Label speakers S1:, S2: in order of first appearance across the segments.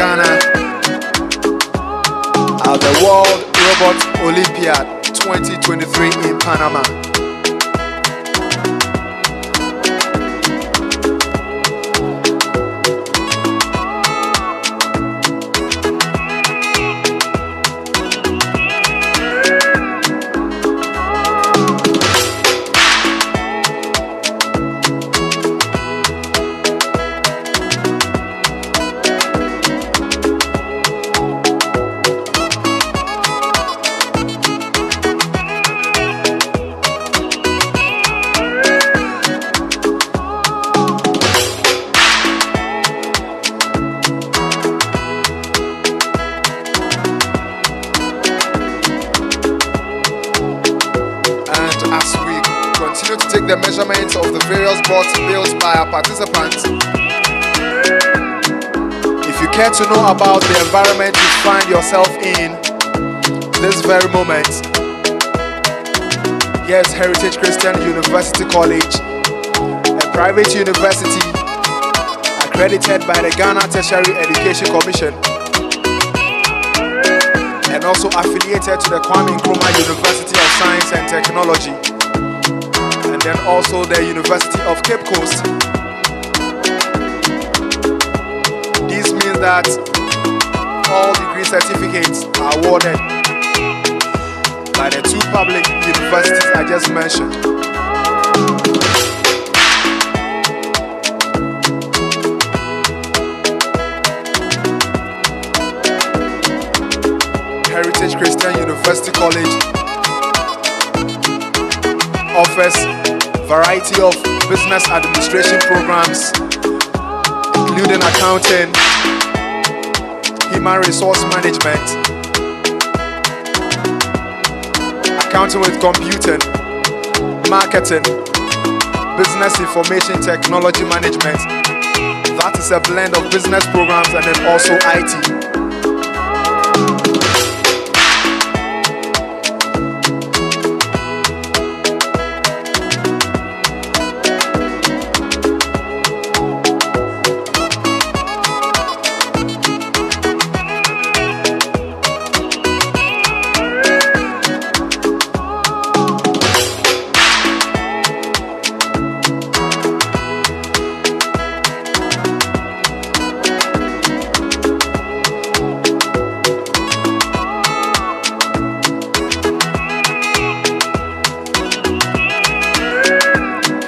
S1: Ghana at the World Robot Olympiad 2023 in Panama. To take the measurements of the various boards built by our participants. If you care to know about the environment you find yourself in this very moment, here's Heritage Christian University College, a private university accredited by the Ghana Tertiary Education Commission and also affiliated to the Kwame Nkrumah University of Science and Technology, and then also the University of Cape Coast. This means that all degree certificates are awarded by the two public universities I just mentioned. Heritage Christian University College offers variety of business administration programs, including accounting, human resource management, accounting with computing, marketing, business information technology management. That is a blend of business programs and then also IT.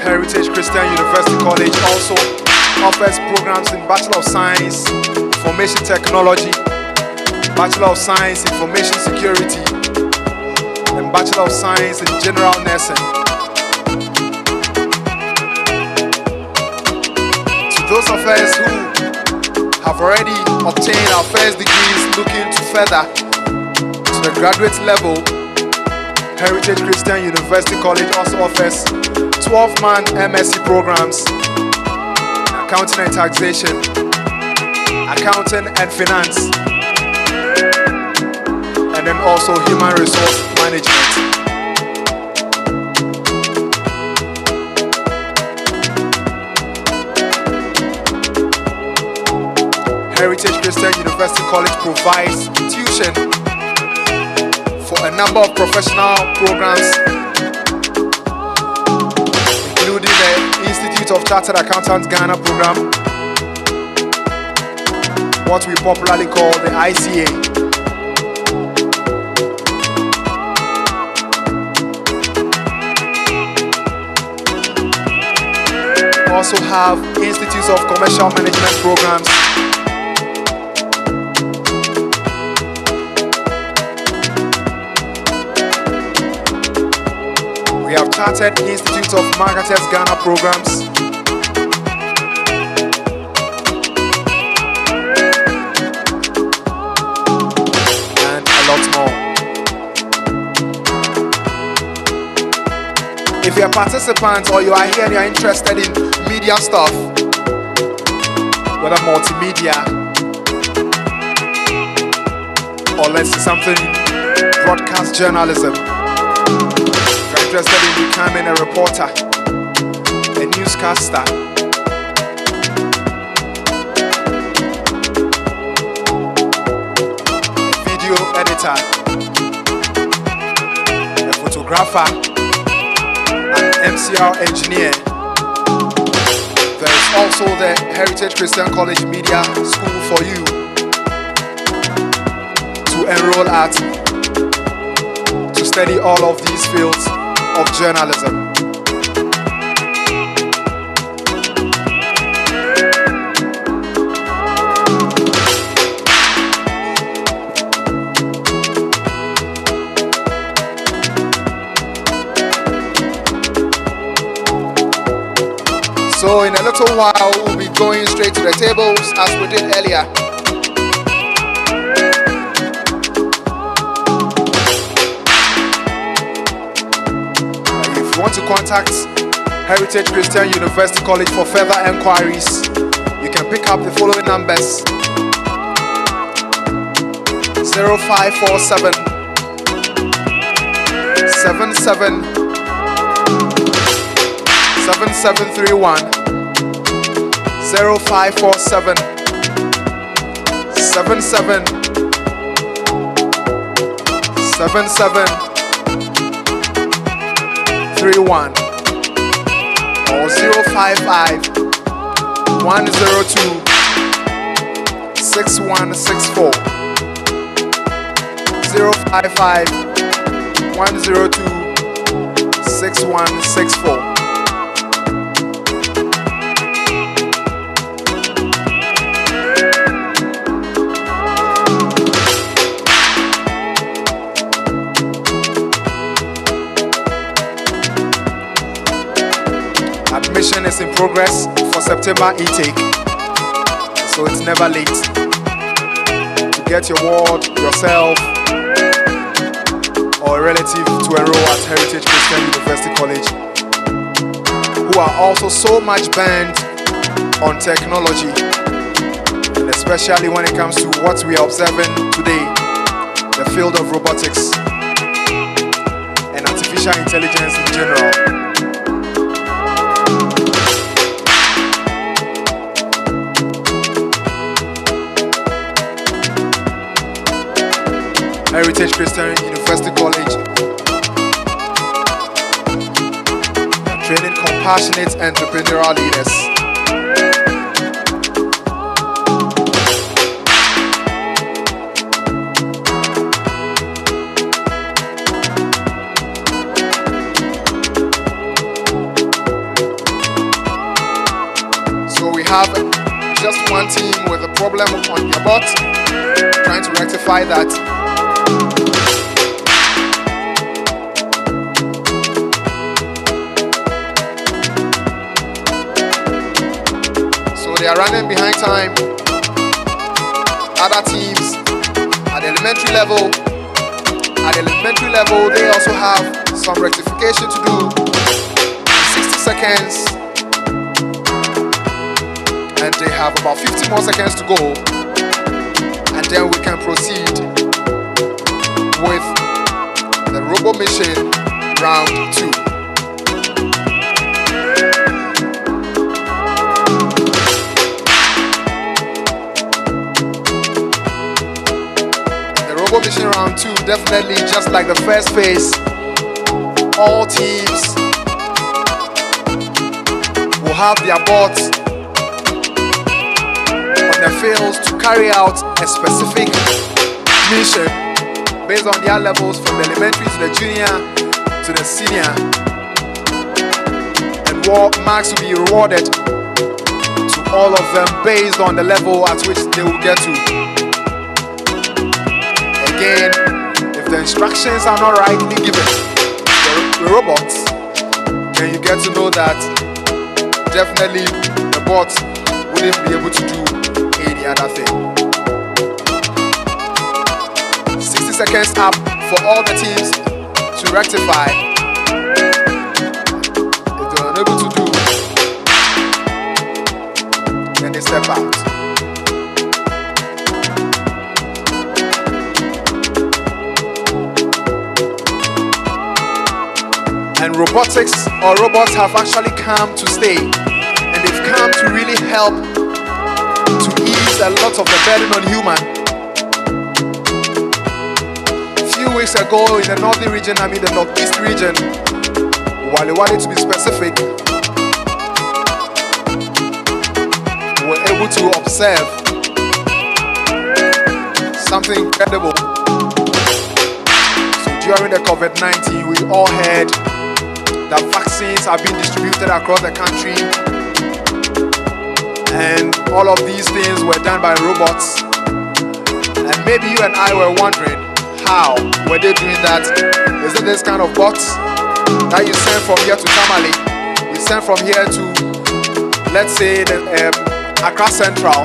S1: Heritage Christian University College also offers programs in Bachelor of Science, Information Technology, Bachelor of Science, Information Security, and Bachelor of Science in General Nursing. To those of us who have already obtained our first degrees looking to further to the graduate level, Heritage Christian University College also offers 12-month MSc programs, accounting and taxation, accounting and finance, and then also human resource management. Heritage Christian University College provides tuition for a number of professional programs, including the Institute of Chartered Accountants Ghana program, what we popularly call the ICA. We also have Institutes of Commercial Management programs, we have Chartered Institute of Marketers Ghana programs, and a lot more. If you're a participant or you are here and you're interested in media stuff, whether multimedia or let's say something broadcast journalism, interested in becoming a reporter, a newscaster, videographer, an MCR engineer. There is also the Heritage Christian College Media School for you to enroll at, to study all of these fields of journalism. So in a little while, we'll be going straight to the tables as we did earlier. If you want to contact Heritage Christian University College for further enquiries, you can pick up the following numbers: 0547 77 7731, 0547 77 7731, or 055 102 6164, 055 102 6164. Admission is in progress for September intake, so it's never late to get your ward, yourself, or a relative to enroll at Heritage Christian University College, who are also so much bent on technology, and especially when it comes to what we are observing today, the field of robotics and artificial intelligence in general. Heritage Christian University College, training compassionate entrepreneurial leaders. So we have just one team with a problem on their bot, trying to rectify that. They are running behind time. Other teams at the elementary level, they also have some rectification to do. 60 seconds, and they have about 50 more seconds to go, and then we can proceed with the Robo Mission round 2. Mission round 2, definitely just like the first phase, all teams will have their bots on their fields to carry out a specific mission based on their levels from the elementary to the junior to the senior, and marks will be rewarded to all of them based on the level at which they will get to. Again, if the instructions are not rightly given the robots, then you get to know that definitely the bots wouldn't be able to do any other thing. 60 seconds up for all the teams to rectify. If they're unable to do, then they step out. And robotics or robots have actually come to stay, and they've come to really help to ease a lot of the burden on human. Few 2 weeks ago in the northern region, the northeast region, Wale to be specific, we were able to observe something incredible. So during the COVID-19, we all heard that vaccines are being distributed across the country, and all of these things were done by robots. And maybe you and I were wondering, how were they doing that? Is it this kind of box that you send from here to Tamale? You send from here to, let's say, the ACCRA Central.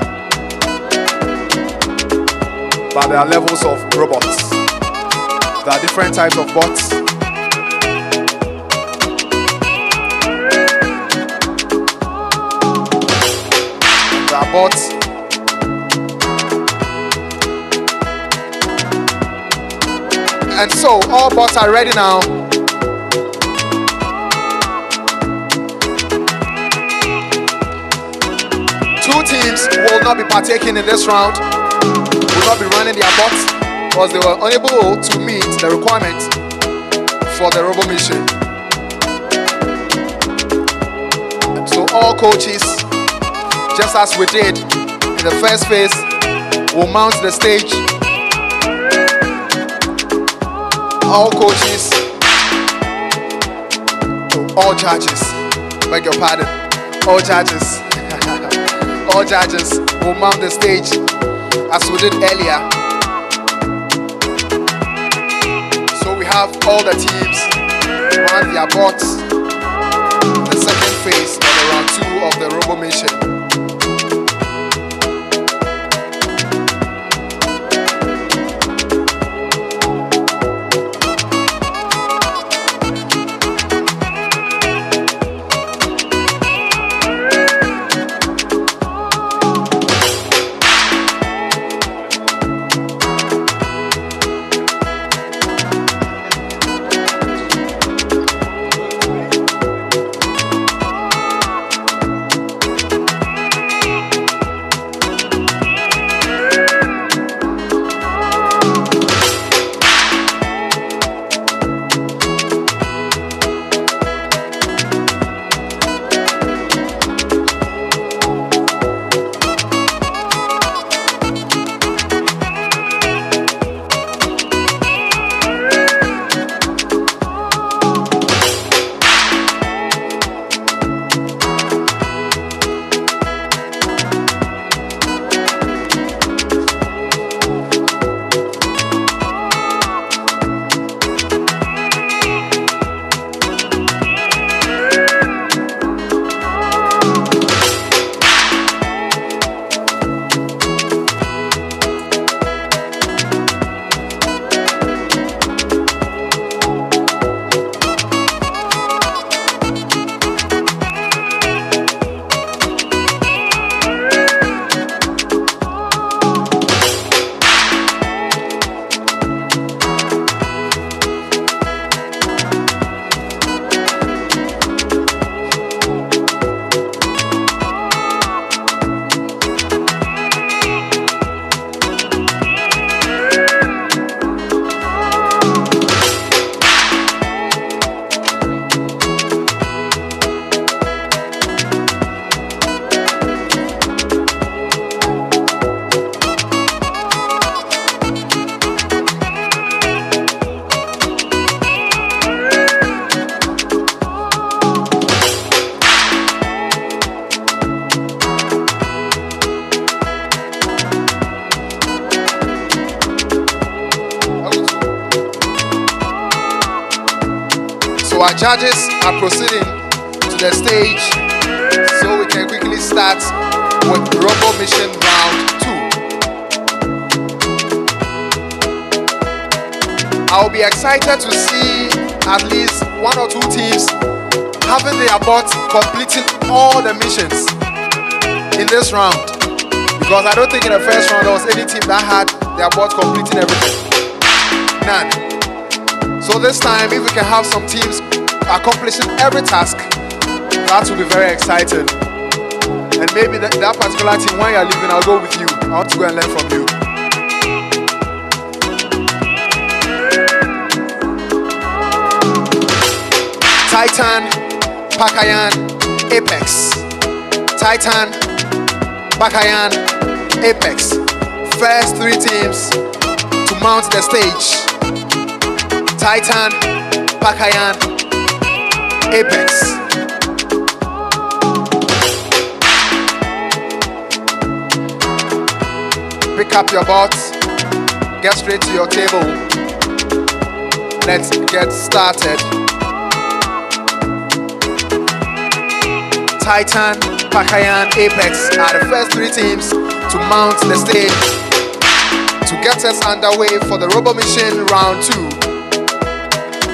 S1: But there are levels of robots. There are different types of bots. There are bots. And so all bots are ready now. Two teams will not be partaking in this round, will not be running their bots because they were unable to meet the requirements for the robo mission. So all coaches, just as we did in the first phase, will mount the stage. All coaches, all judges, beg your pardon, all judges, all judges will mount the stage as we did earlier. So we have all the teams run their bots, the second phase of the round 2 of the robo mission. Our judges are proceeding to the stage so we can quickly start with Robo Mission Round 2. I'll be excited to see at least 1 or 2 teams having their bots completing all the missions in this round, because I don't think in the first round there was any team that had their bot completing everything. None. So this time, if we can have some teams accomplishing every task, that will be very exciting. And maybe that particular team, when you're leaving, I'll go with you. I want to go and learn from you. Titan, Pakayan, Apex. Titan, Pakayan, Apex. First 3 teams to mount the stage. Titan, Pakayan, Apex. Pick up your bots, get straight to your table. Let's get started. Titan, Pakayan, Apex are the first 3 teams to mount the stage to get us underway for the Robo Mission Round 2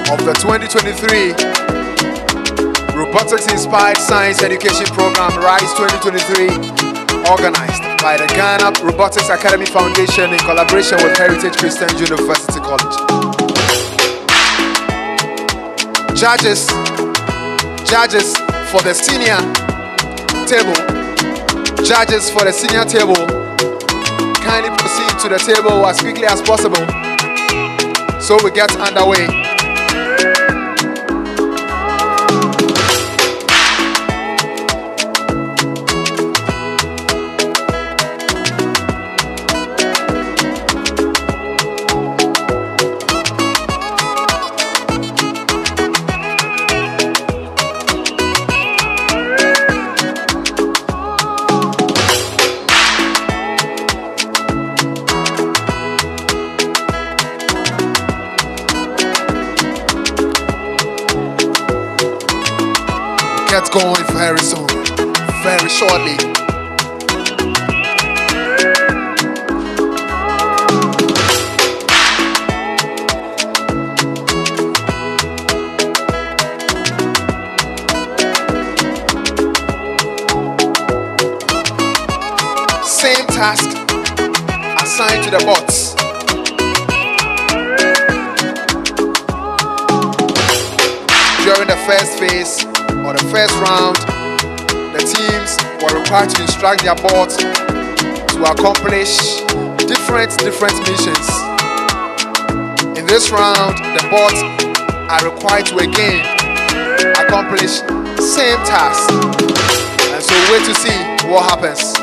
S1: of the 2023 Robotics Inspired Science Education Program RISE 2023, organized by the Ghana Robotics Academy Foundation in collaboration with Heritage Christian University College. Judges for the senior table. Judges for the senior table, kindly proceed to the table as quickly as possible so we get underway. Get going very soon, very shortly. Same task assigned to the bots. During the first phase, or the first round, the teams were required to instruct their bots to accomplish different missions. In this round, the bots are required to again accomplish same task. And so wait to see what happens.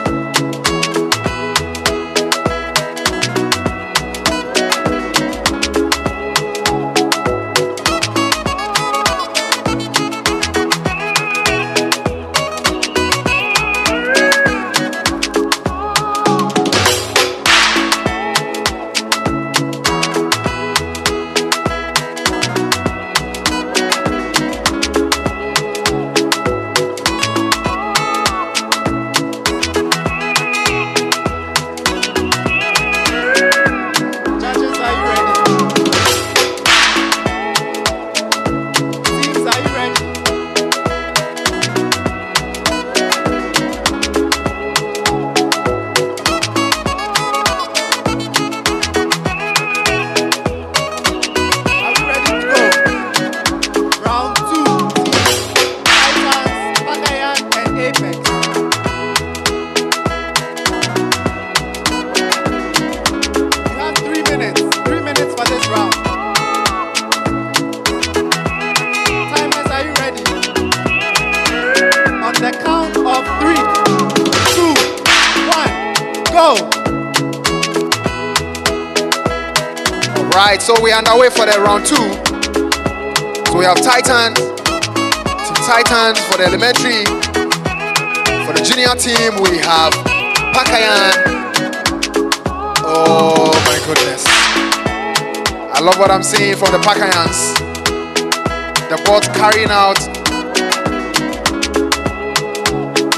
S1: Right, so we're underway for the round 2. So we have Titans, Team Titans for the elementary. For the junior team, we have Pakayan. Oh my goodness. I love what I'm seeing from the Pakayans. The bots carrying out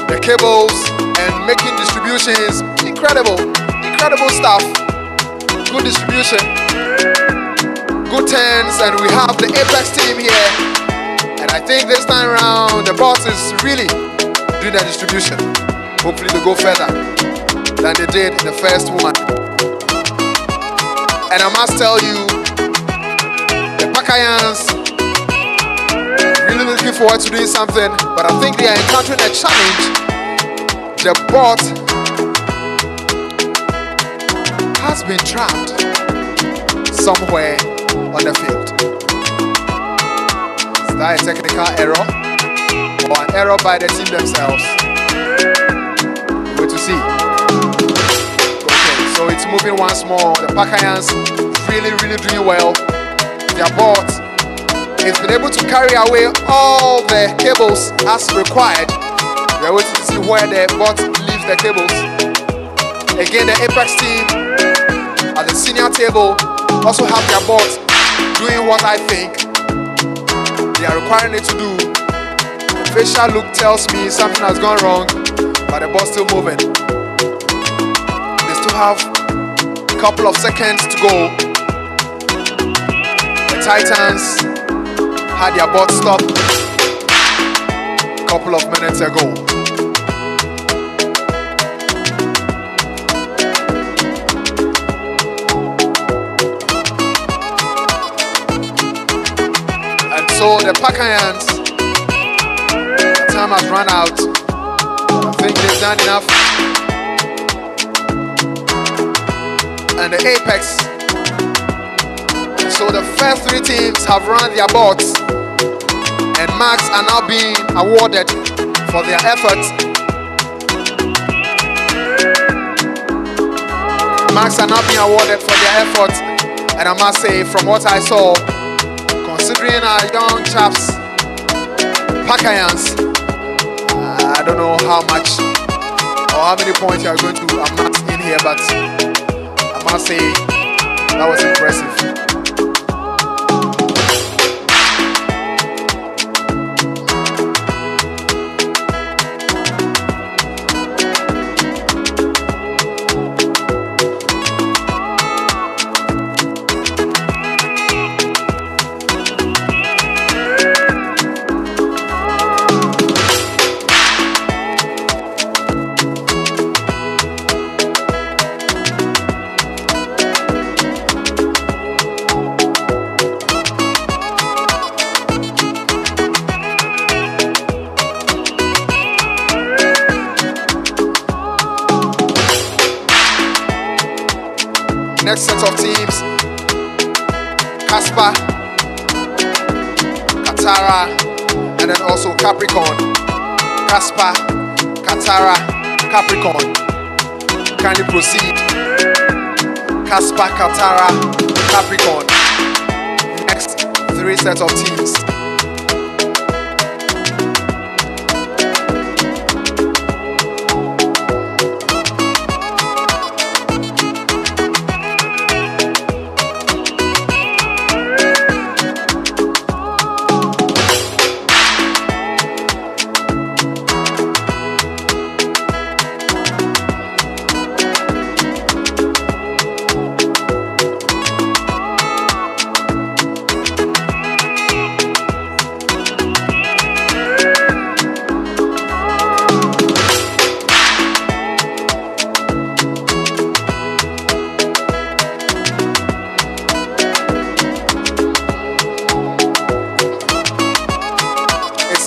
S1: the cables and making distributions. Incredible stuff. Good distribution. Good turns, and we have the Apex team here. And I think this time around the boss is really doing the distribution. Hopefully they go further than they did in the first one. And I must tell you, the Pakayans really looking forward to doing something, but I think they are encountering a challenge. The bot has been trapped somewhere on the field. that a technical error or an error by the team themselves? Wait to see. Okay, so it's moving once more. The Pacayans really doing well. Their bot has been able to carry away all the cables as required. We are waiting to see where the bot leaves the cables. Again, the Apex team at the senior table also have their bot doing what I think they are requiring it to do. The facial look tells me something has gone wrong, but the bot's still moving. They still have a couple of seconds to go. The Titans had their bot stopped a couple of minutes ago. And so the Pacayans, the time has run out. I think they've done enough. And the Apex. So the first three teams have run their bots, and marks are now being awarded for their efforts. Marks are now being awarded for their efforts, and I must say, from what I saw, considering our young chaps, Pacayans, I don't know how much or how many points you are going to amass in here, but I must say that was impressive. Next set of teams, Casper, Katara, and then also Capricorn. Casper, Katara, Capricorn. Kindly proceed. Casper, Katara, Capricorn. Next three sets of teams.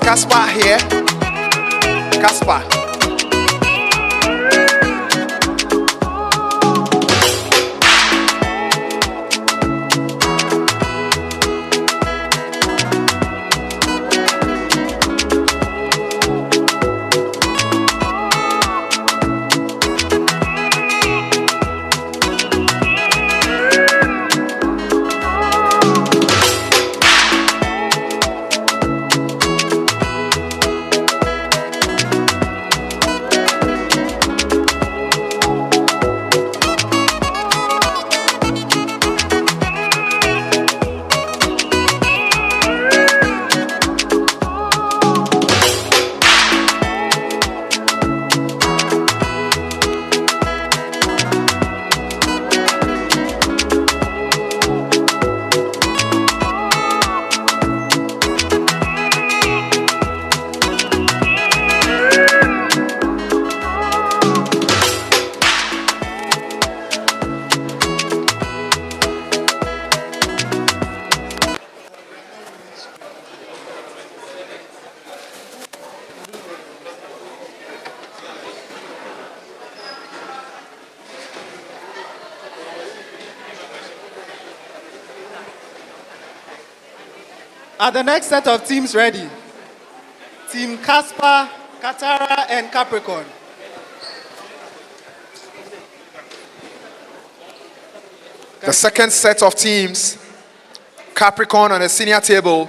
S1: Casper here. Casper.
S2: Are the next set of teams ready? Team Casper, Katara, and Capricorn.
S1: The second set of teams, Capricorn on the senior table,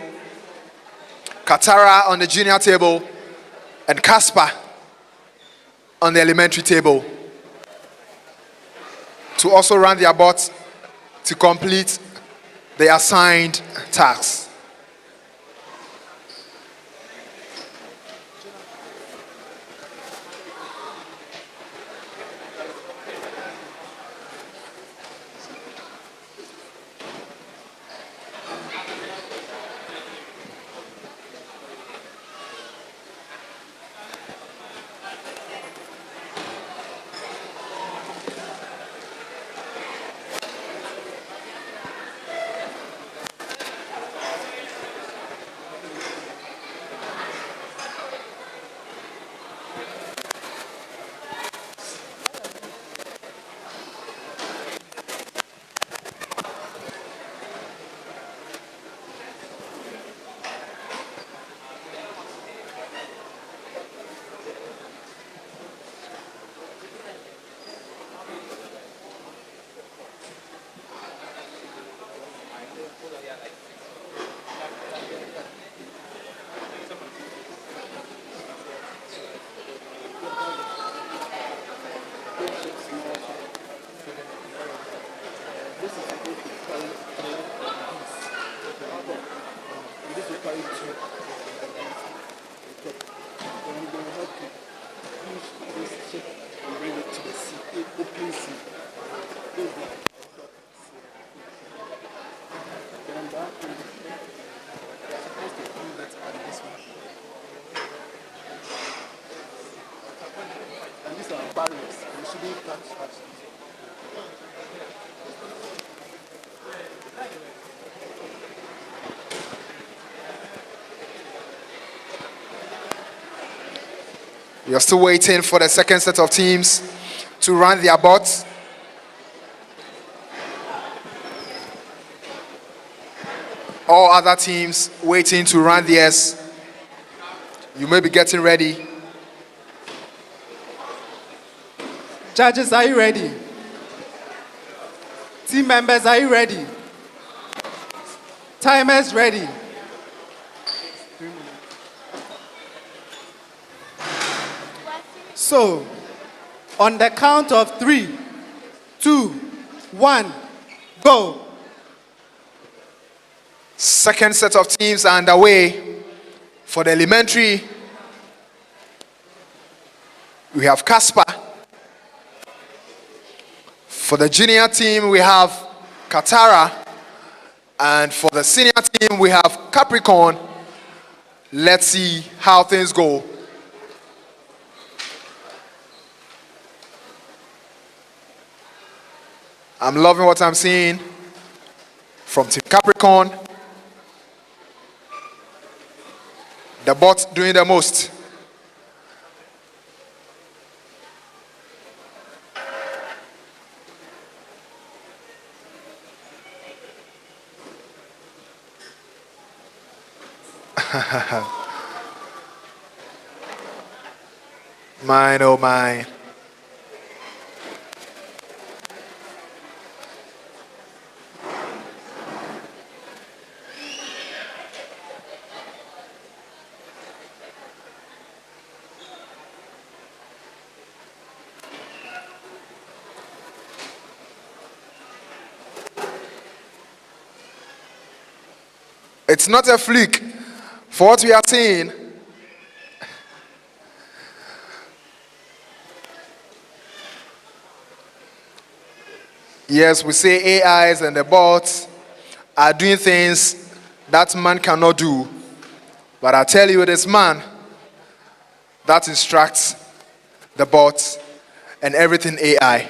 S1: Katara on the junior table, and Casper on the elementary table, to also run their bots to complete the assigned tasks. We are still waiting for the second set of teams to run their bots. All other teams waiting to run theirs. You may be getting ready.
S2: Judges, are you ready? Team members, are you ready? Timers ready? So, on the count of 3, 2, 1, go.
S1: Second set of teams are underway. For the elementary, we have Casper. For the junior team, we have Katara. And for the senior team, we have Capricorn. Let's see how things go. I'm loving what I'm seeing from Team Capricorn. The bot doing the most. Mine, oh mine. It's not a fluke for what we are seeing. Yes, we say AIs and the bots are doing things that man cannot do. But I tell you, this man that instructs the bots and everything AI.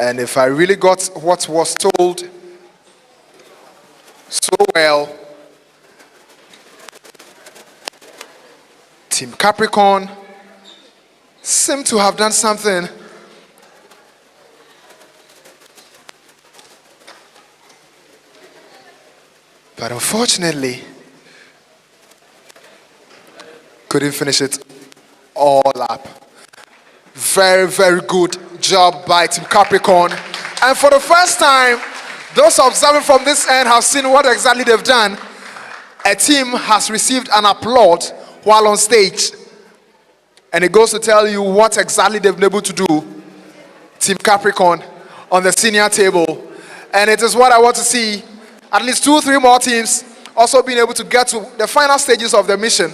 S1: And if I really got what was told so well, Team Capricorn seem to have done something But unfortunately, couldn't finish it all up. Very, very good job by Team Capricorn. And for the first time, those observing from this end have seen what exactly they've done. A team has received an applaud while on stage. And it goes to tell you what exactly they've been able to do. Team Capricorn on the senior table. And it is what I want to see. At least 2-3 more teams also being able to get to the final stages of their mission.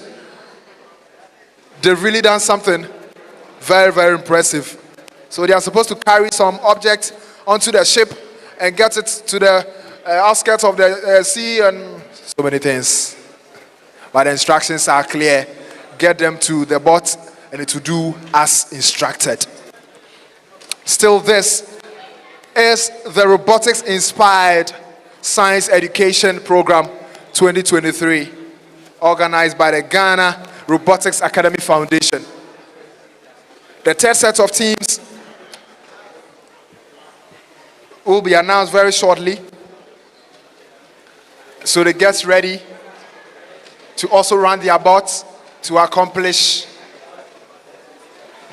S1: They've really done something very, very impressive. So they are supposed to carry some object onto the ship and get it to the outskirts of the sea and so many things. But the instructions are clear. Get them to the boat and to do as instructed. Still, this is the Robotics Inspired Science Education Program 2023, organized by the Ghana Robotics Academy Foundation. The third set of teams will be announced very shortly. So they get ready to also run their bots to accomplish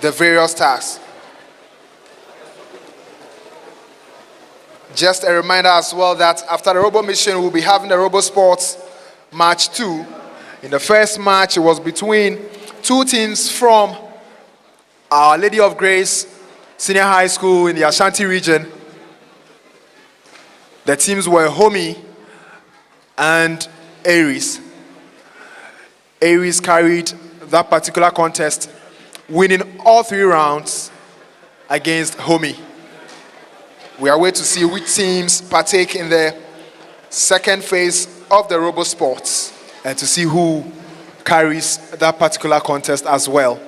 S1: the various tasks. Just a reminder as well that after the Robo Mission, we'll be having the Robo Sports Match 2. In the first match, it was between two teams from Our Lady of Grace Senior High School in the Ashanti region. The teams were Homie and Aries. Aries carried that particular contest, winning all 3 rounds against Homie. We are waiting to see which teams partake in the second phase of the Robo Sports and to see who carries that particular contest as well.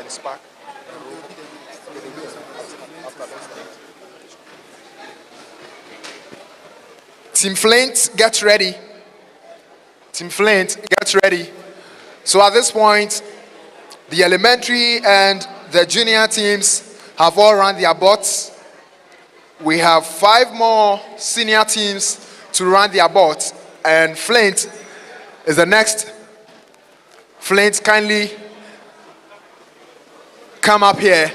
S1: Spark. Team Flint, get ready. Team Flint, get ready. So at this point, the elementary and the junior teams have all run their bots. We have 5 more senior teams to run their bots, and Flint is the next. Flint, kindly come up here.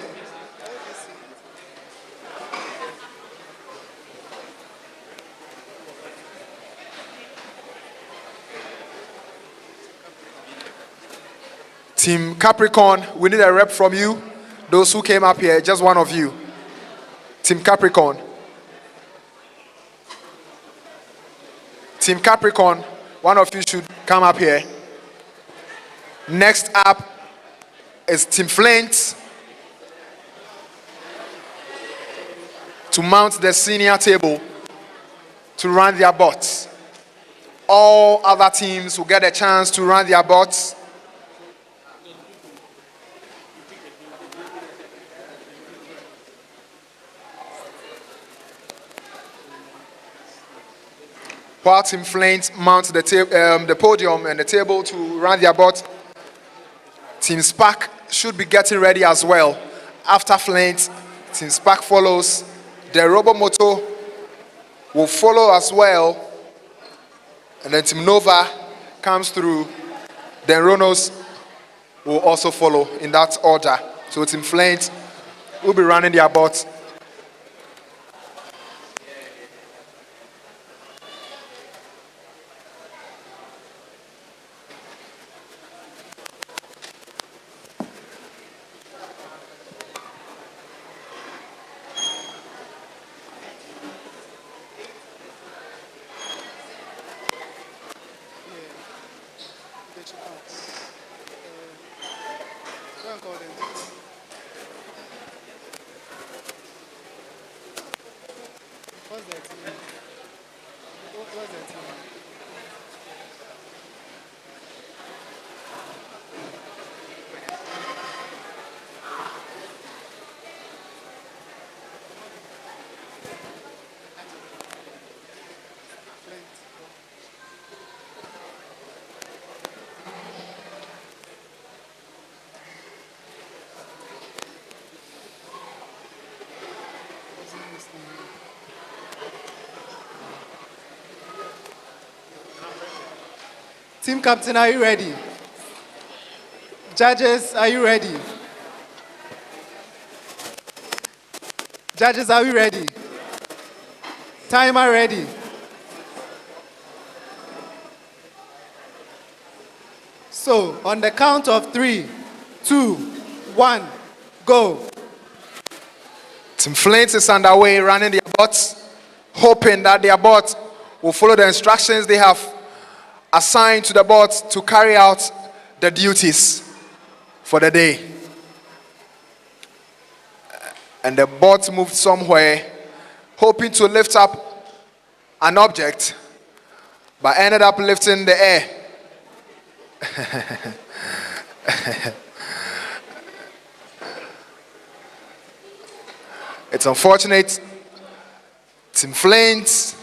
S1: Team Capricorn, we need a rep from you. Those who came up here, just one of you. Team Capricorn. Team Capricorn, one of you should come up here. Next up is Team Flint to mount the senior table to run their bots. All other teams will get a chance to run their bots. While Team Flint mounts the podium and the table to run their bot, Team Spark should be getting ready as well. After Flint, Team Spark follows. The Robomoto will follow as well. And then Team Nova comes through. Then Ronos will also follow in that order. So Team Flint will be running their boats.
S2: Team captain, are you ready? Judges, are you ready? Judges, are we ready? Timer ready? So, on the count of 3, 2, 1, go.
S1: Team Flint is underway, running their boats, hoping that their boat will follow the instructions they have assigned to the boat to carry out the duties for the day. And the boat moved somewhere, hoping to lift up an object, but ended up lifting the air. It's unfortunate. Team Flint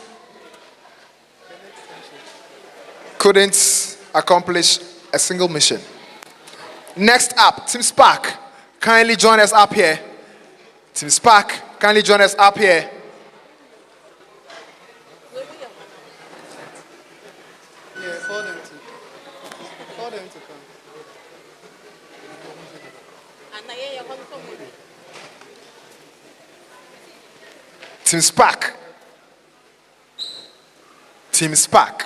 S1: couldn't accomplish a single mission. Next up, Team Spark. Kindly join us up here. Team Spark, kindly join us up here.
S2: Yeah, call them to come.
S1: Team Spark. Team Spark.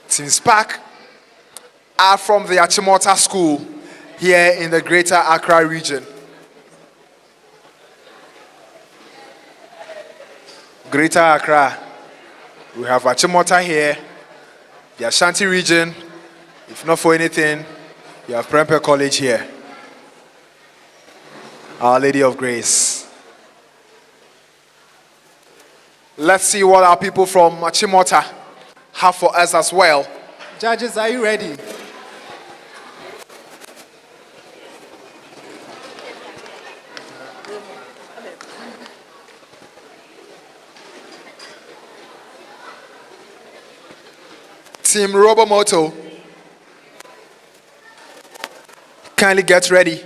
S1: Team Spark are from the Achimota School here in the Greater Accra region. Greater Accra, we have Achimota here, the Ashanti region. If not for anything, you have Prempeh College here. Our Lady of Grace. Let's see what our people from Achimota have for us as well.
S2: Judges, are you ready?
S1: Team Robomoto, kindly get ready.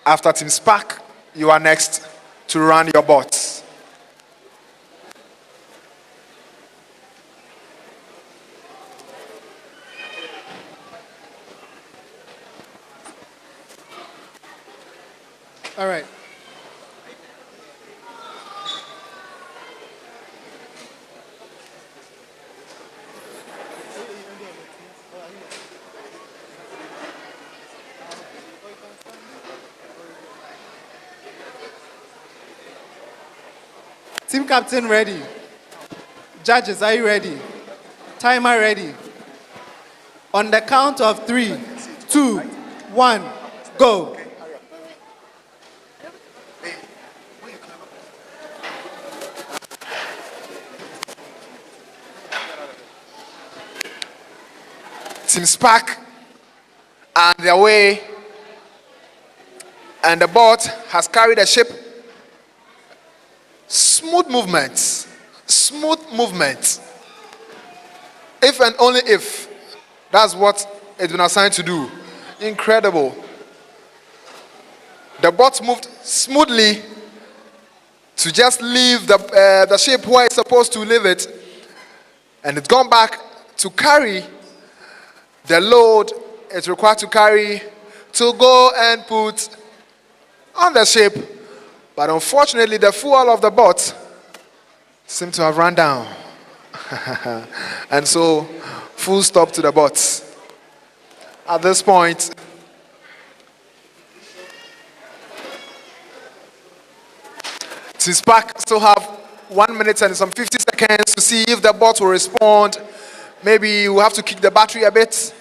S1: After Team Spark, you are next to run your boats.
S2: All right. Team captain ready. Judges, are you ready? Timer ready. On the count of 3, 2, 1, go.
S1: Team Spark are on their way, and the boat has carried the ship. Smooth movements. Smooth movements. If and only if that's what it's been assigned to do. Incredible. The boat moved smoothly to just leave the ship where it's supposed to leave it, and it's gone back to carry the load it's required to carry to go and put on the ship. But unfortunately, the fuel of the boat seemed to have run down. And so, full stop to the boat. At this point, Team Spark still have 1 minute and some 50 seconds to see if the bot will respond. Maybe we'll have to kick the battery a bit.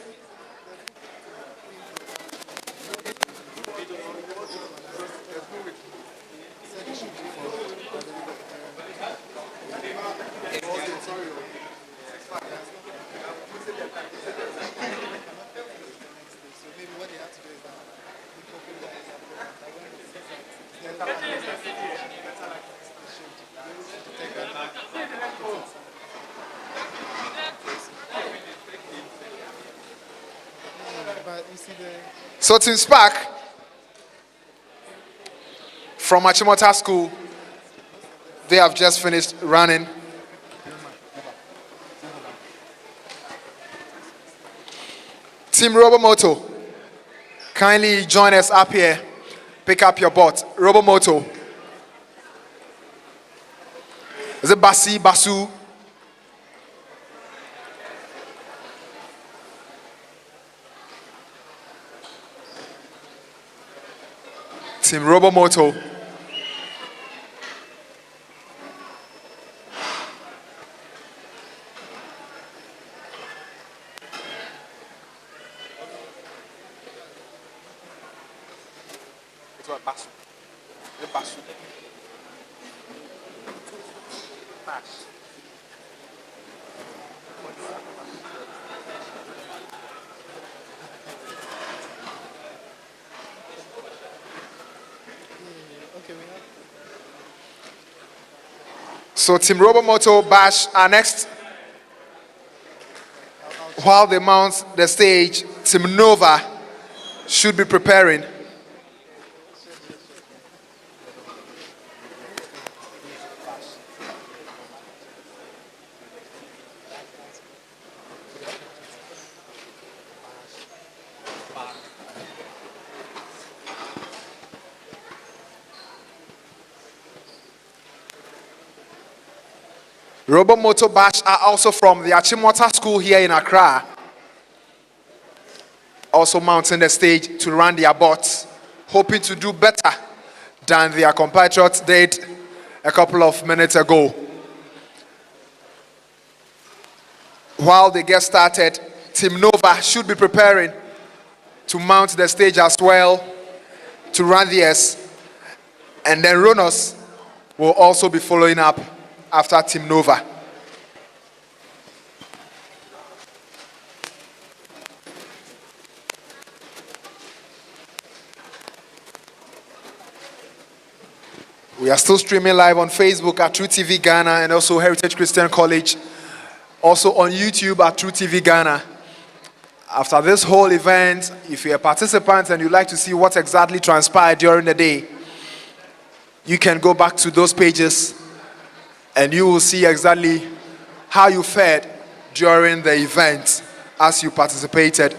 S1: So Team Spark from Achimota School, they have just finished running. Team Robomoto, kindly join us up here. Pick up your bot. Robomoto. Is it Basi, Basu? Team Robomoto. Basu. Basu. So Team Robomoto Bash are next. While they mount the stage, Team Nova should be preparing. Robomoto Bash are also from the Achimota School here in Accra. Also mounting the stage to run their bots, hoping to do better than their compatriots did a couple of minutes ago. While they get started, Team Nova should be preparing to mount the stage as well, to run theirs. And then Ronos will also be following up after Team Nova. We are still streaming live on Facebook at True TV Ghana and also Heritage Christian College. Also on YouTube at True TV Ghana. After this whole event, if you're a participant and you'd like to see what exactly transpired during the day, you can go back to those pages and you will see exactly how you fared during the event as you participated.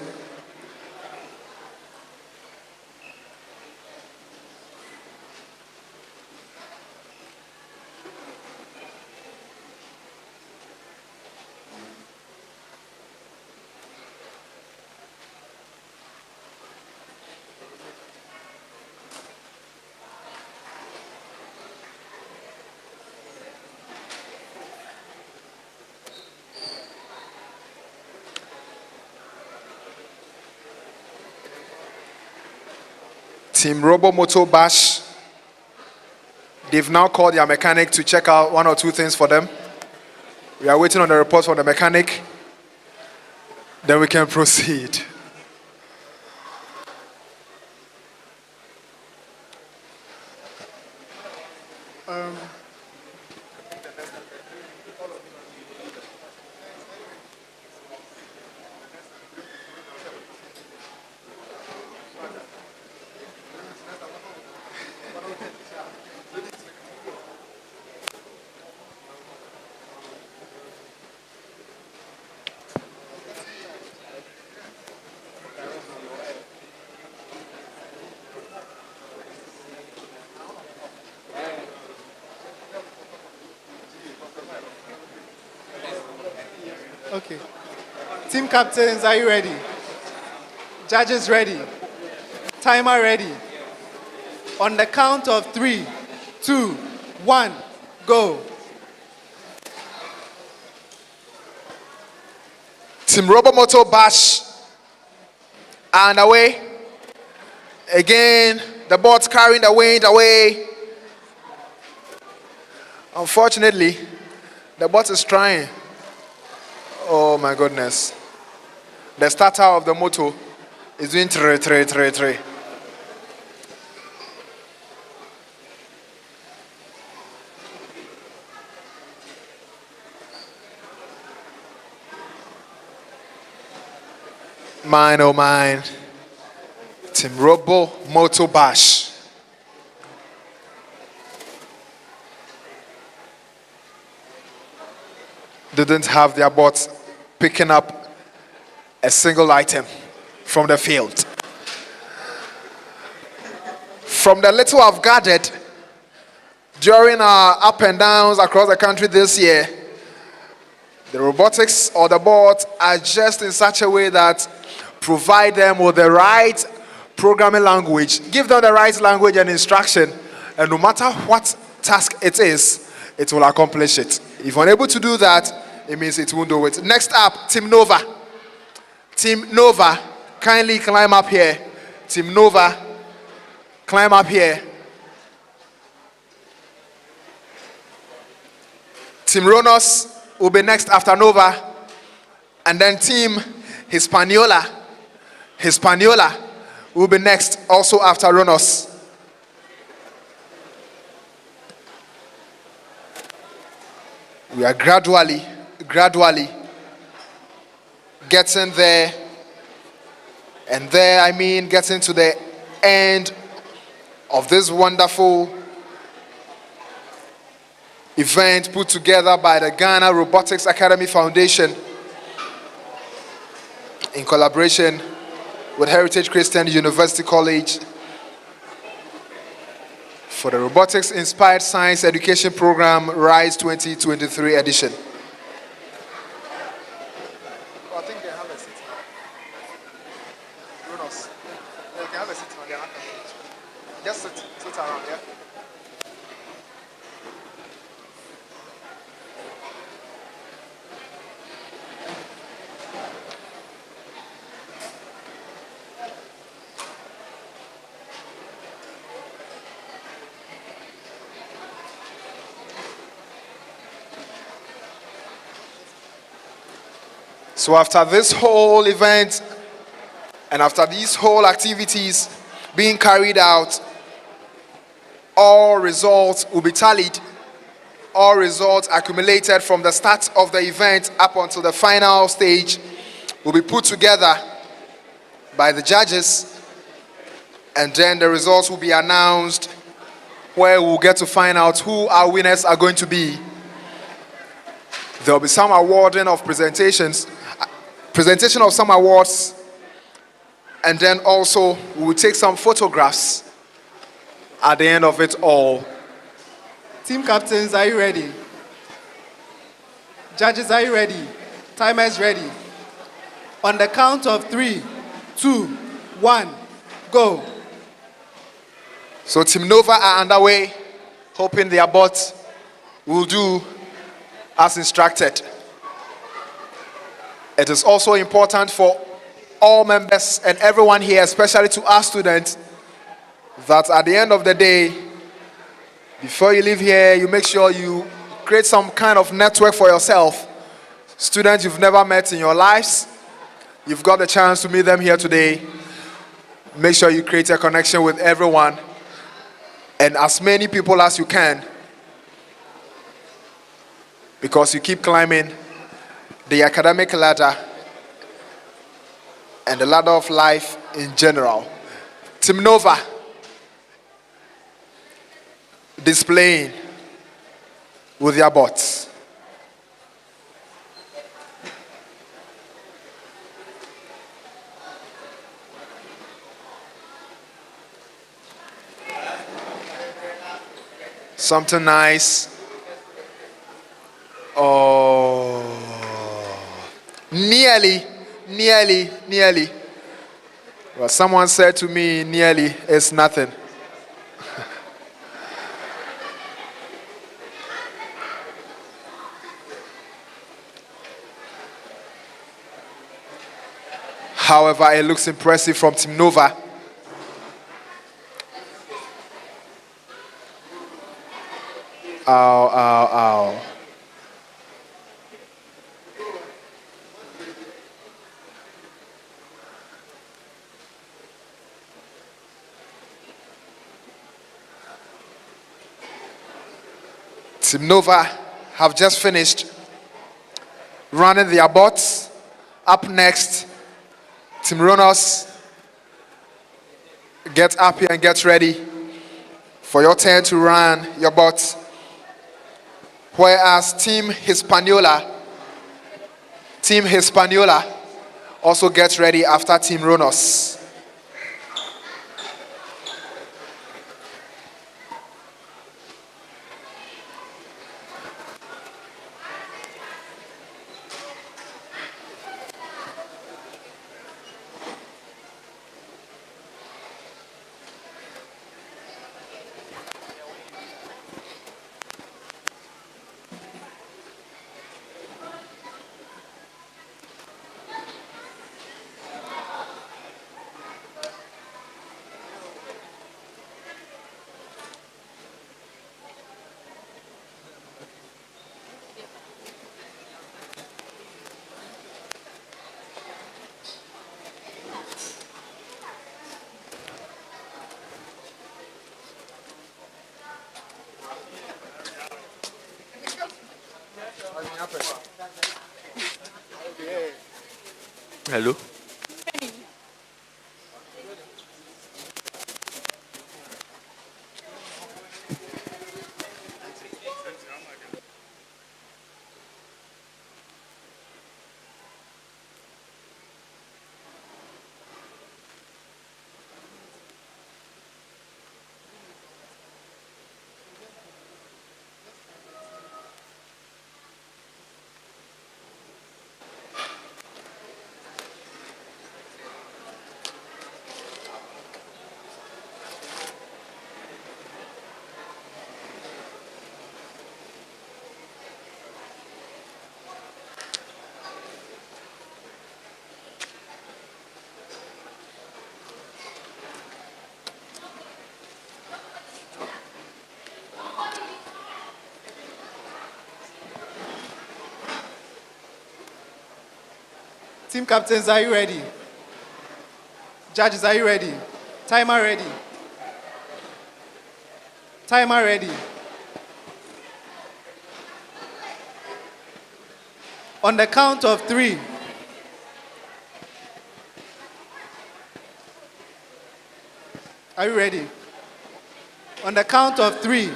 S1: Team Robomoto Bash, they've now called their mechanic to check out one or two things for them. We are waiting on the report from the mechanic. Then we can proceed.
S2: Okay. Team captains, are you ready? Judges ready? Timer ready? On the count of 3, 2, 1, go.
S1: Team Robomoto Bash and away. Again, the boat's carrying the wind away. Unfortunately, the boat is trying. Oh my goodness. The starter of the motor is doing tre. Mine, oh mine. Team Robo Moto Bash. Didn't have their bots picking up a single item from the field. From the little I've gathered during our up and downs across the country this year, the robotics or the bots are just in such a way that provide them with the right programming language, give them the right language and instruction, and no matter what task it is, it will accomplish it. If you're unable to do that, it means it won't do it. Next up, Team Nova. Team Nova, kindly climb up here. Team Nova, climb up here. Team Ronos will be next after Nova. And then Team Hispaniola will be next also after Ronos. We are gradually getting there. And there, I mean, getting to the end of this wonderful event put together by the Ghana Robotics Academy Foundation in collaboration with Heritage Christian University College for the Robotics Inspired Science Education Program RISE 2023 edition. I think they have a seat. Jonas, they can have a seat on their hand. Just sit around, yeah? So after this whole event and after these whole activities being carried out, all results will be tallied, all results accumulated from the start of the event up until the final stage will be put together by the judges, and then the results will be announced where we'll get to find out who our winners are going to be. There will be some awarding of presentation of some awards, and then also we will take some photographs at the end of it all.
S2: Team captains, are you ready? Judges, are you ready? Timers ready? On the count of 3, 2, 1, go.
S1: So Team Nova are underway, hoping their bots will do as instructed. It is also important for all members and everyone here, especially to our students, that at the end of the day, before you leave here, you make sure you create some kind of network for yourself. Students you've never met in your lives, you've got the chance to meet them here today. Make sure you create a connection with everyone and as many people as you can, because you keep climbing the academic ladder and the ladder of life in general. Team Nova displaying with their bots. Something nice. Oh, Nearly. Well, someone said to me, nearly is nothing. However, it looks impressive from Team Nova. Ow. Team Nova have just finished running their bots. Up next, Team Ronos, get up here and get ready for your turn to run your bots. Whereas Team Hispaniola also gets ready after Team Ronos. Hello.
S2: Team captains, are you ready? Judges, are you ready? Timer ready? Timer ready? On the count of 3. Are you ready? On the count of 3,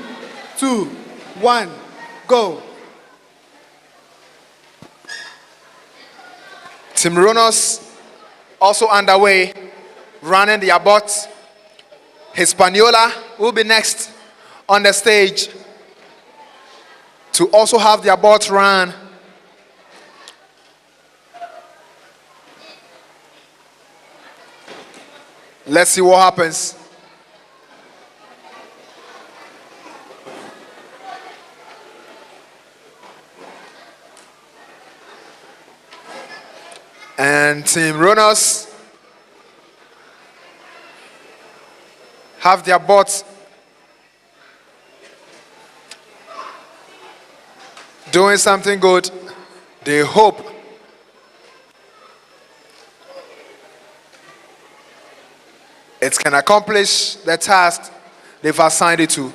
S2: 2, 1, go.
S1: Team Ronos also underway, running their bots. Hispaniola will be next on the stage to also have their bots run. Let's see what happens. And Team Ronos have their bots doing something good. They hope it can accomplish the task they've assigned it to.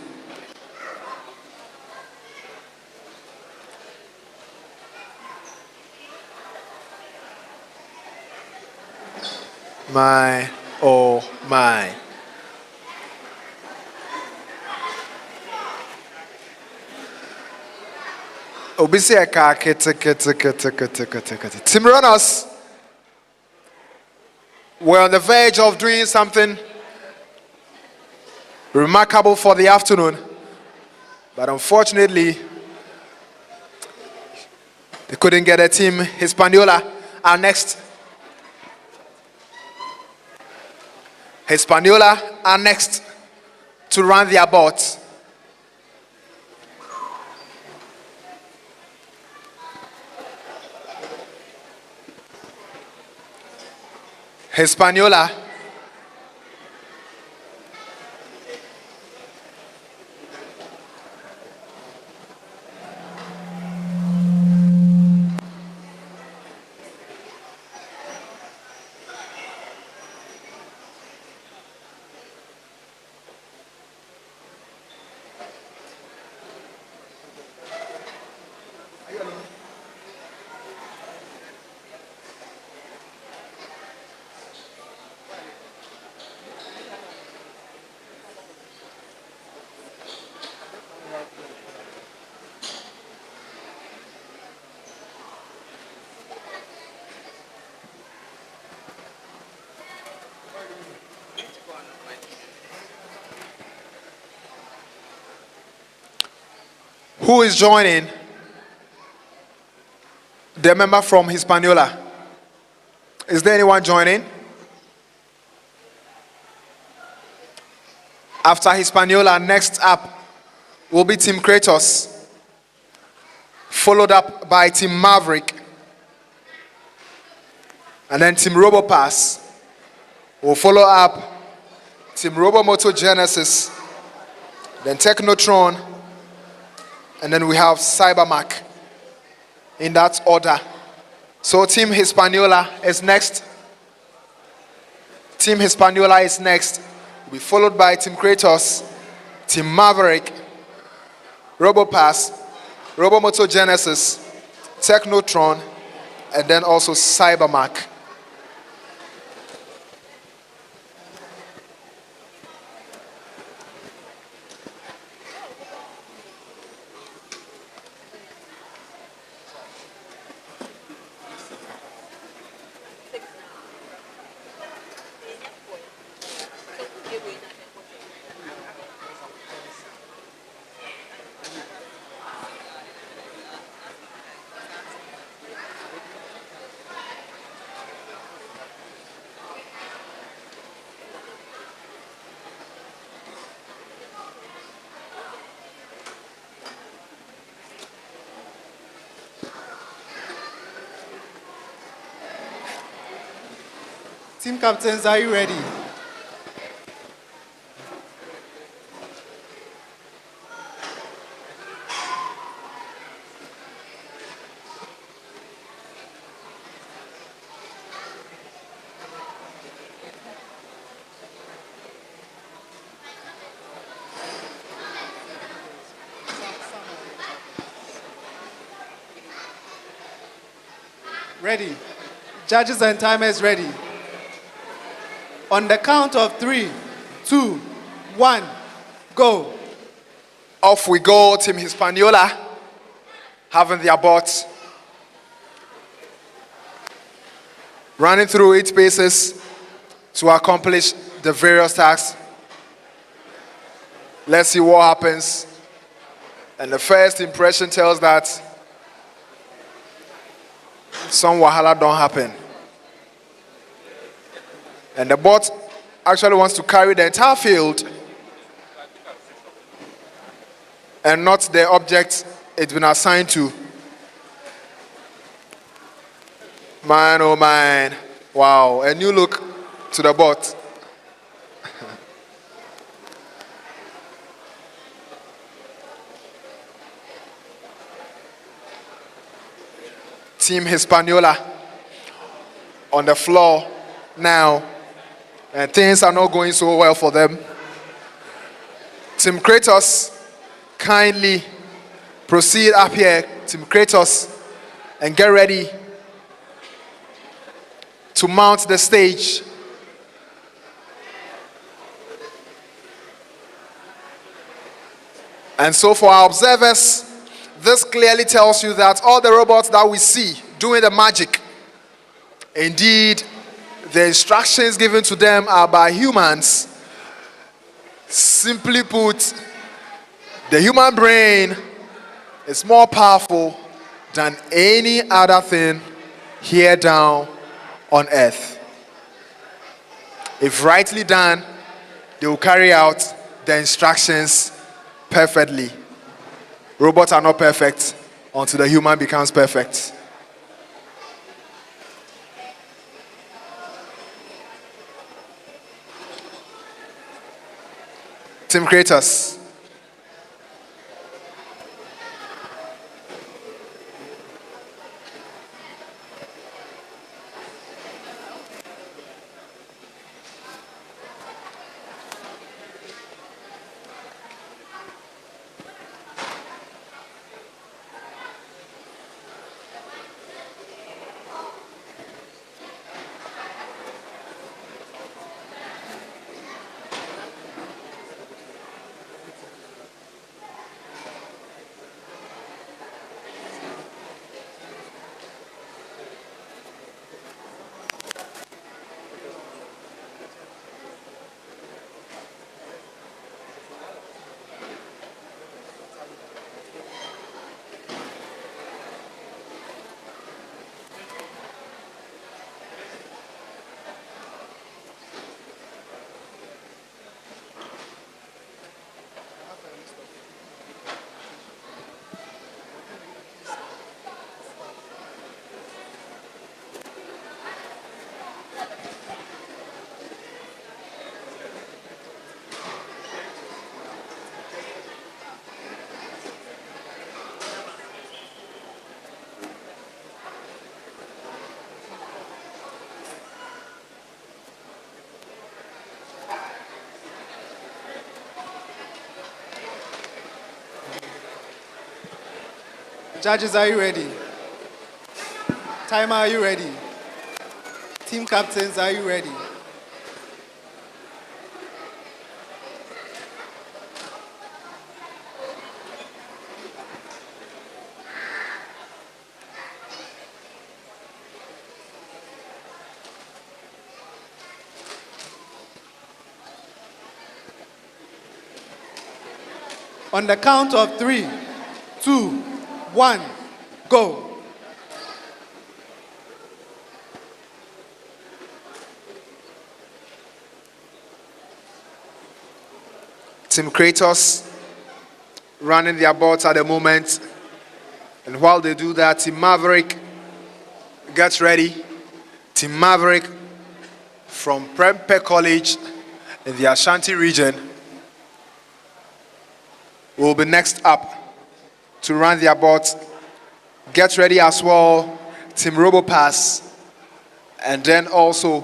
S1: My, oh my. Obisi eka Team Runners were on the verge of doing something remarkable for the afternoon, but unfortunately they couldn't get a Team Hispaniola are next. Hispaniola are next to run their bots. Hispaniola who is joining the member from Hispaniola? Is there anyone joining? After Hispaniola, next up will be Team Kratos, followed up by Team Maverick, and then Team Robopass will follow up Team Robomoto Genesis, then Technotron, and then we have Cybermac in that order. So Team Hispaniola is next. Team Hispaniola is next. Will be followed by Team Kratos, Team Maverick, Robopass, Robomoto Genesis, Technotron, and then also Cybermac.
S2: Team captains, are you ready? Ready. Judges and timers ready. On the count of 3, 2, 1, go.
S1: Off we go, Team Hispaniola, having their bots, running through 8 spaces to accomplish the various tasks. Let's see what happens. And the first impression tells that some wahala don't happen. And the bot actually wants to carry the entire field and not the object it's been assigned to. Man, oh man. Wow, a new look to the bot. Team Hispaniola on the floor now, and things are not going so well for them. Team Kratos, kindly proceed up here, Team Kratos, and get ready to mount the stage. And so for our observers, this clearly tells you that all the robots that we see doing the magic, indeed, the instructions given to them are by humans. Simply put, the human brain is more powerful than any other thing here down on earth. If rightly done, they will carry out the instructions perfectly. Robots are not perfect until the human becomes perfect. Team creators.
S2: Judges, are you ready? Timer, are you ready? Team captains, are you ready? On the count of 3, 2, 1, go.
S1: Team creators running their boards at the moment. And while they do that, Team Maverick, get ready. Team Maverick from Prempeh College in the Ashanti region will be next up to run their boards. Get ready as well, Team RoboPass, and then also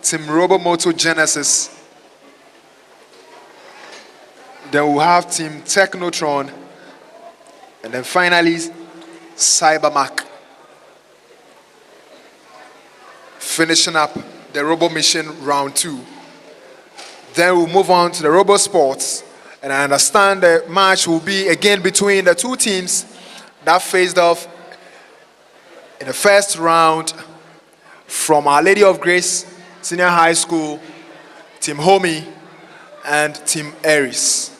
S1: Team Robomoto Genesis. Then we'll have Team Technotron, and then finally Cybermac. Finishing up the Robo Mission round 2. Then we'll move on to the Robo Sports, and I understand the match will be again between the two teams that faced off in the first round from Our Lady of Grace Senior High School, Team Homie, and Team Aries.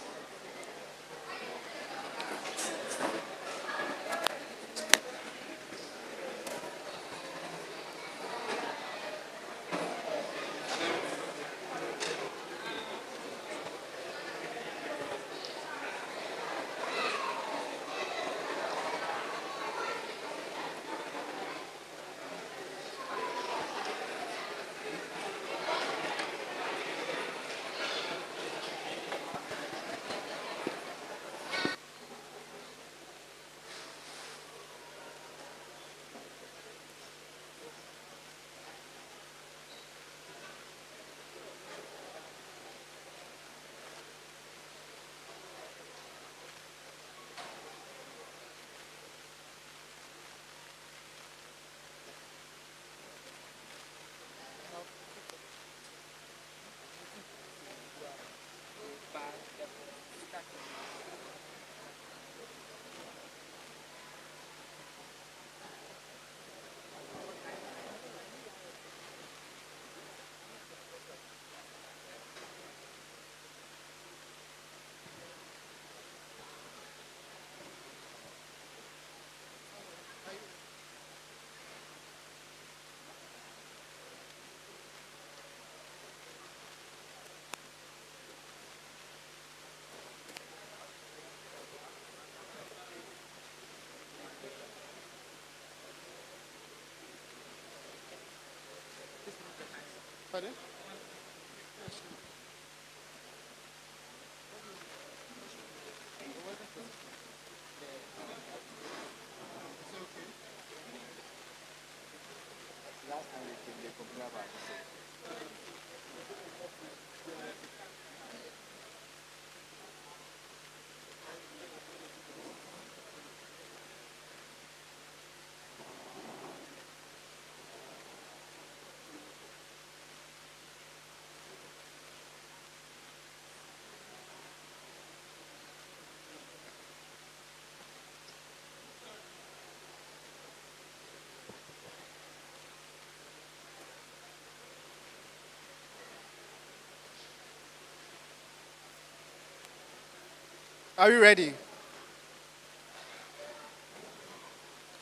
S2: Are you ready?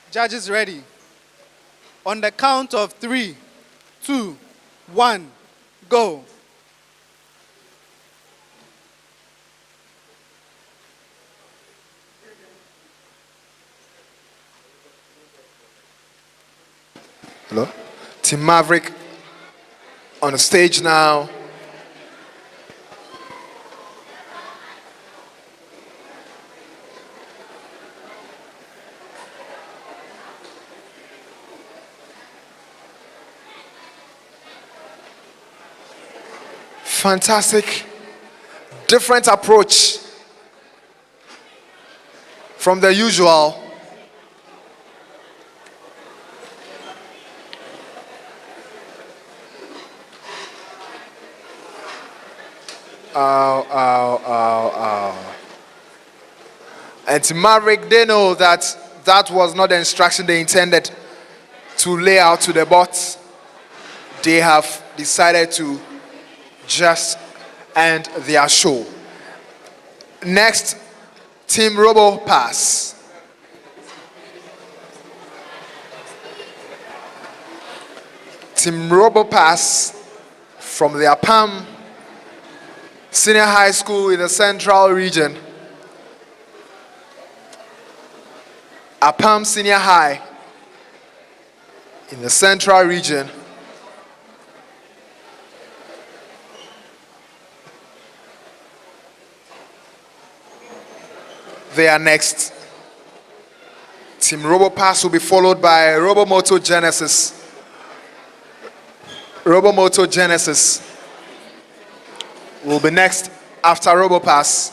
S2: Judges ready. On the count of 3, 2, 1, go.
S1: Hello? Team Maverick on the stage now. Fantastic, different approach from the usual. Ow, ow, ow, ow. And to Maverick, they know that that was not the instruction they intended to lay out to the bots. They have decided to just end their show. Next, Team Robo Pass. Team Robo Pass from the APAM Senior High School in the Central Region. APAM Senior High in the Central Region. They are next. Team RoboPass will be followed by Robomoto Genesis. Robomoto Genesis will be next after RoboPass.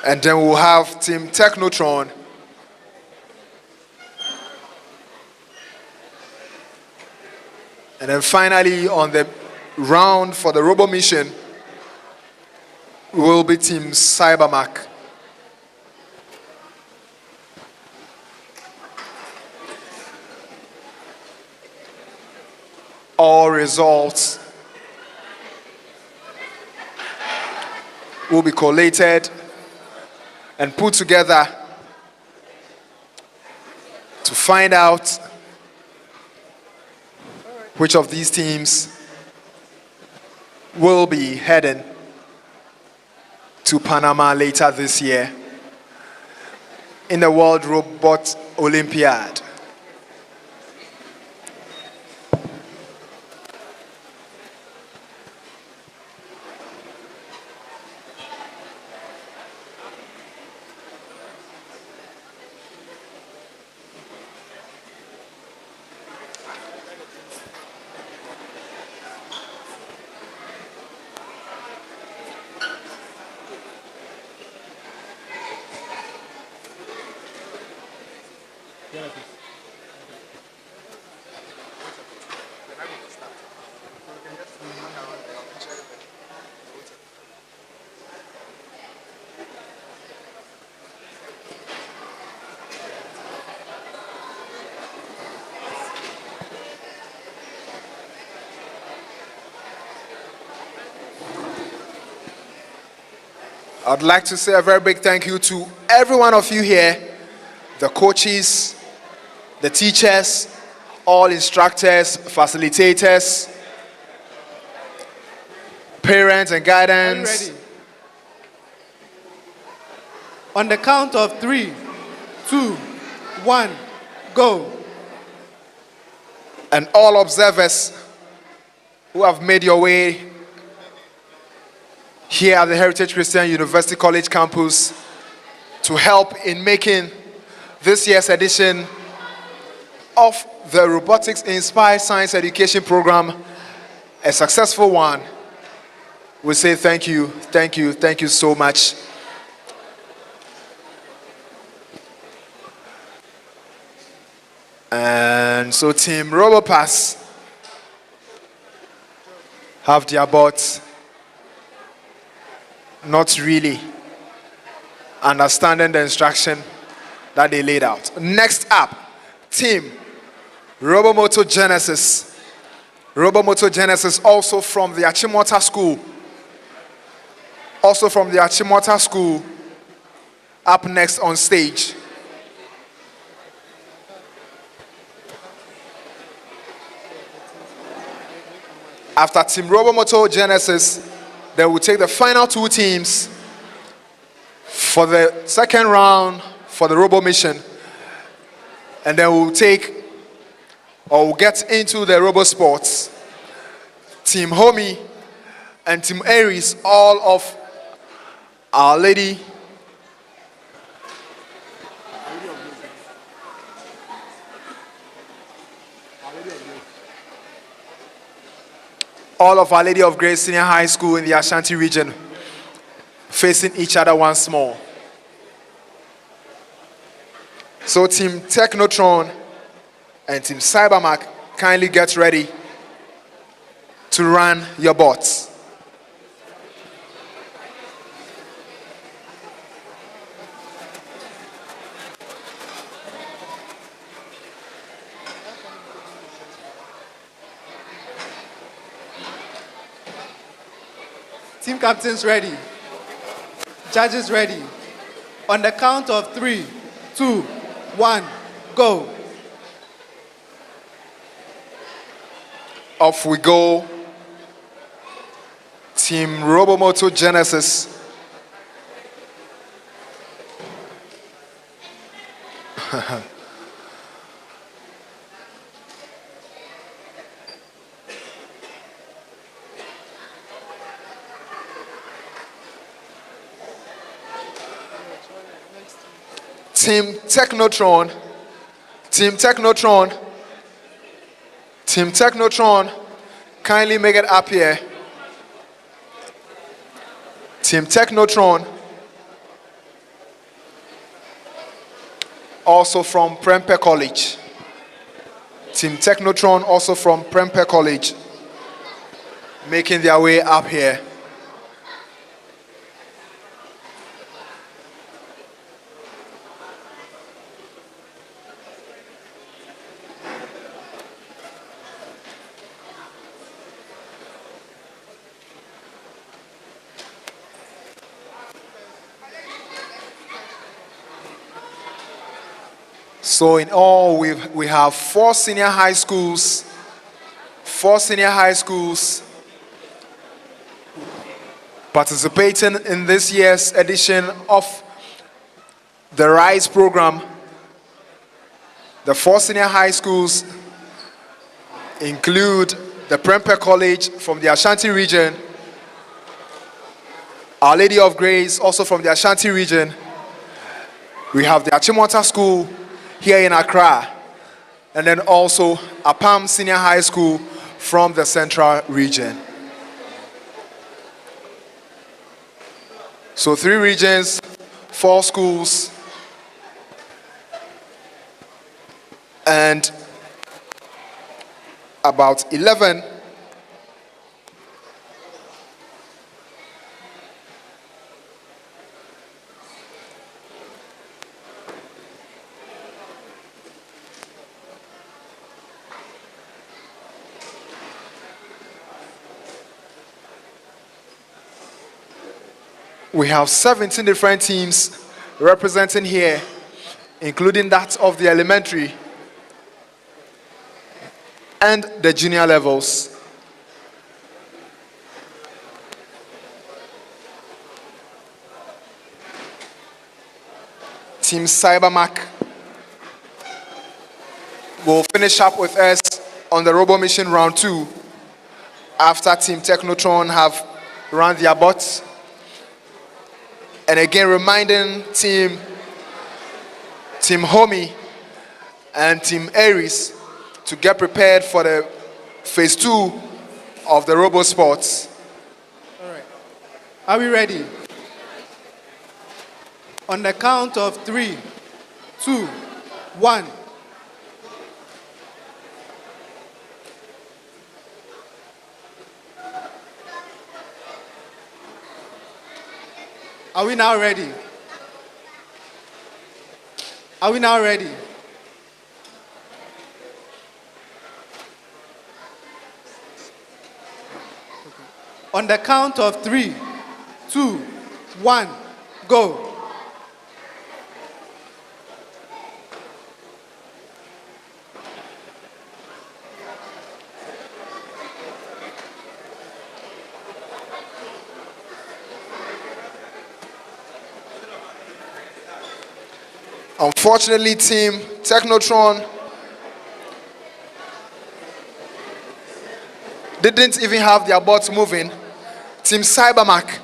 S1: And then we'll have Team Technotron. And then finally on the round for the Robo Mission will be Team Cybermac. All results will be collated and put together to find out which of these teams will be heading to Panama later this year in the World Robot Olympiad. I'd like to say a very big thank you to every one of you here, the coaches, the teachers, all instructors, facilitators, parents and guidance.
S2: Are you ready? On the count of 3, 2, 1, go.
S1: and all observers who have made your way here at the Heritage Christian University College campus to help in making this year's edition of the Robotics Inspired Science Education Program a successful one. We say thank you so much. And so Team Robopass have their bots not really understanding the instruction that they laid out. Next up, Team Robomoto Genesis. Robomoto Genesis, also from the Achimota School. Up next on stage. After Team Robomoto Genesis, they will take the final two teams for the second round for the Robo Mission. And then we'll get into the Robo Sports. Team Homie and Team Aries, all of Our Lady of Grace Senior High School in the Ashanti region, facing each other once more. So Team Technotron and Team Cybermark, kindly get ready to run your bots.
S2: Team captains ready. Judges ready. On the count of 3, 2, 1, go.
S1: Off we go. Team Robomoto Genesis. Team Technotron. Team Technotron, kindly make it up here. Team Technotron, also from Prempeh College. Team Technotron, also from Prempeh College, making their way up here. So in all, we have four senior high schools participating in this year's edition of the RISE program. The four senior high schools include the Prempeh College from the Ashanti region, Our Lady of Grace, also from the Ashanti region. We have the Achimota School here in Accra, and then also Apam Senior High School from the Central region. So 3 regions, 4 schools, and about 11 we have 17 different teams representing here, including that of the elementary and the junior levels. Team Cybermark will finish up with us on the Robo Mission round 2 after Team Technotron have run their bots. And again, reminding Team Homie and Team Aries to get prepared for the phase 2 of the Robo Sports.
S2: All right. Are we ready? On the count of 3, 2, 1. Are we now ready? Are we now ready? On the count of 3, 2, 1, go.
S1: Unfortunately, Team Technotron didn't even have their bots moving. Team Cybermac.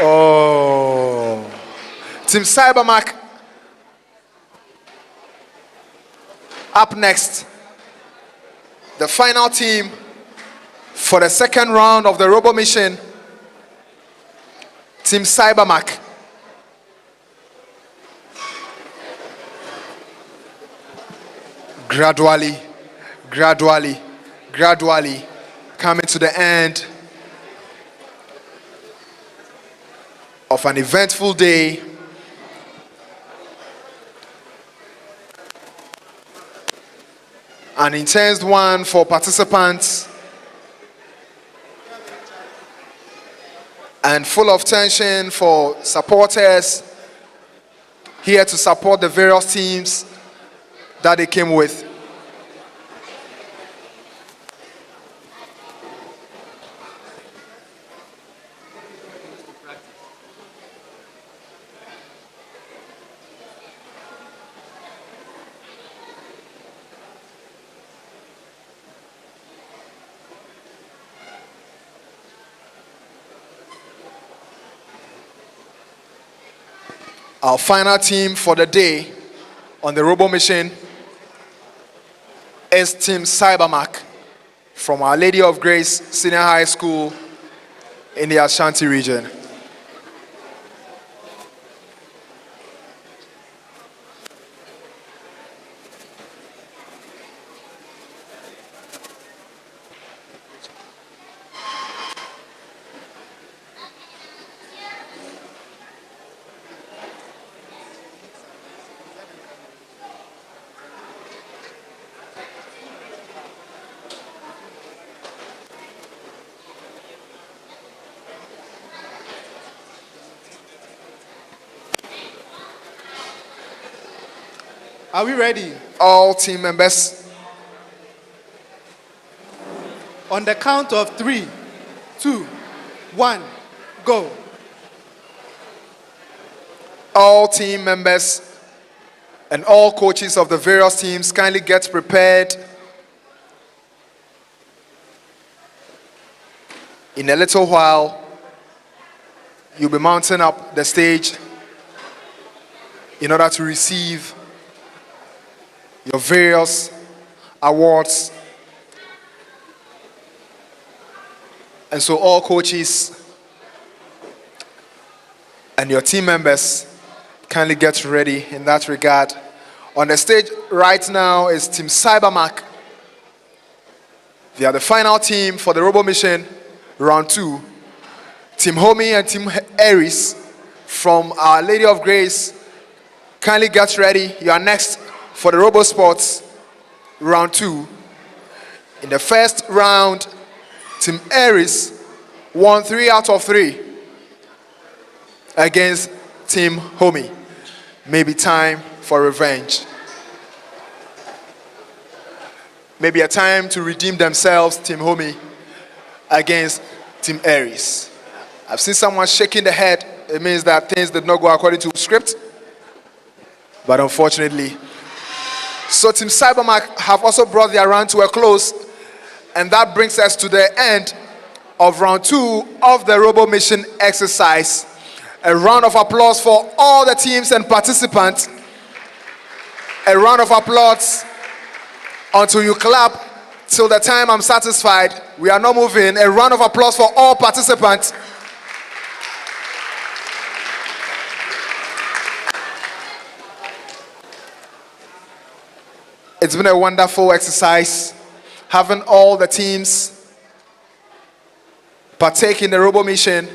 S1: Oh. Team Cybermac up next. The final team for the second round of the Robo Mission. Team Cybermac. Gradually coming to the end of an eventful day. An intense one for participants and full of tension for supporters here to support the various teams that they came with. Our final team for the day on the Robo Mission is Team Cybermac from Our Lady of Grace Senior High School in the Ashanti region.
S2: Are we ready?
S1: All team members.
S2: On the count of 3, 2, 1, go.
S1: All team members and all coaches of the various teams kindly get prepared. In a little while, you'll be mounting up the stage in order to receive your various awards. And so all coaches and your team members kindly get ready in that regard. On the stage right now is Team Cybermac. They are the final team for the Robo Mission round 2. Team Homie and Team Aries from Our Lady of Grace, kindly get ready. You are next for the Robo Sports round 2. In the first round, Team Aries won 3 out of 3 against Team Homie. Maybe time for revenge. Maybe a time to redeem themselves, Team Homie, against Team Aries. I've seen someone shaking the head. It means that things did not go according to script. but unfortunately. So Team Cybermark have also brought their round to a close, and that brings us to the end of round 2 of the Robo Mission exercise. A round of applause for all the teams and participants. A round of applause until you clap till the time I'm satisfied. We are not moving. A round of applause for all participants. It's been a wonderful exercise, having all the teams partake in the Robo Mission.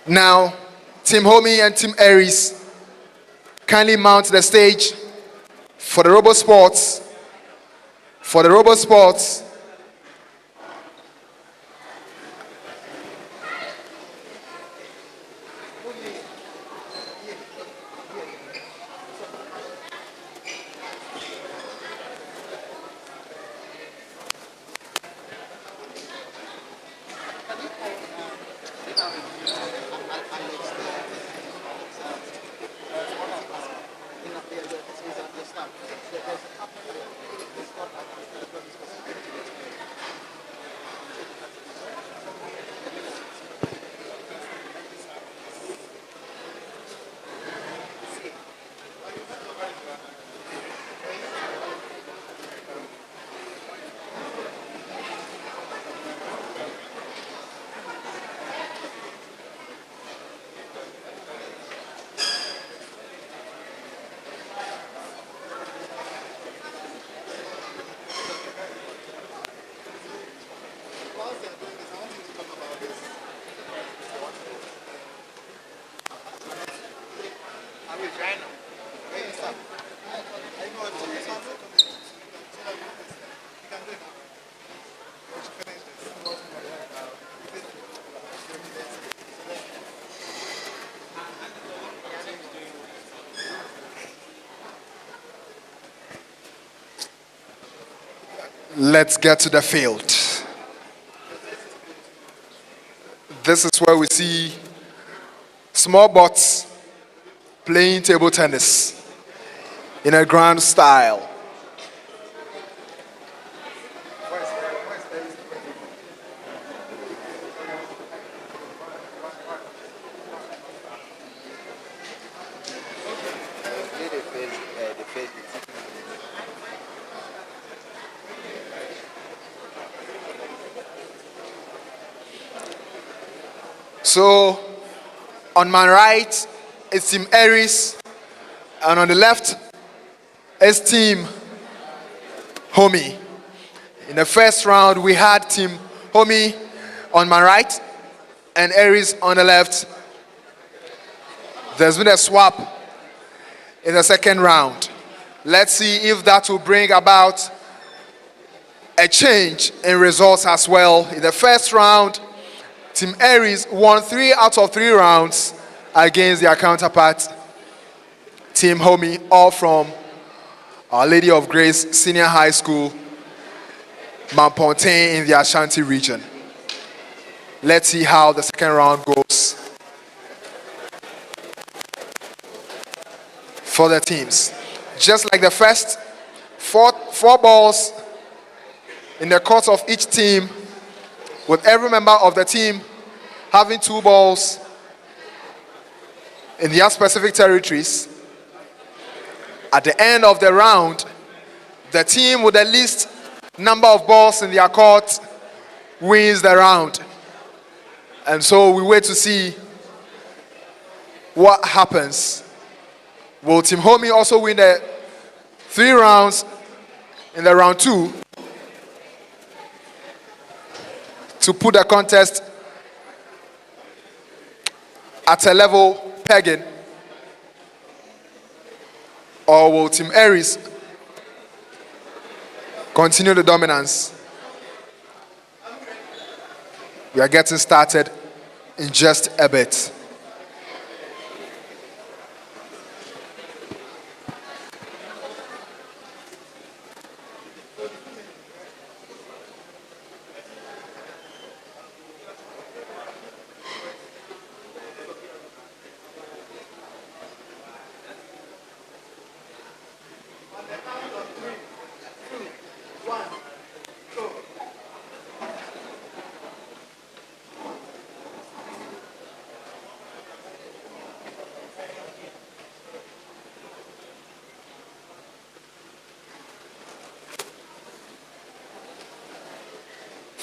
S1: Now, Team Homie and Team Aries, kindly mount the stage for the Robo Sports. For the Robo Sports. Let's get to the field. This is where we see small bots playing table tennis in a grand style. So, on my right is Team Aries, and on the left is Team Homie. In the first round, we had Team Homie on my right and Aries on the left. There's been a swap in the second round. Let's see if that will bring about a change in results as well. In the first round, Team Aries won 3 out of 3 rounds against their counterpart, Team Homie, all from Our Lady of Grace Senior High School, Mampontain in the Ashanti region. Let's see how the second round goes for the teams. Just like the first, four balls in the court of each team, with every member of the team having 2 balls in their specific territories. At the end of the round, the team with the least number of balls in their court wins the round. And so we wait to see what happens. Will Team Homie also win the 3 rounds in the round 2 to put the contest at a level pegging? Or will Team Aries continue the dominance? We are getting started in just a bit.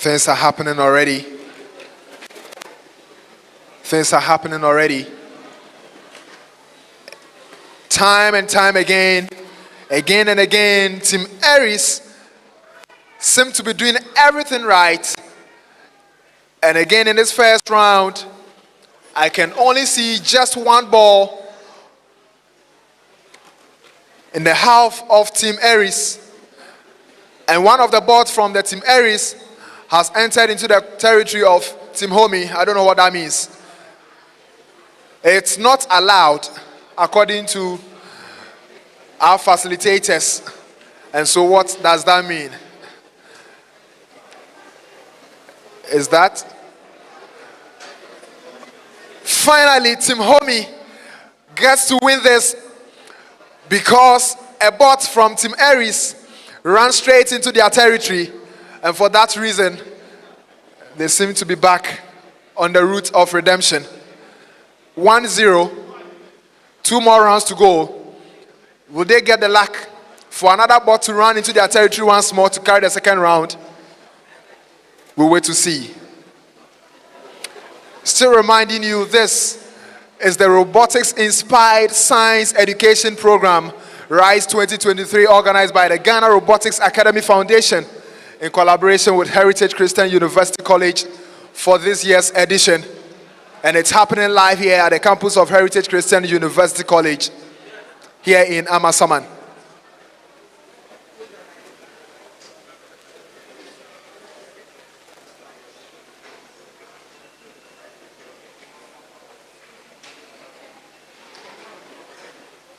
S1: Things are happening already. Things are happening already. Time and time again and again, Team Aries seem to be doing everything right. And again, in this first round, I can only see just one ball in the half of Team Aries. And one of the balls from the Team Aries has entered into the territory of Team Homie. I don't know what that means. It's not allowed according to our facilitators. And so what does that mean? Is that finally Team Homie gets to win this because a bot from Team Aries ran straight into their territory, and for that reason they seem to be back on the route of redemption. 1-0, 2 more rounds to go. Will they get the luck for another bot to run into their territory once more to carry the second round? We'll wait to see. Still reminding you, this is the Robotics Inspired Science Education Program, RISE 2023, organized by the Ghana Robotics Academy Foundation in collaboration with Heritage Christian University College for this year's edition. And it's happening live here at the campus of Heritage Christian University College here in AMASAMAN.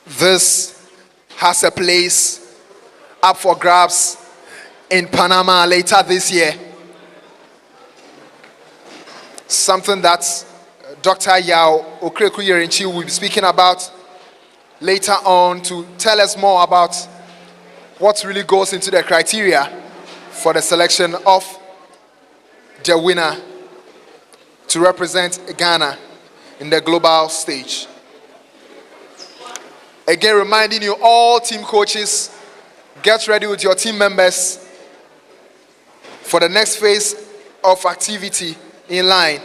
S1: This has a place up for grabs in Panama later this year. Something that Dr. Yao Okreku-Yerinchi will be speaking about later on to tell us more about what really goes into the criteria for the selection of the winner to represent Ghana in the global stage. Again, reminding you, all team coaches, get ready with your team members for the next phase of activity in line.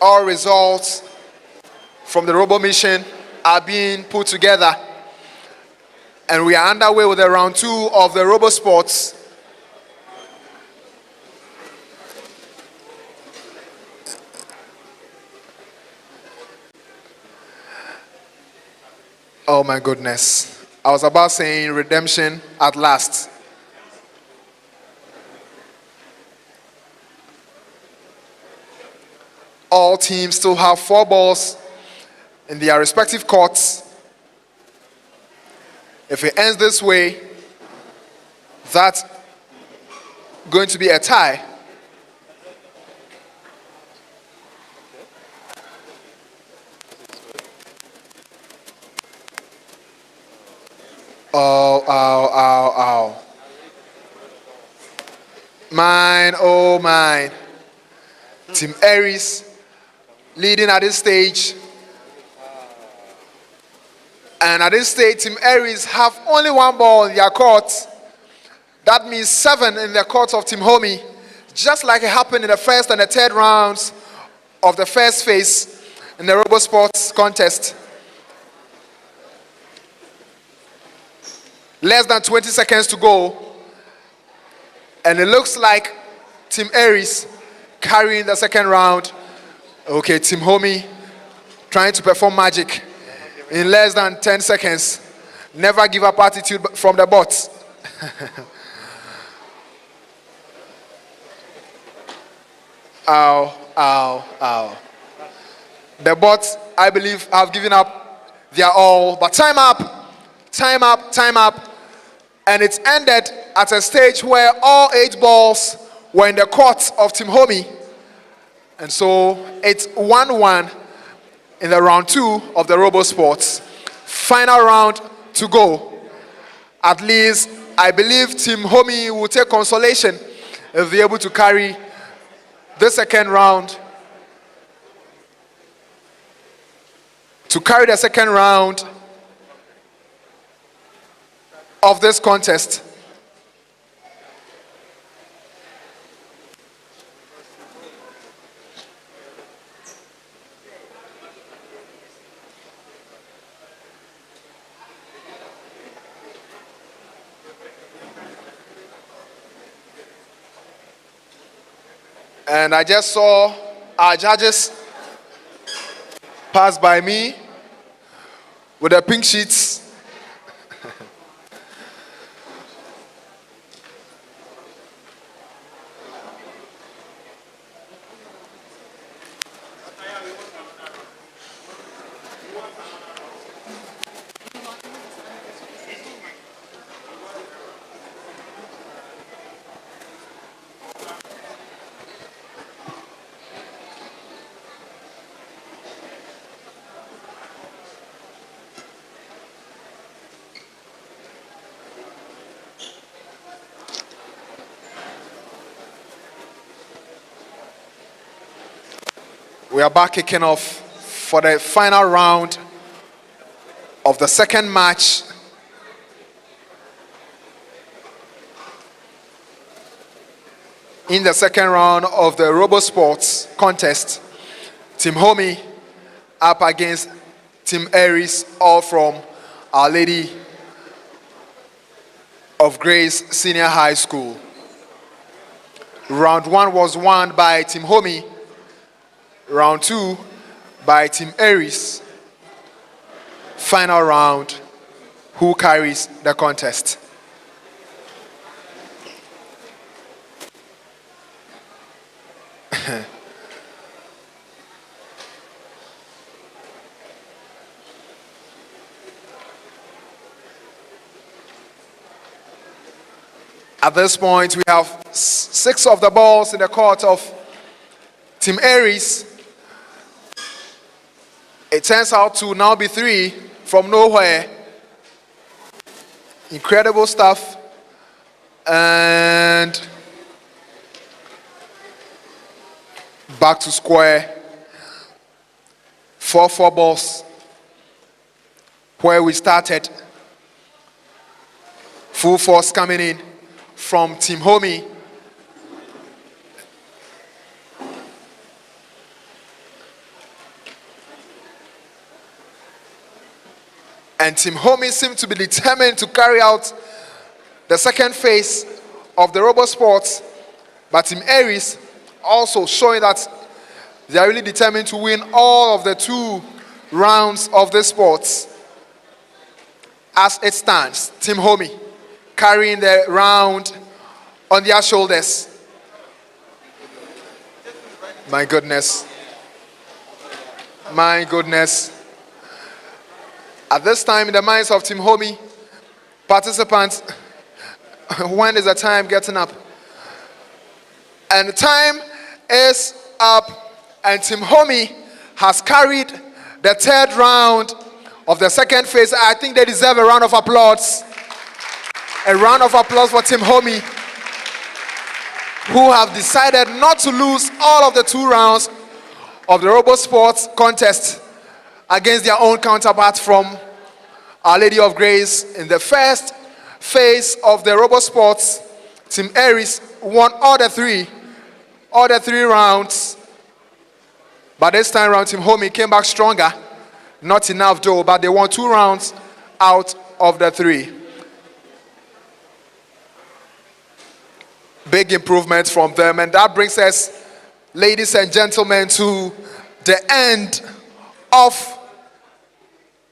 S1: All results from the Robo mission are being put together, and we are underway with the round 2 of the Robo Sports. Oh my goodness. I was about saying redemption at last. All teams still have 4 balls in their respective courts. If it ends this way, that's going to be a tie. Oh, ow, ow, ow. Mine, oh mine. Team Aries leading at this stage. And at this stage, Team Aries have only 1 ball in their court. That means 7 in the court of Team Homie. Just like it happened in the first and the third rounds of the first phase in the Robo Sports contest. Less than 20 seconds to go. And it looks like Team Aries carrying the second round. Okay, Team Homie trying to perform magic in less than 10 seconds. Never give up attitude from the bots. Ow, ow, ow. The bots, I believe, have given up their all. But time up, time up, time up. And it's ended at a stage where all 8 balls were in the court of Team Homie. And so it's 1-1 in the round 2 of the Robo Sports. Final round to go. At least I believe Team Homie will take consolation if they're able to carry the second round. To carry the second round of this contest. And I just saw our judges pass by me with the pink sheets. We are back kicking off for the final round of the second match. In the second round of the RoboSports contest, Team Homie up against Team Aries, all from Our Lady of Grace Senior High School. Round 1 was won by Team Homie. Round 2 by Team Aries. Final round, who carries the contest? At this point, we have 6 of the balls in the court of Team Aries. It turns out to now be 3 from nowhere. Incredible stuff. And back to square. 4 balls where we started. Full force coming in from Team Homie. And Team Homie seemed to be determined to carry out the second phase of the RoboSports. But Team Aries also showing that they are really determined to win all of the 2 rounds of the sports. As it stands, Team Homie carrying the round on their shoulders. My goodness. My goodness. At this time, in the minds of Team Homie participants, when is the time getting up? And the time is up, and Team Homie has carried the 3rd round of the second phase. I think they deserve a round of applause. A round of applause for Team Homie, who have decided not to lose all of the 2 rounds of the RoboSports contest against their own counterparts from Our Lady of Grace. In the first phase of the RoboSports, Team Aries won all the 3 rounds. But this time around, Team Homie came back stronger. Not enough though, but they won 2 rounds out of the 3. Big improvements from them, and that brings us, ladies and gentlemen, to the end of,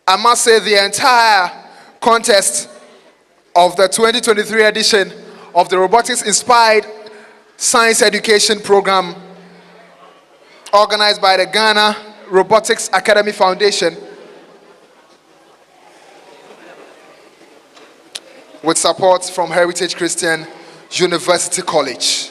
S1: I must say, the entire contest of the 2023 edition of the Robotics Inspired Science Education Program, organized by the Ghana Robotics Academy Foundation, with support from Heritage Christian University College.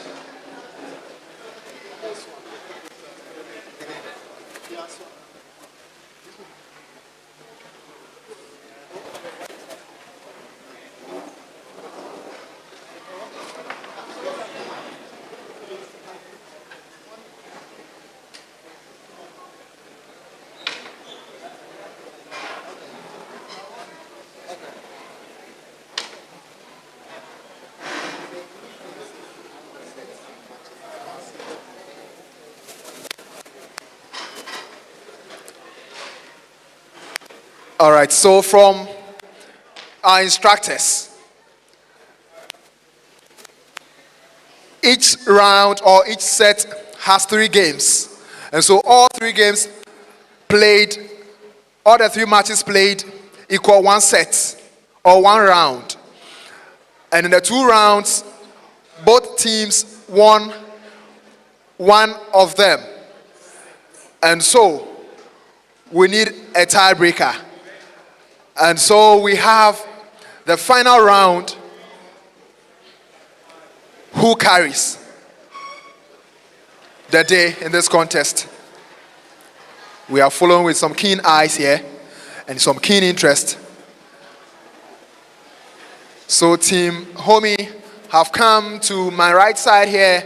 S1: All right, so from our instructors, each round or each set has 3 games. And so all 3 games played, all the 3 matches played equal 1 set or 1 round. And in the 2 rounds, both teams won 1 of them. And so we need a tiebreaker. And so we have the final round. Who carries the day in this contest? We are following with some keen eyes here and some keen interest. So Team Homie have come to my right side here,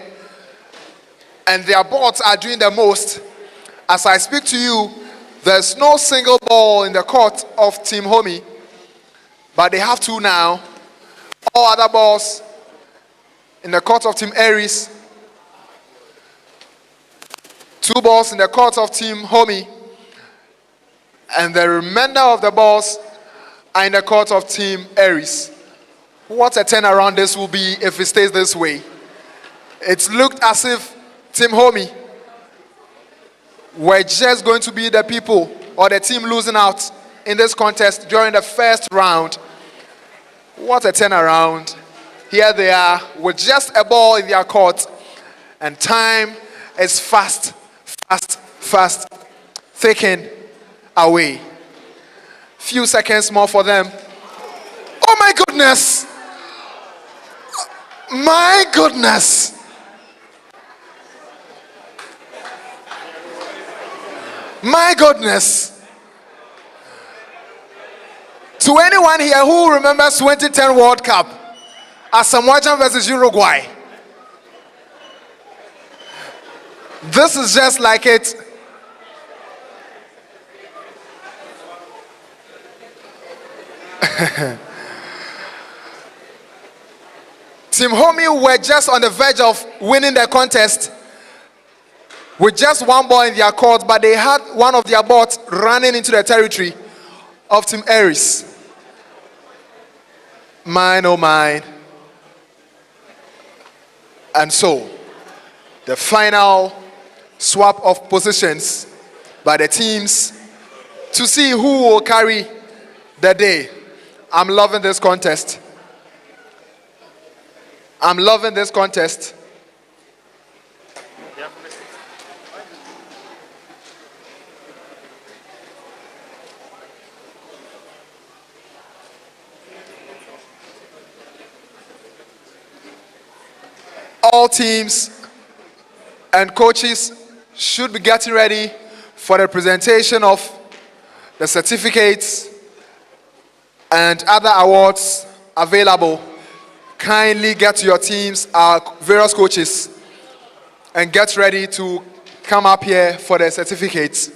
S1: and their boards are doing the most. As I speak to you, there's no single ball in the court of Team Homie, but they have 2 now. All other balls in the court of Team Aries. 2 balls in the court of Team Homie. And the remainder of the balls are in the court of Team Aries. What a turnaround this will be if it stays this way. It's looked as if Team Homie were just going to be the people or the team losing out in this contest during the first round. What a turnaround. Here they are with just a ball in their court, and time is fast ticking away. Few seconds more for them. Oh my goodness! My goodness! My goodness! To anyone here who remembers 2010 World Cup, AMASAMAN versus Uruguay, this is just like it. Team Homie were just on the verge of winning the contest with just 1 ball in their court, but they had one of their bots running into the territory of Team Aries. Mine, oh mine. And so, the final swap of positions by the teams to see who will carry the day. I'm loving this contest. I'm loving this contest. All teams and coaches should be getting ready for the presentation of the certificates and other awards available. Kindly get to your teams, our various coaches, and get ready to come up here for the certificates.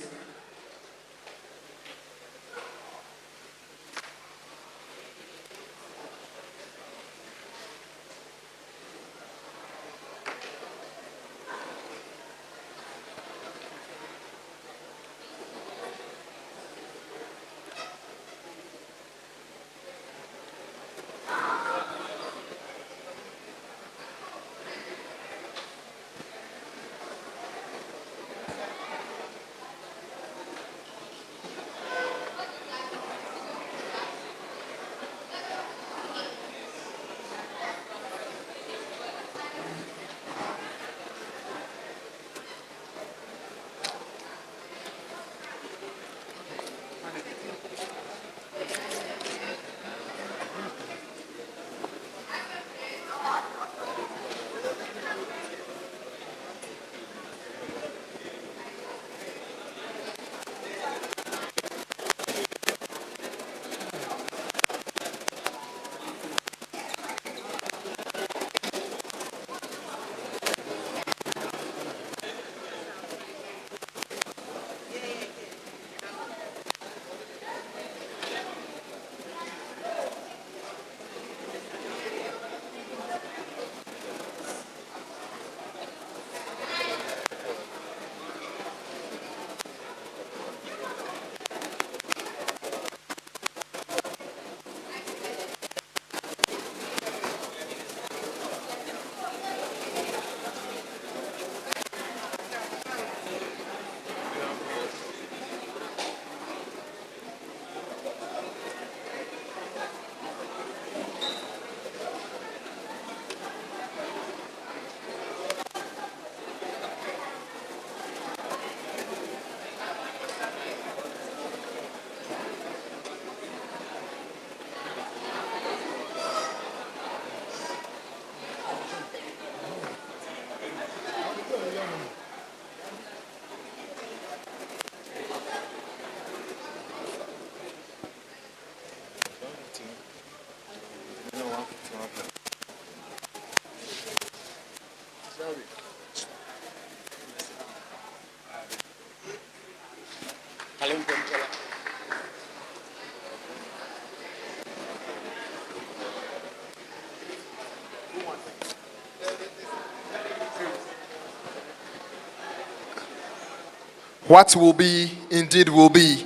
S1: What will be, indeed will be.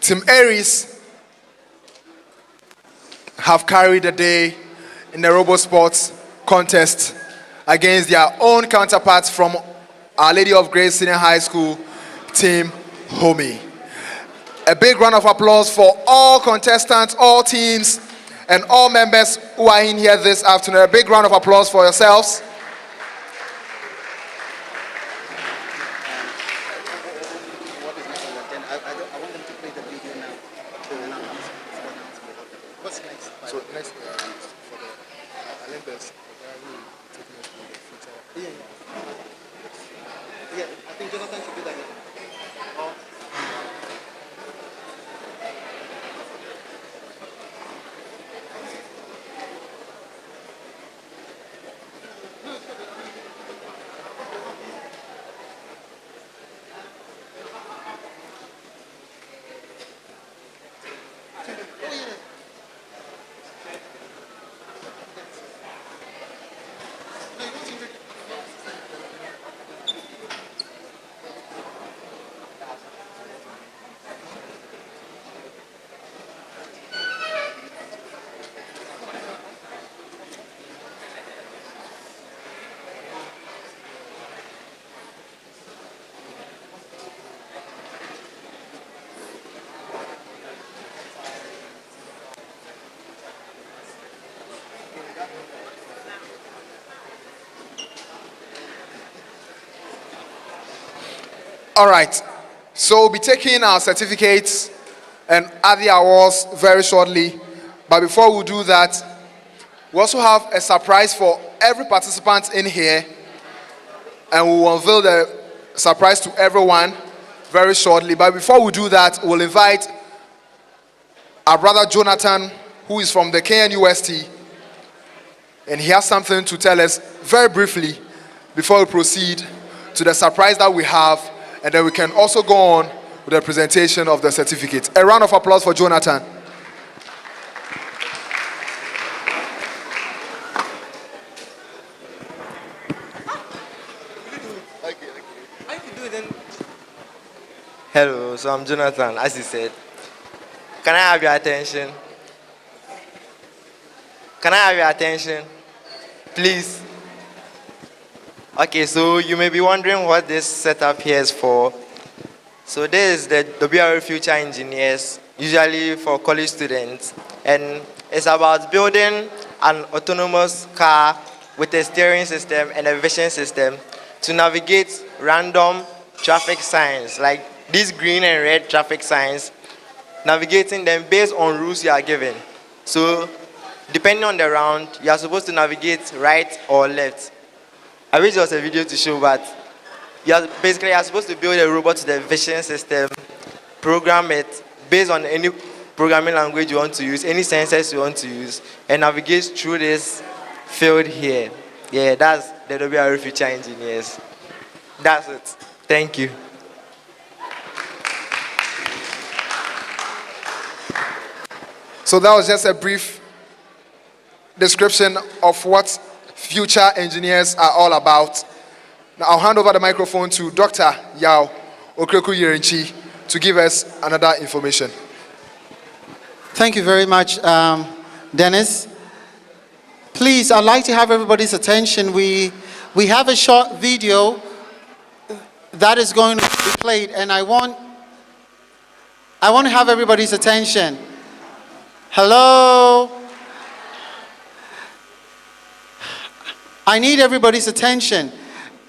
S1: Team Aries have carried the day in the RoboSports contest against their own counterparts from Our Lady of Grace Senior High School, Team Homie. A big round of applause for all contestants, all teams, and all members who are in here this afternoon. A big round of applause for yourselves. So next for the Olympus,
S2: Yeah, I think Jonathan should do that.
S1: all right, so we'll be taking our certificates and other awards very shortly. But before we do that, we also have a surprise for every participant in here, and we will unveil the surprise to everyone very shortly. But before we do that, we'll invite our brother Jonathan, who is from the KNUST, and he has something to tell us very briefly before we proceed to the surprise that we have, and then we can also go on with the presentation of the certificate. A round of applause for Jonathan.
S3: Hello, so I'm Jonathan, as he said. Can I have your attention? Can I have your attention? Please. Okay, so you may be wondering what this setup here is for. So this is the WRO Future Engineers, usually for college students. And it's about building an autonomous car with a steering system and a vision system to navigate random traffic signs, like these green and red traffic signs, navigating them based on rules you are given. So depending on the round, you are supposed to navigate right or left. I wish there was a video to show, but you are supposed to build a robot to the vision system, program it based on any programming language you want to use, any sensors you want to use, and navigate through this field here. Yeah, that's the WRO Future Engineers. That's it. Thank you.
S1: So that was just a brief description of what future engineers are all about. Now I'll hand over the microphone to Dr. Yao Okreku Yerenchi to give us another information.
S4: Thank you very much, Dennis. Please, I'd like to have everybody's attention. We have a short video that is going to be played, and I want to have everybody's attention. Hello? I need everybody's attention.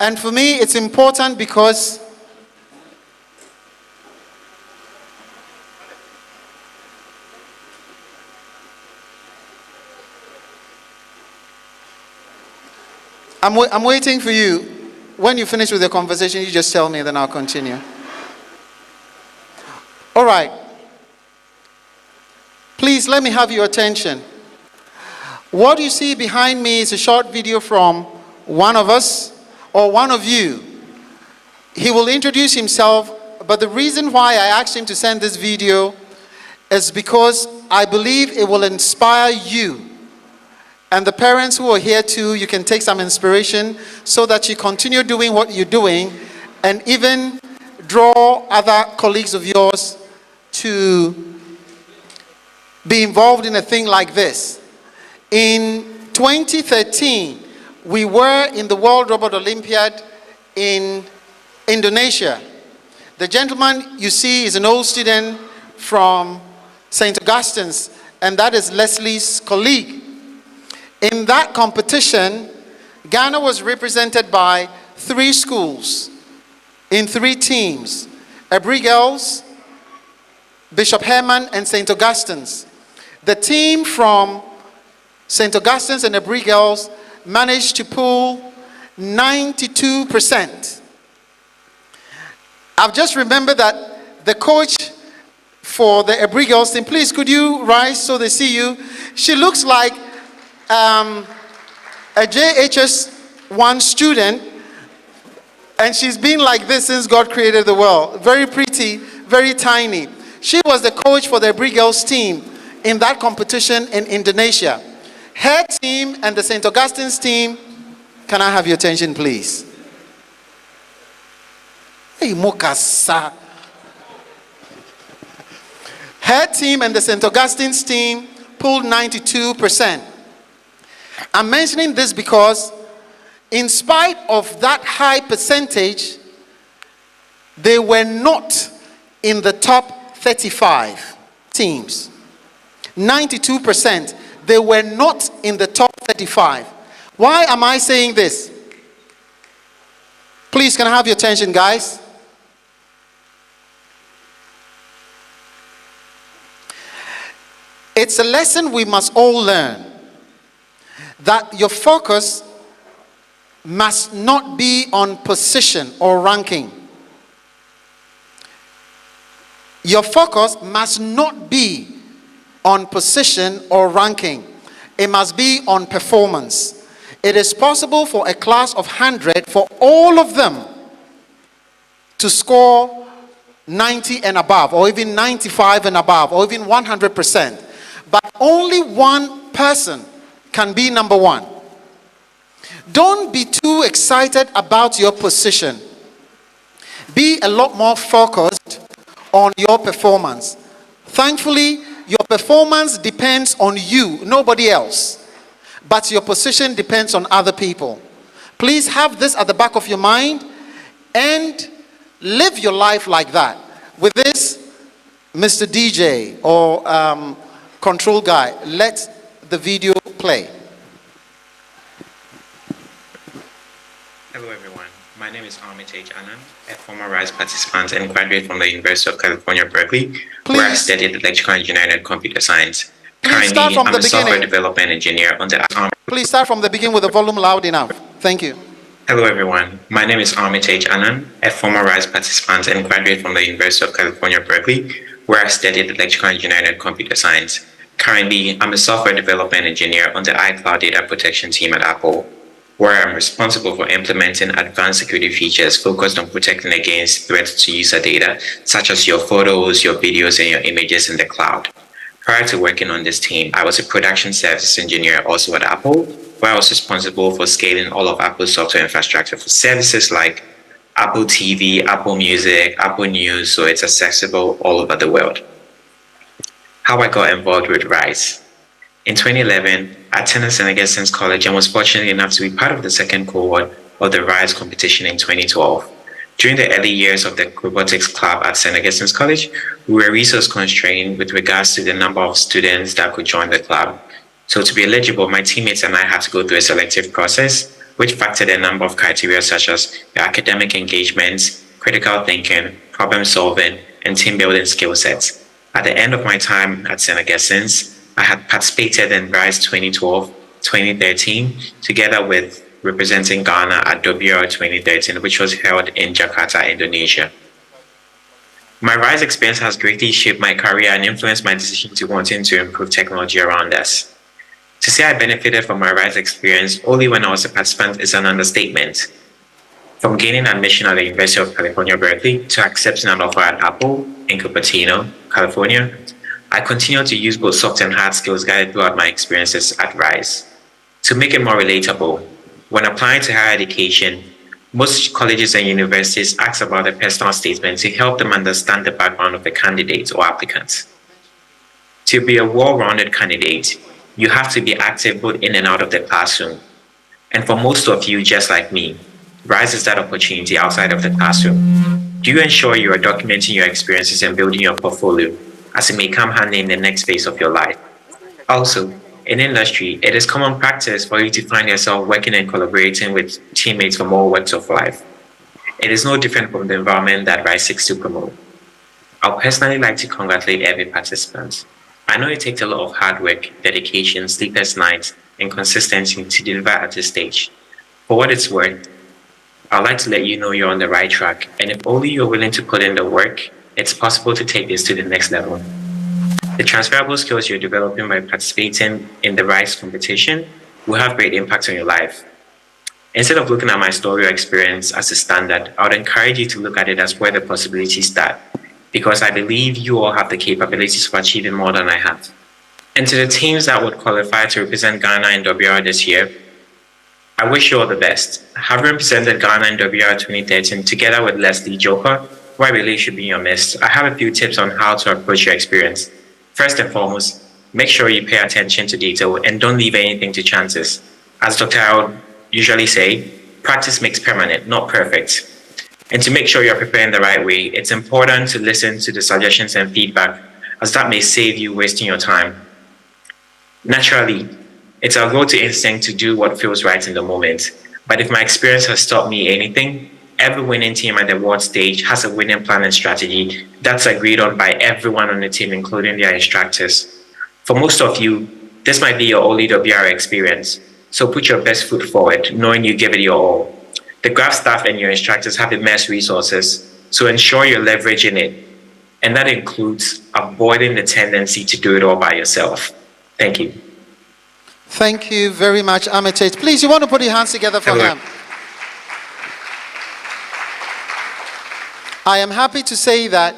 S4: And for me, it's important because I'm waiting for you. When you finish with the conversation, you just tell me, then I'll continue. All right. Please let me have your attention. What you see behind me is a short video from one of us or one of you. He will introduce himself, but the reason why I asked him to send this video is because I believe it will inspire you. And the parents who are here too, you can take some inspiration so that you continue doing what you're doing and even draw other colleagues of yours to be involved in a thing like this. In 2013, we were in the World Robot Olympiad in Indonesia. The gentleman you see is an old student from St. Augustine's, and that is Leslie's colleague. In that competition, Ghana was represented by 3 schools in 3 teams: Abri Girls, Bishop Herman, and St. Augustine's. The team from St. Augustine's and Abri Girls managed to pull 92%. I've just remembered that the coach for the Abri Girls team, please could you rise so they see you? She looks like a JHS1 student, and she's been like this since God created the world. Very pretty, very tiny. She was the coach for the Abri Girls team in that competition in Indonesia. Her team and the St. Augustine's team, can I have your attention, please? Hey, Mokasa. Her team and the St. Augustine's team pulled 92%. I'm mentioning this because in spite of that high percentage, they were not in the top 35 teams. 92%, they were not in the top 35. Why am I saying this? Please, can I have your attention, guys? It's a lesson we must all learn, that your focus must not be on position or ranking. Your focus must not be on position or ranking. It must be on performance. It is possible for a class of 100, for all of them to score 90 and above, or even 95 and above, or even 100%. But only one person can be number one. Don't be too excited about your position. Be a lot more focused on your performance. Thankfully, your performance depends on you, nobody else. But your position depends on other people. Please have this at the back of your mind and live your life like that. With this, Mr. DJ or control guy, let the video play.
S5: Hello everyone, my name is Amit H. Anand, a former RISE participant and graduate from the University of California, Berkeley, where I studied electrical engineering and computer science. Currently, I'm a software development engineer on the ACCRA.
S4: Please start from the beginning with the volume loud enough. Thank you.
S5: Hello everyone, my name is Amit H. Anand, a former RISE participant and graduate from the University of California, Berkeley, where I studied electrical engineering and computer science. Currently, I'm a software development engineer on the iCloud data protection team at Apple, where I'm responsible for implementing advanced security features focused on protecting against threats to user data, such as your photos, your videos, and your images in the cloud. Prior to working on this team, I was a production services engineer also at Apple, where I was responsible for scaling all of Apple's software infrastructure for services like Apple TV, Apple Music, Apple News, so it's accessible all over the world. How I got involved with RISE. In 2011, I attended St. Augustine's College and was fortunate enough to be part of the second cohort of the RISE competition in 2012. During the early years of the Robotics Club at St. Augustine's College, we were resource constrained with regards to the number of students that could join the club. So to be eligible, my teammates and I had to go through a selective process, which factored a number of criteria such as your academic engagements, critical thinking, problem solving, and team building skill sets. At the end of my time at St. Augustine's, I had participated in RISE 2012-2013, together with representing Ghana at WR 2013, which was held in Jakarta, Indonesia. My RISE experience has greatly shaped my career and influenced my decision to wanting to improve technology around us. To say I benefited from my RISE experience only when I was a participant is an understatement. From gaining admission at the University of California, Berkeley, to accepting an offer at Apple in Cupertino, California, I continue to use both soft and hard skills guided throughout my experiences at RISE. To make it more relatable, when applying to higher education, Most colleges and universities ask about a personal statement to help them understand the background of the candidate or applicant. To be a well-rounded candidate, you have to be active both in and out of the classroom. And for most of you, just like me, RISE is that opportunity outside of the classroom. Do you ensure you are documenting your experiences and building your portfolio, as it may come handy in the next phase of your life? Also, in industry, it is common practice for you to find yourself working and collaborating with teammates from all walks of life. It is no different from the environment that RISE seeks to promote. I'd personally like to congratulate every participant. I know it takes a lot of hard work, dedication, sleepless nights, and consistency to deliver at this stage. For what it's worth, I'd like to let you know you're on the right track, and if only you're willing to put in the work, it's possible to take this to the next level. The transferable skills you're developing by participating in the RISE competition will have great impact on your life. Instead of looking at my story or experience as a standard, I would encourage you to look at it as where the possibilities start, because I believe you all have the capabilities of achieving more than I have. And to the teams that would qualify to represent Ghana in WR this year, I wish you all the best. Having represented Ghana in WR 2013 together with Leslie Joker, who I believe should be in your midst, I have a few tips on how to approach your experience. First and foremost, make sure you pay attention to detail and don't leave anything to chances. As Dr. I would usually say, practice makes permanent, not perfect. And to make sure you're preparing the right way, it's important to listen to the suggestions and feedback, as that may save you wasting your time. Naturally, it's our go-to instinct to do what feels right in the moment. But if my experience has taught me anything, every winning team at the award stage has a winning plan and strategy that's agreed on by everyone on the team, including their instructors. For most of you, this might be your only WR experience, so put your best foot forward, knowing you give it your all. The graph staff and your instructors have immense resources, so ensure you're leveraging it. And that includes avoiding the tendency to do it all by yourself. Thank you.
S4: Thank you very much, Armitage. Please, you want to put your hands together for him. I am happy to say that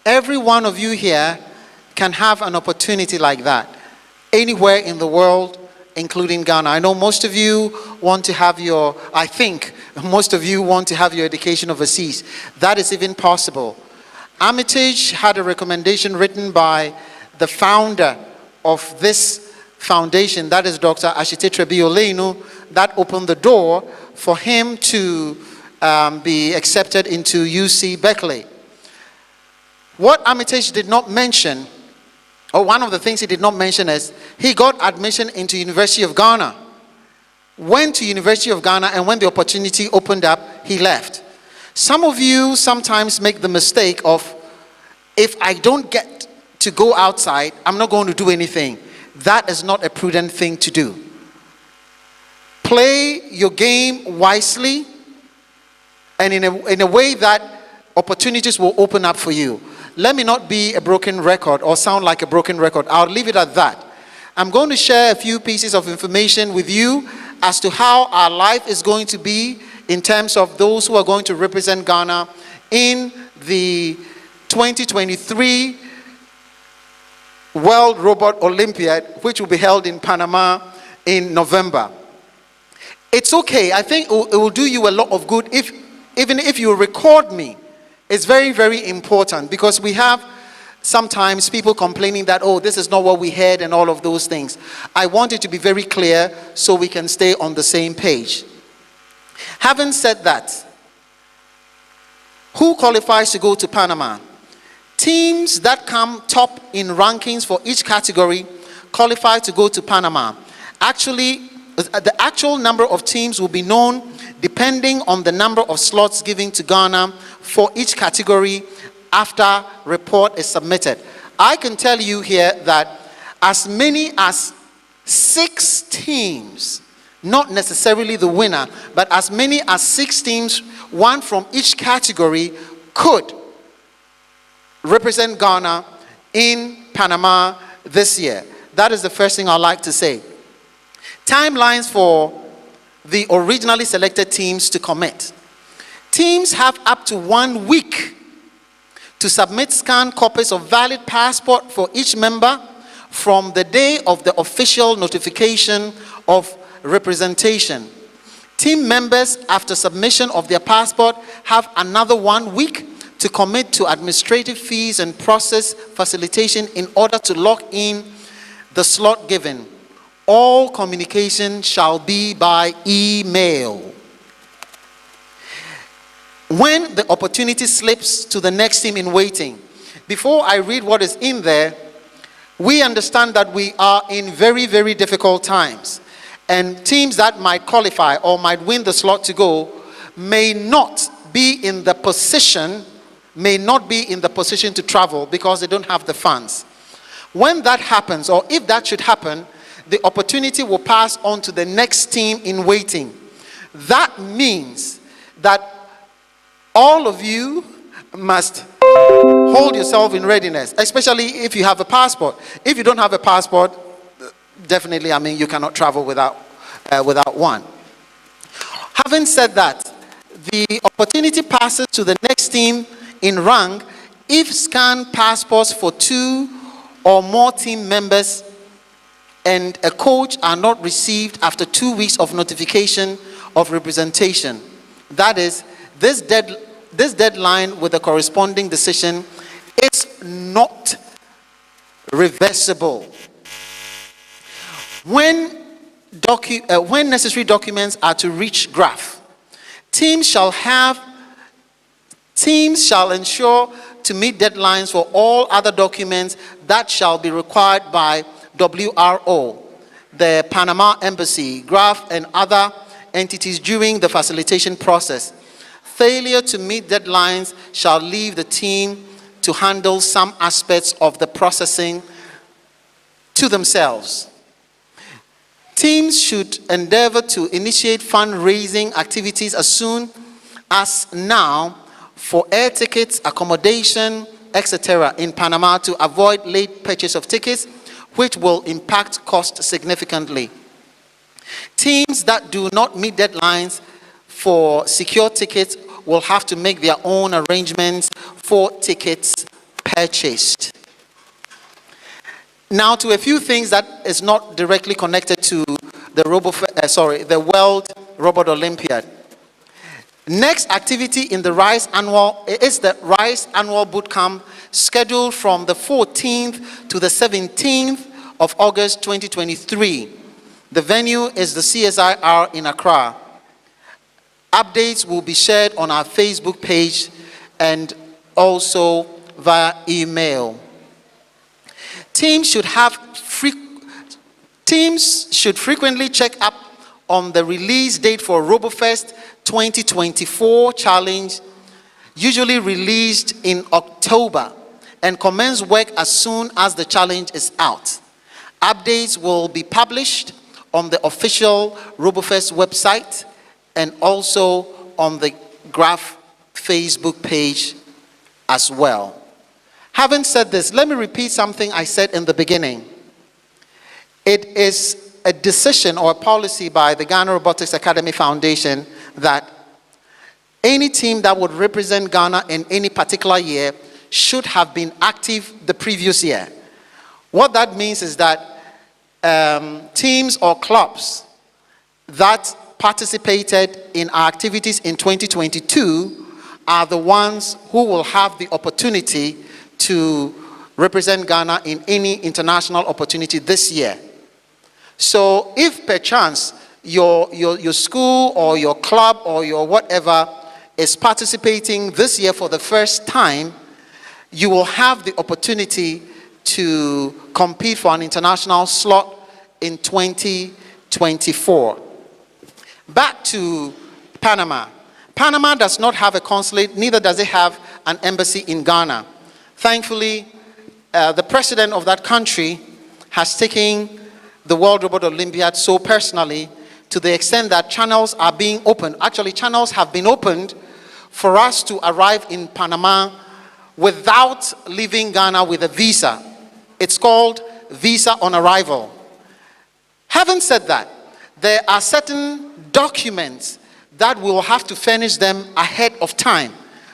S4: every one of you here can have an opportunity like that anywhere in the world, including Ghana. I know most of you want to have your, I think most of you want to have your education overseas. That is even possible. Armitage had a recommendation written by the founder of this foundation, that is Dr. Ashite Trebiolenu, that opened the door for him to be accepted into UC Berkeley. What Armitage did not mention, or one of the things he did not mention, is he got admission into University of Ghana, went to University of Ghana, and when the opportunity opened up, he left. Some of you sometimes make the mistake of, if I don't get to go outside, I'm not going to do anything. That is not a prudent thing to do. Play your game wisely and in a way that opportunities will open up for you. Let me not be a broken record or sound like a broken record. I'll leave it at that. I'm going to share a few pieces of information with you as to how our life is going to be in terms of those who are going to represent Ghana in the 2023 World Robot Olympiad, which will be held in Panama in November. It's okay. I think it will do you a lot of good even if you record me. It's very, very important, because we have sometimes people complaining that, oh, this is not what we heard and all of those things. I want it to be very clear so we can stay on the same page. Having said that, who qualifies to go to Panama? Teams that come top in rankings for each category qualify to go to Panama. Actually, the actual number of teams will be known depending on the number of slots given to Ghana for each category after report is submitted. I can tell you here that as many as 6 teams, not necessarily the winner, but as many as 6 teams, one from each category, could represent Ghana in Panama this year. That is the first thing I'd like to say. Timelines for the originally selected teams to commit. Teams have up to 1 week to submit scanned copies of valid passport for each member from the day of the official notification of representation. Team members, after submission of their passport, have another 1 week to commit to administrative fees and process facilitation in order to lock in the slot given. All communication shall be by email. When the opportunity slips to the next team in waiting, before I read what is in there, we understand that we are in very, very difficult times. And teams that might qualify or might win the slot to go may not be in the position to travel because they don't have the funds. When that happens, or if that should happen, the opportunity will pass on to the next team in waiting. That means that all of you must hold yourself in readiness, especially if you have a passport. If you don't have a passport, definitely, you cannot travel without one. Having said that, the opportunity passes to the next team in rank if scanned passports for 2 or more team members and a coach are not received after 2 weeks of notification of representation. That is, this deadline with the corresponding decision is not reversible. When necessary documents are to reach GRAF, teams shall ensure to meet deadlines for all other documents that shall be required by WRO, the Panama Embassy, GRAF, and other entities during the facilitation process. Failure to meet deadlines shall leave the team to handle some aspects of the processing to themselves. Teams should endeavor to initiate fundraising activities as soon as now for air tickets, accommodation, etc. in Panama to avoid late purchase of tickets, which will impact cost significantly. Teams that do not meet deadlines for secure tickets will have to make their own arrangements for tickets purchased. Now to a few things that is not directly connected to the World Robot Olympiad. Next activity in the RISE Annual is the RISE Annual Bootcamp, scheduled from the 14th to the 17th of August 2023. The venue is the CSIR in Accra. Updates will be shared on our Facebook page and also via email. Teams should frequently check up on the release date for RoboFest 2024 challenge, usually released in October, and commence work as soon as the challenge is out. Updates will be published on the official RoboFest website and also on the GRAF Facebook page as well. Having said this, let me repeat something I said in the beginning. It is a decision or a policy by the Ghana Robotics Academy Foundation that any team that would represent Ghana in any particular year should have been active the previous year. What that means is that teams or clubs that participated in our activities in 2022 are the ones who will have the opportunity to represent Ghana in any international opportunity this year. So if perchance your school or your club or your whatever is participating this year for the first time, you will have the opportunity to compete for an international slot in 2024. Back to Panama. Panama does not have a consulate, neither does it have an embassy in Ghana. Thankfully, the president of that country has taken the World Robot Olympiad so personally, to the extent that channels are being opened. Actually, channels have been opened for us to arrive in Panama without leaving Ghana with a visa. It's called visa on arrival. Having said that, there are certain documents that we will have to furnish them ahead of time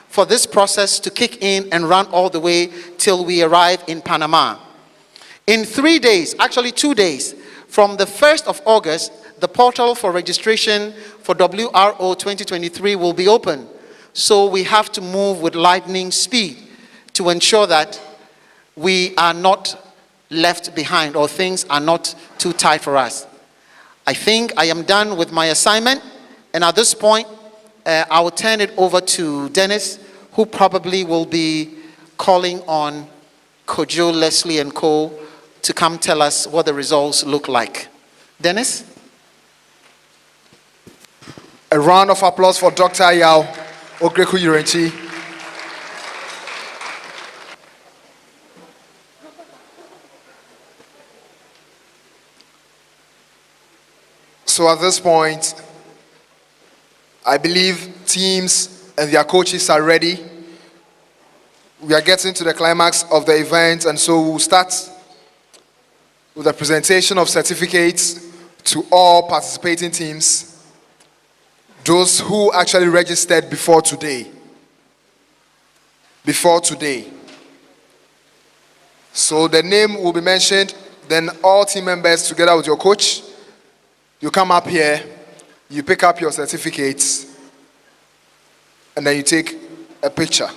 S4: for this process to kick in and run all the way till we arrive in Panama. In 3 days, actually 2 days, From the 1st of August, the portal for registration for WRO 2023 will be open. So we have to move with lightning speed to ensure that we are not left behind or things are not too tight for us. I think I am done with my assignment, and at this point, I will turn it over to Dennis, who probably will be calling on Kojo, Leslie, and Co. to come tell us what the results look like. Dennis?
S1: A round of applause for Dr. Yao Ogreku Yurenchi. So at this point, I believe teams and their coaches are ready. We are getting to the climax of the event, and so we'll start with the presentation of certificates to all participating teams, those who actually registered before today. So the name will be mentioned, then all team members together with your coach, you come up here, you pick up your certificates, and then you take a picture.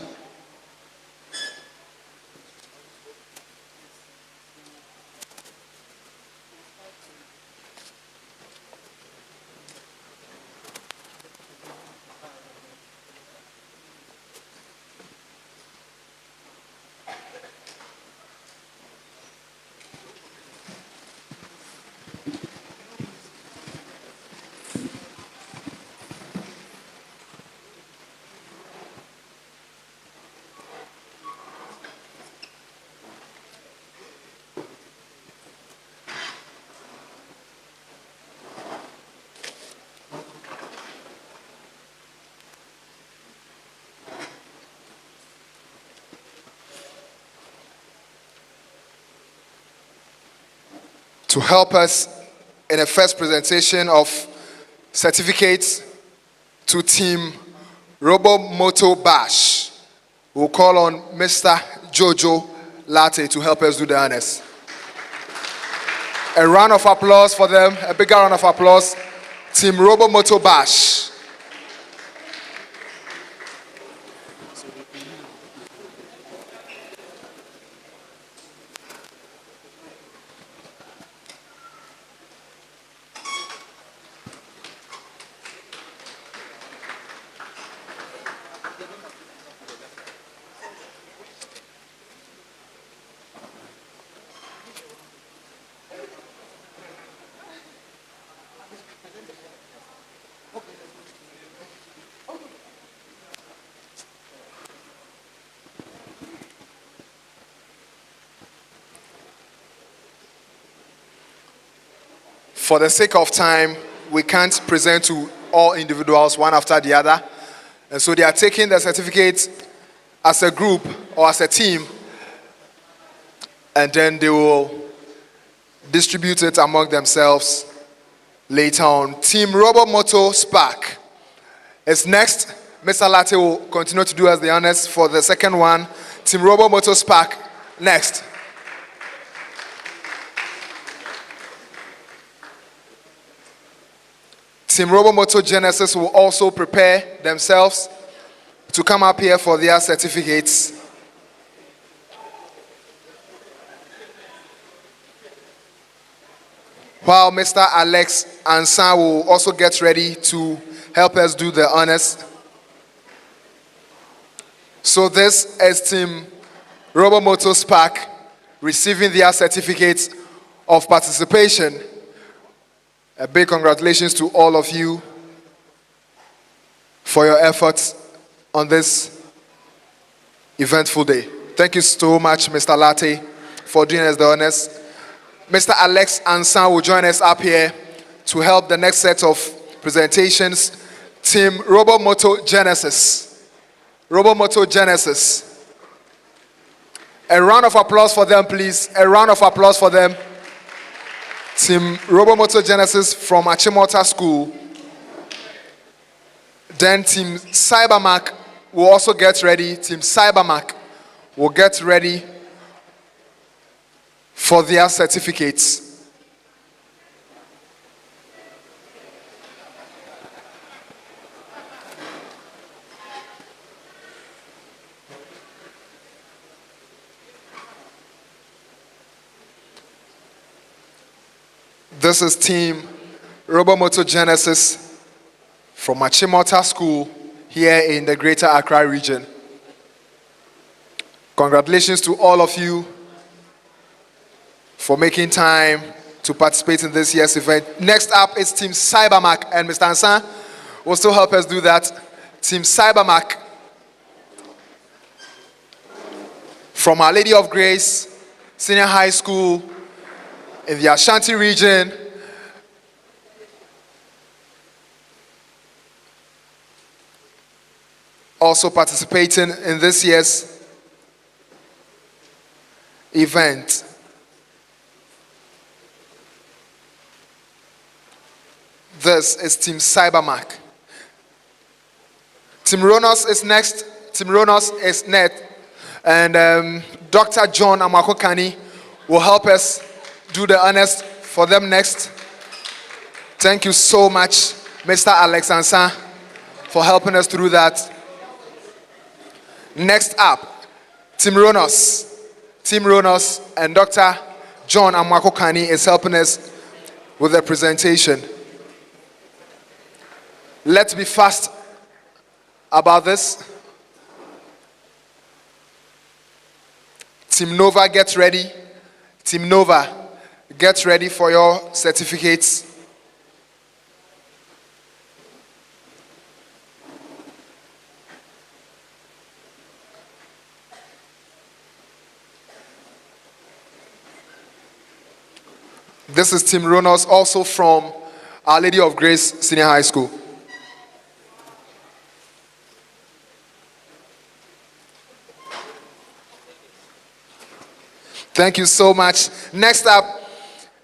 S1: To help us in the first presentation of certificates to Team Robomoto Bash, we'll call on Mr. Jojo Latte to help us do the honors. A round of applause for them, a bigger round of applause. Team Robomoto Bash. For the sake of time, we can't present to all individuals one after the other. And so they are taking the certificates as a group or as a team, and then they will distribute it among themselves later on. Team Robomoto Spark is next. Mr. Latte will continue to do us the honors for the second one. Team Robomoto Spark next. Team Robomoto Genesis will also prepare themselves to come up here for their certificates. While Mr. Alex Ansan will also get ready to help us do the honors. So this is Team Robomoto Spark receiving their certificates of participation. A big congratulations to all of you for your efforts on this eventful day. Thank you so much, Mr. Latte, for doing us the honors. Mr. Alex Ansan will join us up here to help the next set of presentations. Team Robomoto Genesis. Robomoto Genesis. A round of applause for them, please. A round of applause for them. Team Robomoto Genesis from Achimota School. Then Team Cybermac will also get ready. Team Cybermac will get ready for their certificates. This is Team Robomoto Genesis from Achimota School here in the Greater Accra region. Congratulations to all of you for making time to participate in this year's event. Next up is Team Cybermac, and Mr. Ansan will still help us do that. Team Cybermac from Our Lady of Grace Senior High School in the Ashanti region. Also participating in this year's event. This is Team Cybermac. Team Ronos is next. Team Ronos is next. And Dr. John Amakokani will help us do the honors for them next. Thank you so much, Mr. Alex Ansan, for helping us through that. Next up, Team Ronos. Team Ronos and Dr. John Amakokani is helping us with the presentation. Let's be fast about this. Team Nova, get ready. Team Nova, get ready for your certificates. This is Team Ronos, also from Our Lady of Grace Senior High School. Thank you so much. Next up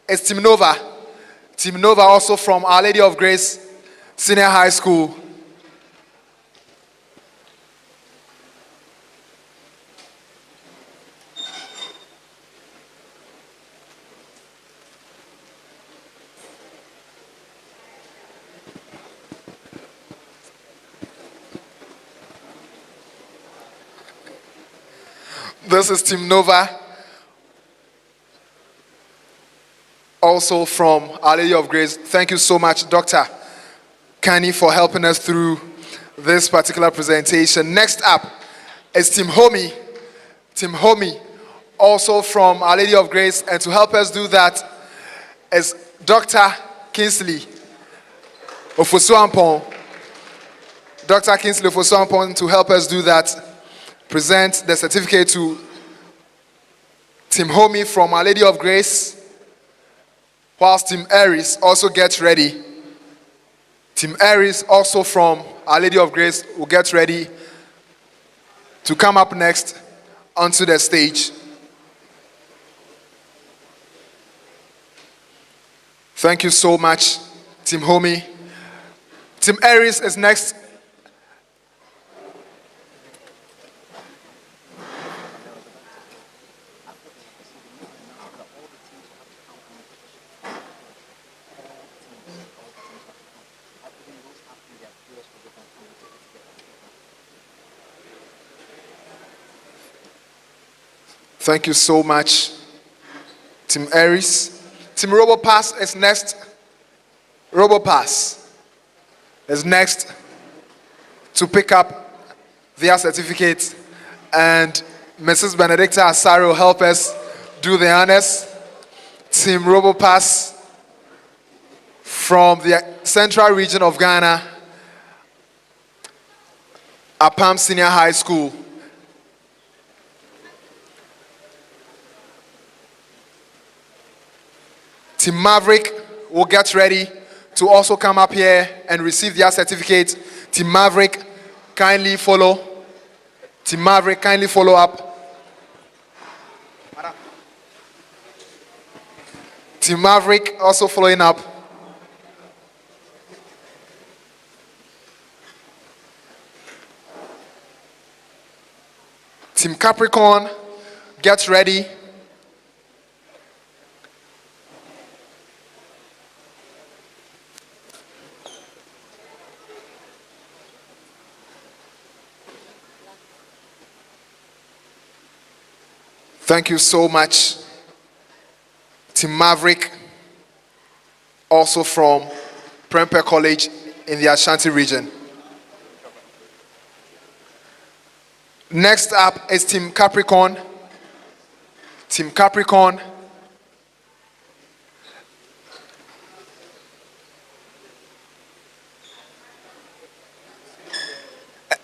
S1: is Team Nova. Team Nova, also from Our Lady of Grace Senior High School. This is Team Nova, also from Our Lady of Grace. Thank you so much, Dr. Kani, for helping us through this particular presentation. Next up is Team Homie. Team Homie, also from Our Lady of Grace, and to help us do that is Dr. Kingsley Ofosuampon. Dr. Kingsley Ofosuampon to help us do that. Present the certificate to Team Homie from Our Lady of Grace, whilst Team Aries also gets ready. Team Aries, also from Our Lady of Grace, will get ready to come up next onto the stage. Thank you so much, Team Homie. Team Aries is next. Thank you so much, Team Aries. Team RoboPass is next. RoboPass is next to pick up their certificate, and Mrs. Benedicta Asari will help us do the honors. Team RoboPass from the Central Region of Ghana, Apam Senior High School. Team Maverick will get ready to also come up here and receive their certificate. Team Maverick, kindly follow. Team Maverick, kindly follow up. Team Maverick also following up. Team Capricorn, get ready. Thank you so much, Team Maverick. also from Prempeh College in the Ashanti region. Next up is Team Capricorn. Team Capricorn.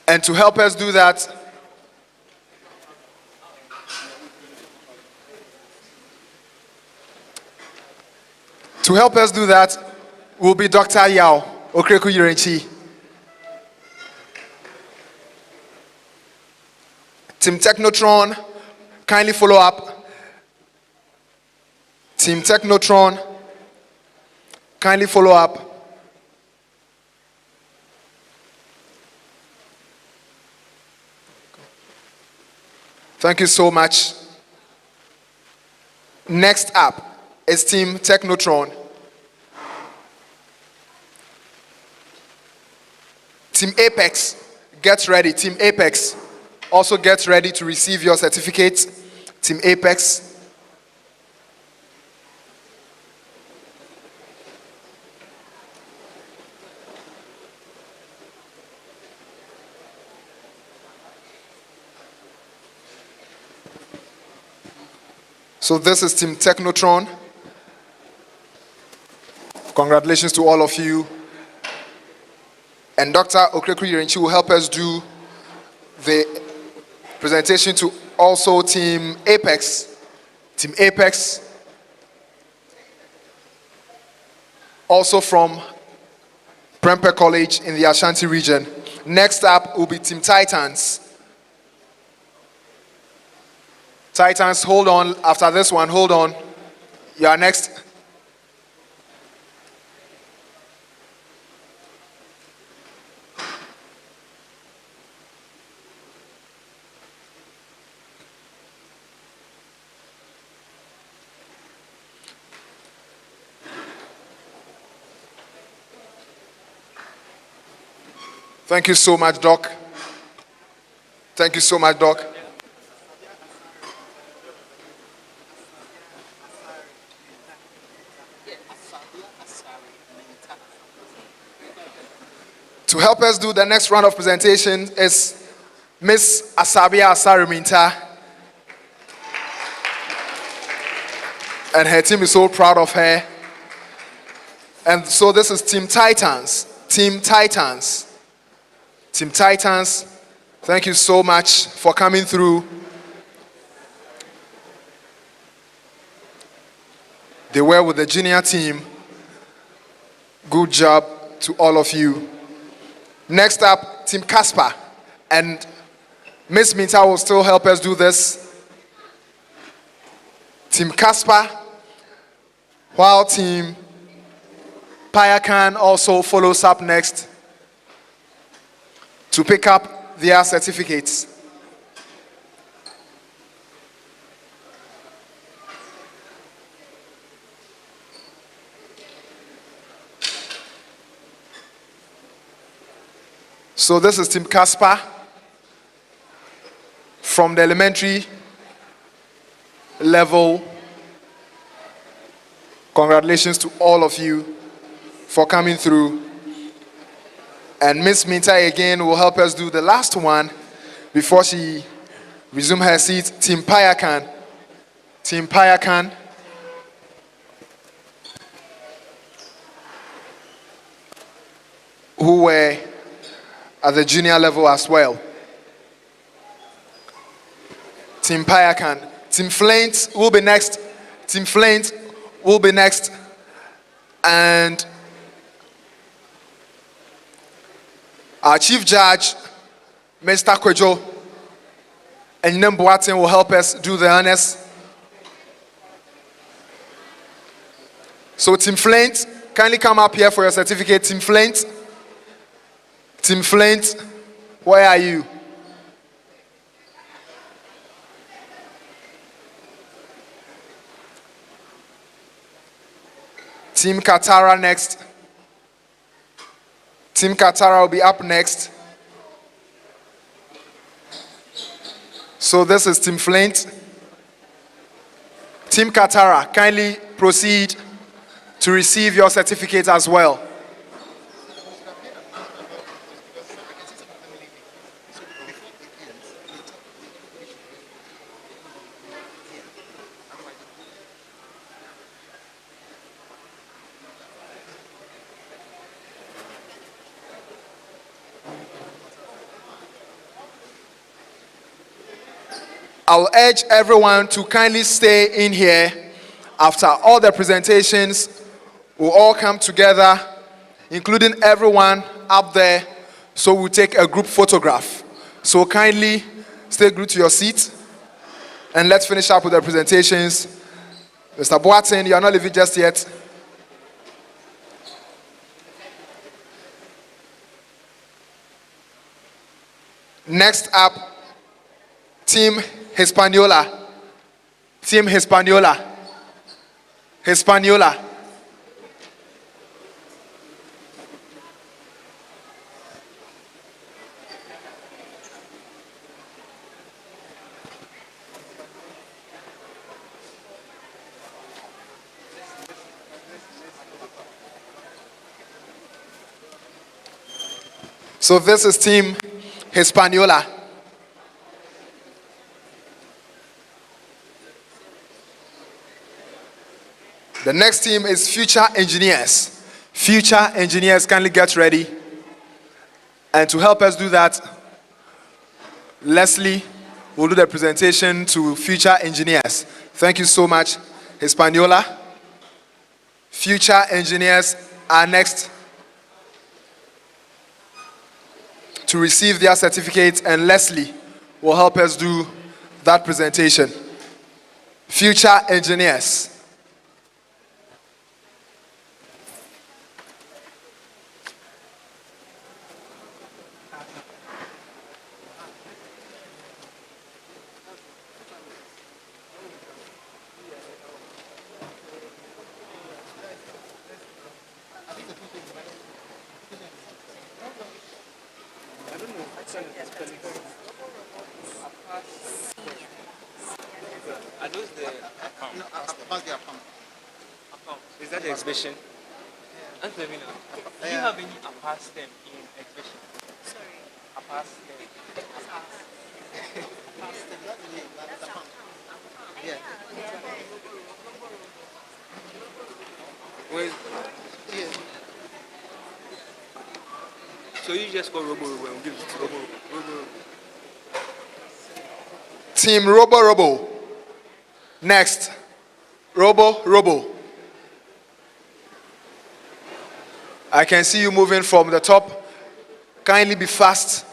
S1: And to help us do that, will be Dr. Yao Okreku Yurenchi. Team Technotron, kindly follow up. Team Technotron, kindly follow up. Thank you so much. Next up is Team Technotron. Team Apex, get ready. Team Apex, also get ready to receive your certificate. Team Apex. So this is Team Technotron. Congratulations to all of you. And Dr. Okreku Yurenchi will help us do the presentation to also Team Apex. Team Apex, also from Prempeh College in the Ashanti region. Next up will be Team Titans. Titans, hold on. After this one, hold on. You are next. Thank you so much, Doc. Thank you so much, Doc. To help us do the next round of presentation is Miss Asabia Asariminta. And her team is so proud of her. And so this is Team Titans. Team Titans. Team Titans, thank you so much for coming through. They were with the junior team. Good job to all of you. Next up, Team Casper. And Miss Minta will still help us do this. Team Casper, while Team Payakan also follows up next to pick up their certificates. So this is Team Casper from the elementary level. Congratulations to all of you for coming through. And Miss Minta again will help us do the last one before she resumes her seat. Team Payakan. Team Payakan. Who were at the junior level as well. Team Payakan. Team Flint will be next. Team Flint will be next. And our Chief Judge, Mr. Kwejo, and Ninem Boateng will help us do the honors. So Team Flint, kindly come up here for your certificate. Team Flint. Team Flint, where are you? Team Katara next. Team Katara will be up next. So this is Team Flint. Team Katara, kindly proceed to receive your certificate as well. I'll urge everyone to kindly stay in here. After all the presentations, we'll all come together, including everyone up there, so we'll take a group photograph. So kindly stay glued to your seat, and let's finish up with the presentations. Mr. Boateng, you are not leaving just yet. Next up, Team Hispaniola. Team Hispaniola. Hispaniola. So this is Team Hispaniola. The next team is Future Engineers. Future Engineers, kindly get ready. And to help us do that, Leslie will do the presentation to Future Engineers. Thank you so much, Hispaniola. Future Engineers are next to receive their certificates, and Leslie will help us do that presentation. Future Engineers.
S6: Are those the Is that the exhibition? Antonina, do you have any APAS stem in exhibition? Sorry? APAS stem. Yeah. Well, yeah. So you just call Robo and give it to Robo.
S1: Team Robo. Next, Robo. I can see you moving from the top. Kindly be fast.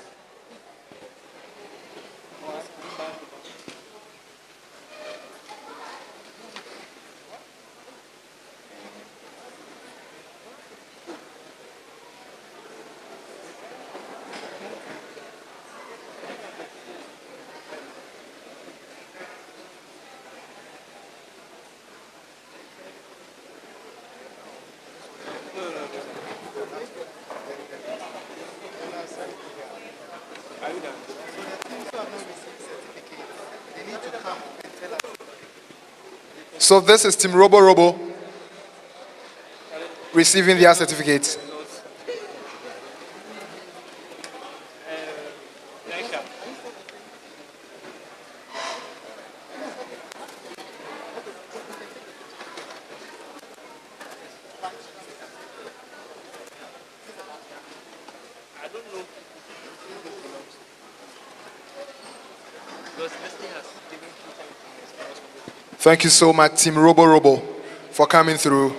S1: So this is Team Robo receiving their certificates. Thank you so much, Team Robo, for coming through.
S6: I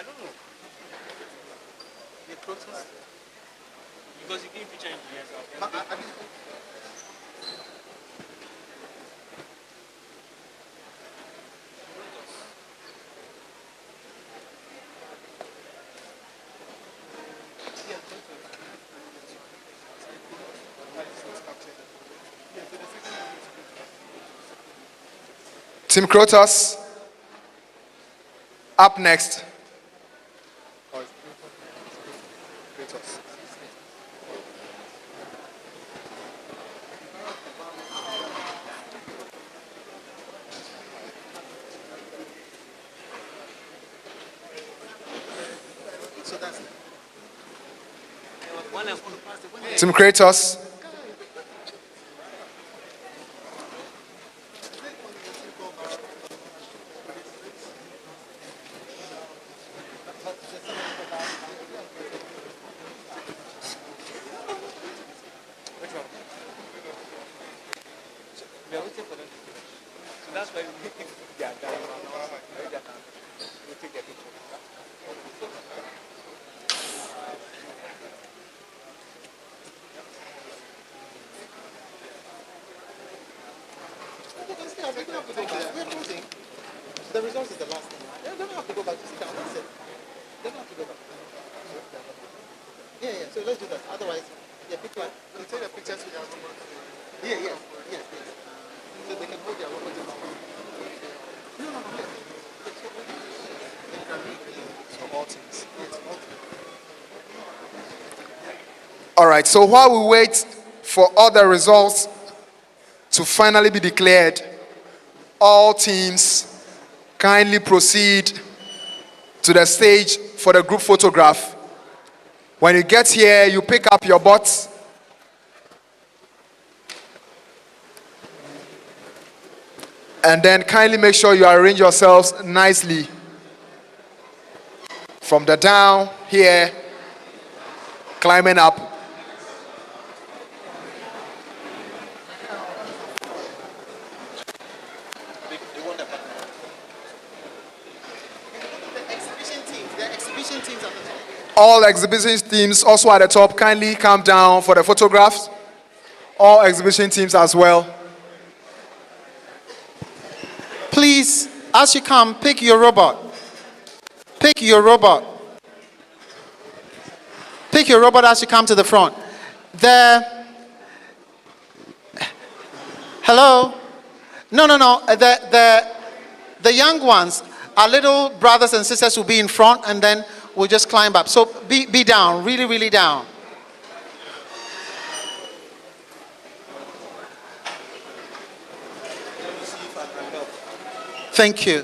S6: don't know. The process. Because you give future engineers
S1: Team Krotos, up next. Team Kratos.
S6: We are waiting for them to finish. So that's why if they are done, we take their picture.
S4: The result is the last thing. They don't have to go back to sit down. That's it. They don't have to go back. Yeah. So let's do that. Otherwise, people are.
S1: You take the pictures with your robot.
S4: Yes. So they can hold their robot.
S1: So all teams. All right. So while we wait for other results to finally be declared, all teams kindly proceed to the stage for the group photograph. When you get here, you pick up your bots. And then kindly make sure you arrange yourselves nicely from the down here, climbing up. All exhibition teams also at the top, kindly come down for the photographs. All exhibition teams as well.
S4: Please, as you come, pick your robot. Pick your robot. Pick your robot as you come to the front. Hello? No. The young ones, our little brothers and sisters will be in front, and then we'll just climb up. So be down, really down. Thank you.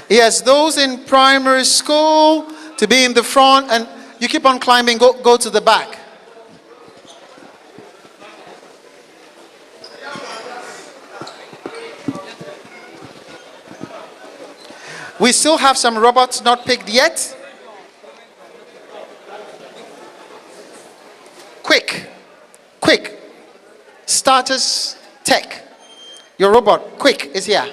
S4: Yes, those in primary school to be in the front, and you keep on climbing, go to the back. We still have some robots not picked yet. Quick. Status Tech. Your robot, quick, is here.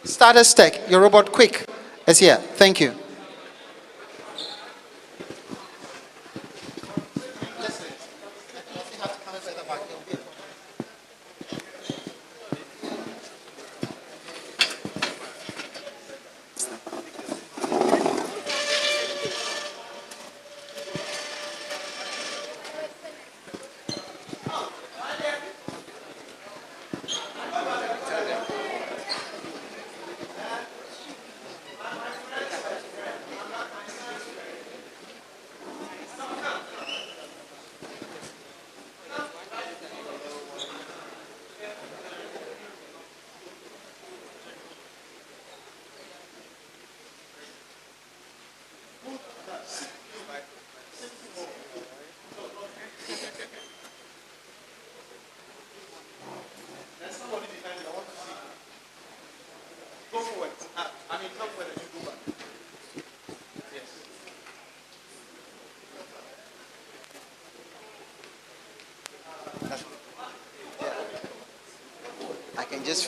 S4: Status Tech, your robot, quick, is here. Thank you.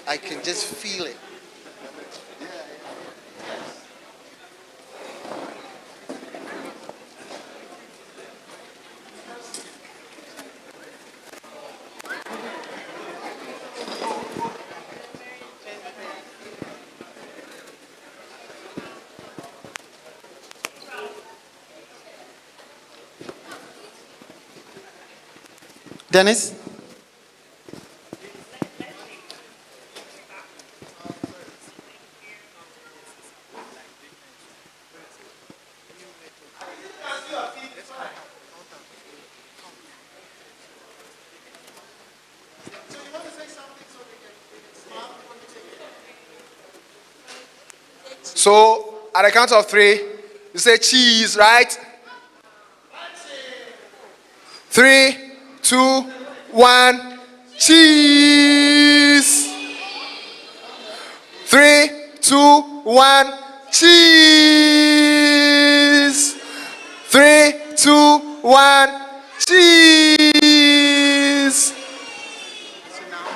S4: I can just feel it. Dennis?
S1: So, at the count of 3, you say cheese, right? 3, 2, 1, cheese. 3, 2, 1, cheese. 3, 2, 1, cheese.
S4: So now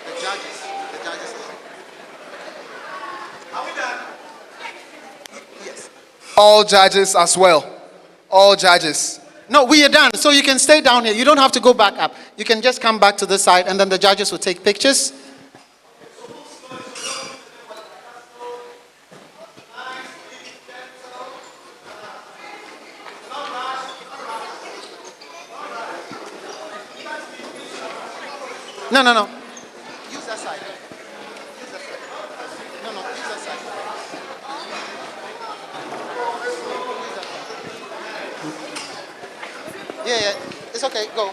S4: the judges. Are we done? Yes.
S1: All judges as well. All judges.
S4: No, we are done. So you can stay down here. You don't have to go back up. You can just come back to this side, and then the judges will take pictures. No. Use that side. No, use that side. Yeah. It's okay. Go.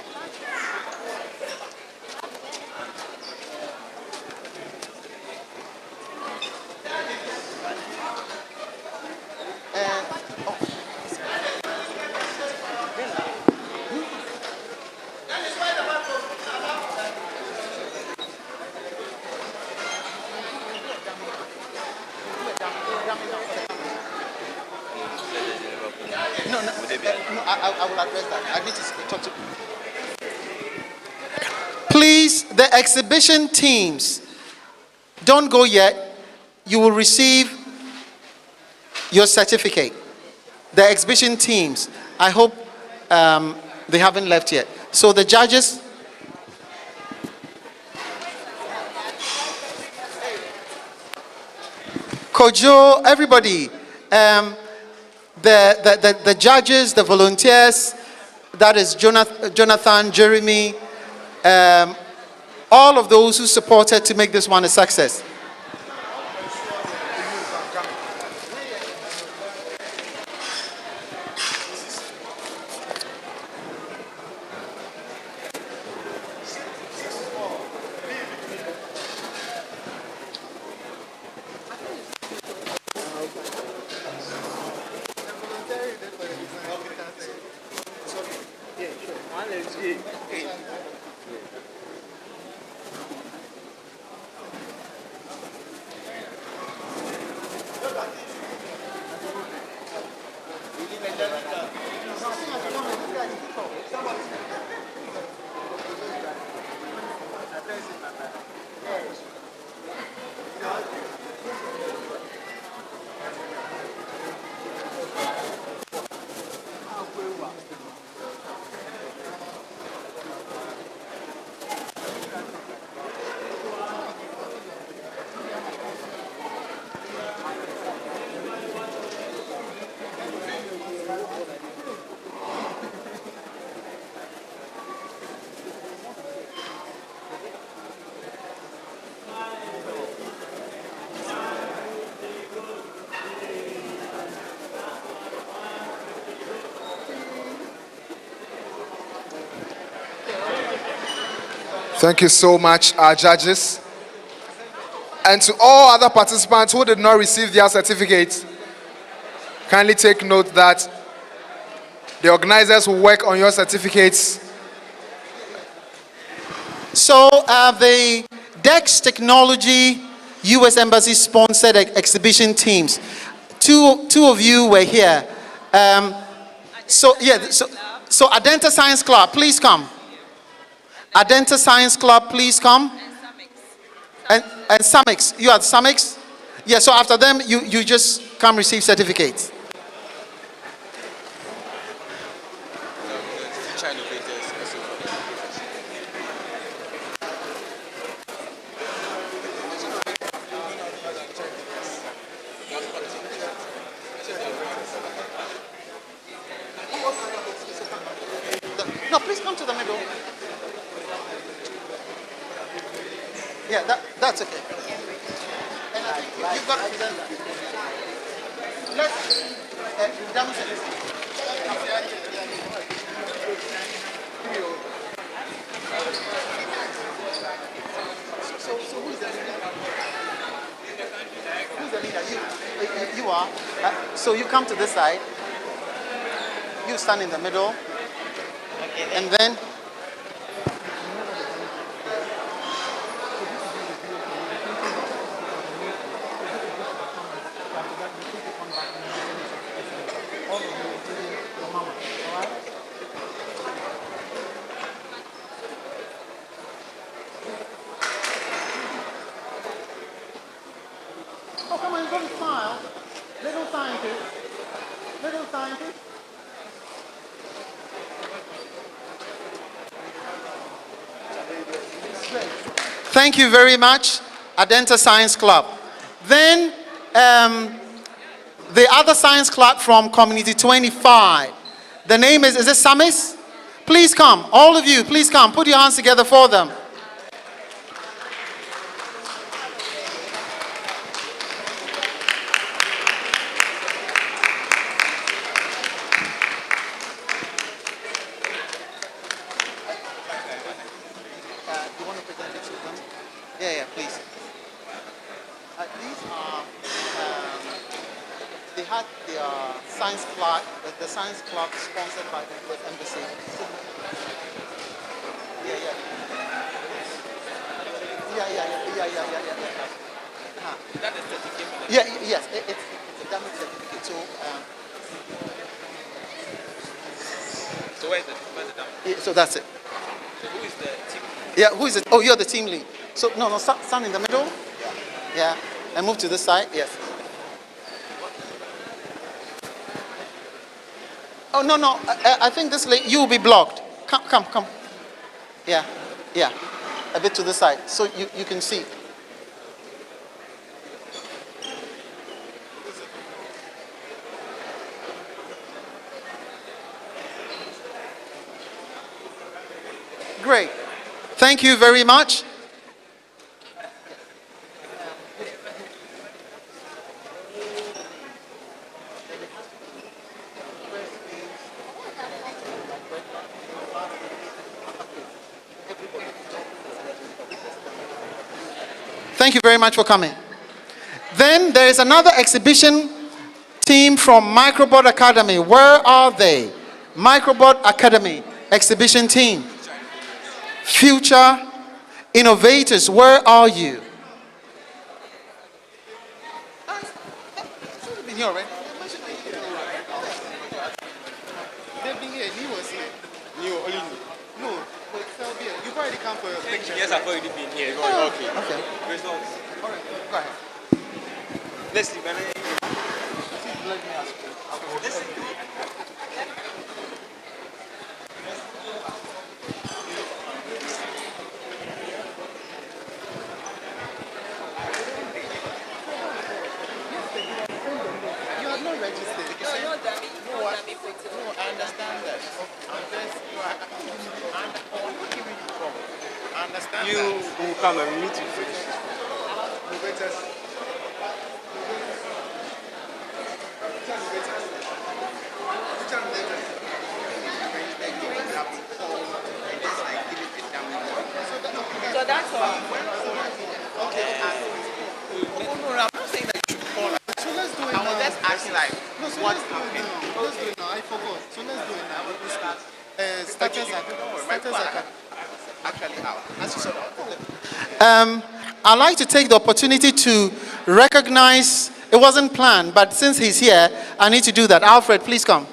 S4: No, I will address that. I need to talk to. Please, the exhibition teams, don't go yet. You will receive your certificate. The exhibition teams, I hope they haven't left yet. So the judges. Kojo, everybody. The judges, the volunteers, that is Jonathan, Jeremy, all of those who supported to make this one a success.
S1: Thank you so much, our judges. And to all other participants who did not receive their certificates, kindly take note that the organizers will work on your certificates.
S4: So the Dex Technology U.S. Embassy sponsored exhibition teams. Two of you were here. So Adenta Science Club, please come. Adenta Science Club, please come. And Samix, you are Samix? Yeah, so after them, you just come receive certificates. No, please come to the middle. Yeah, that's okay. And I think you've got to present that. Let's demonstrate. So who is that? So you come to this side. You stand in the middle. And then oh, come on, you've got to smile. Little scientist. Little scientist. Thank you very much, Adenta Science Club. Then the other science club from Community 25. The name is it Samis? Please come, all of you, please come. Put your hands together for them. You want to present it to them? Yeah, please. These are, they had their science club, the science club sponsored by the US Embassy. Yeah.
S6: Is that the certificate?
S4: Yes, it's a damage certificate.
S6: So where's the damage?
S4: So that's it.
S6: So who is the team?
S4: Yeah, who is it? Oh, you're the team lead. So, no, stand in the middle. Yeah. And move to this side. Yes. Oh, no. I think this lady, you will be blocked. Come. Yeah. A bit to this side. So you can see. Great. Thank you very much. Thank you very much for coming. Then there is another exhibition team from Microbot Academy. Where are they? Microbot Academy exhibition team. Future innovators, where are you? They've been here already. They've been here. New was here. No, but Selbia, you've already come for your picture.
S6: Yes, I've already been here.
S4: Oh,
S6: Okay. Results.
S4: All right, go ahead.
S6: Let's see, man.
S4: Let me ask you. You have not registered.
S7: No,
S4: I understand that. I understand
S6: You will come and meet you first.
S7: So that's all.
S4: Okay.
S8: No, I'm not saying that you should call her.
S4: So let's do it
S8: I
S4: now.
S8: was just asking like,
S4: No, so
S8: what
S4: let's do it
S8: happened?
S4: now. Let's do it now. I forgot. So let's do it now. Status
S8: Actually out. As you said,
S4: I'd like to take the opportunity to recognize, it wasn't planned, but since he's here, I need to do that. Alfred, please come.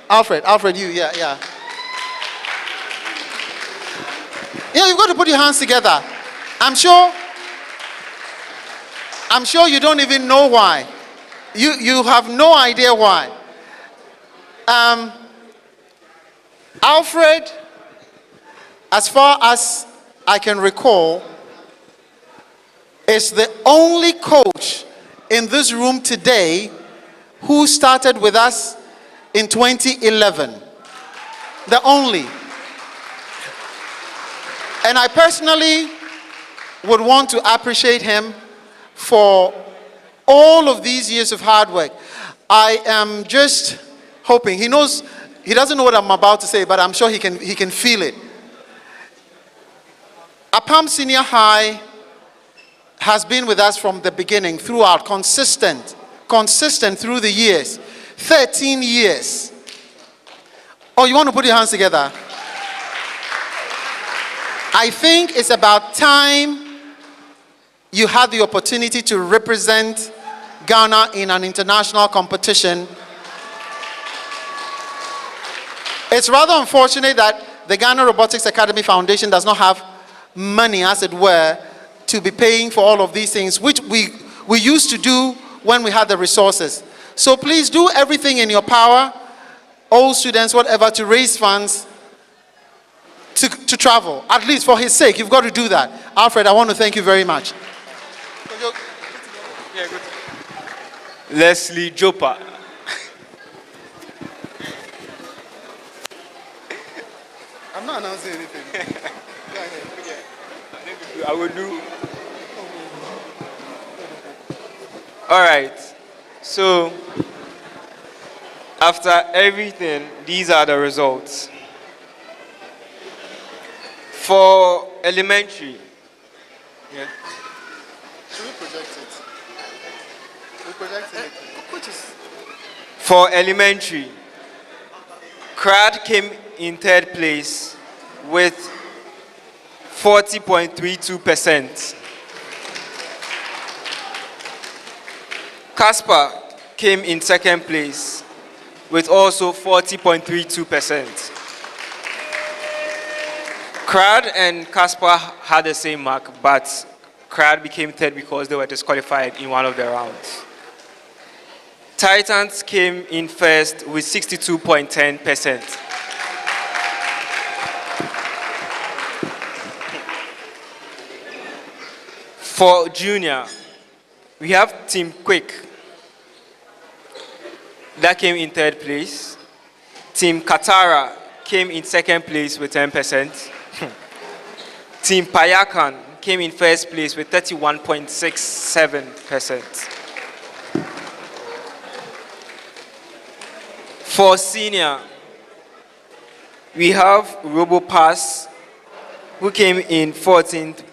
S4: Alfred, you, yeah. Yeah, you've got to put your hands together. I'm sure you don't even know why. You have no idea why. Alfred, as far as I can recall, is the only coach in this room today who started with us in 2011. The only. And I personally would want to appreciate him for all of these years of hard work. I am just hoping, he doesn't know what I'm about to say, but I'm sure he can feel it. Apam Senior High has been with us from the beginning, throughout, consistent through the years. 13 years. Oh, you want to put your hands together? I think it's about time you had the opportunity to represent Ghana in an international competition. It's rather unfortunate that the Ghana Robotics Academy Foundation does not have money, as it were, to be paying for all of these things, which we used to do when we had the resources. So please do everything in your power, all students, whatever, to raise funds to travel. At least for his sake, you've got to do that. Alfred, I want to thank you very much.
S6: Leslie Jopa.
S2: I'm not announcing anything. Go ahead.
S6: I will do. All right. So, after everything, these are the results. For elementary, yeah.
S2: Should we project it? We project it.
S6: For elementary, CRAD came in third place with 40.32%. Casper came in second place with also 40.32%. CRAD and Casper had the same mark, but CRAD became third because they were disqualified in one of the rounds. Titans came in first with 62.10%. For junior, we have Team Quick that came in third place. Team Katara came in second place with 10%. Team Payakan came in first place with 31.67%. For senior, we have RoboPass, who came in 14th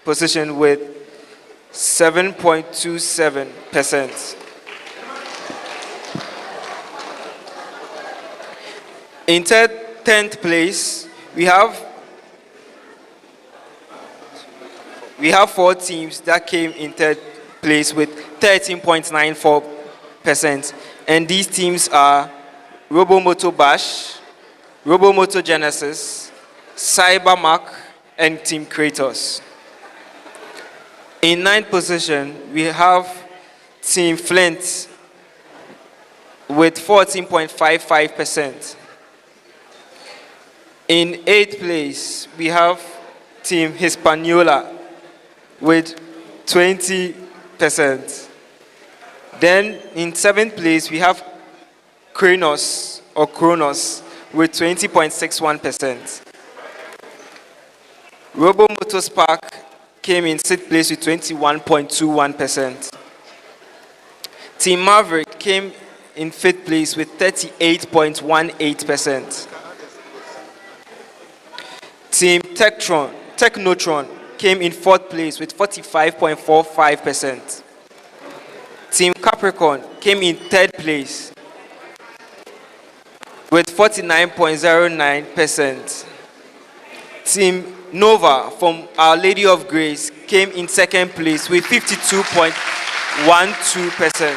S6: position with 7.27%. In 10th place, we have 4 teams that came in third place with 13.94%. And these teams are Robomoto Bash, Robomoto Genesis, CyberMark, and Team Kratos. In 9th position, we have Team Flint with 14.55%. In 8th place, we have Team Hispaniola with 20%. Then in 7th place, we have Kronos with 20.61%. Robomotorspark came in 6th place with 21.21%. Team Maverick came in 5th place with 38.18%. Team Technotron came in 4th place with 45.45%. Team Capricorn came in 3rd place with 49.09%. Team Nova from Our Lady of Grace came in 2nd place with 52.12%.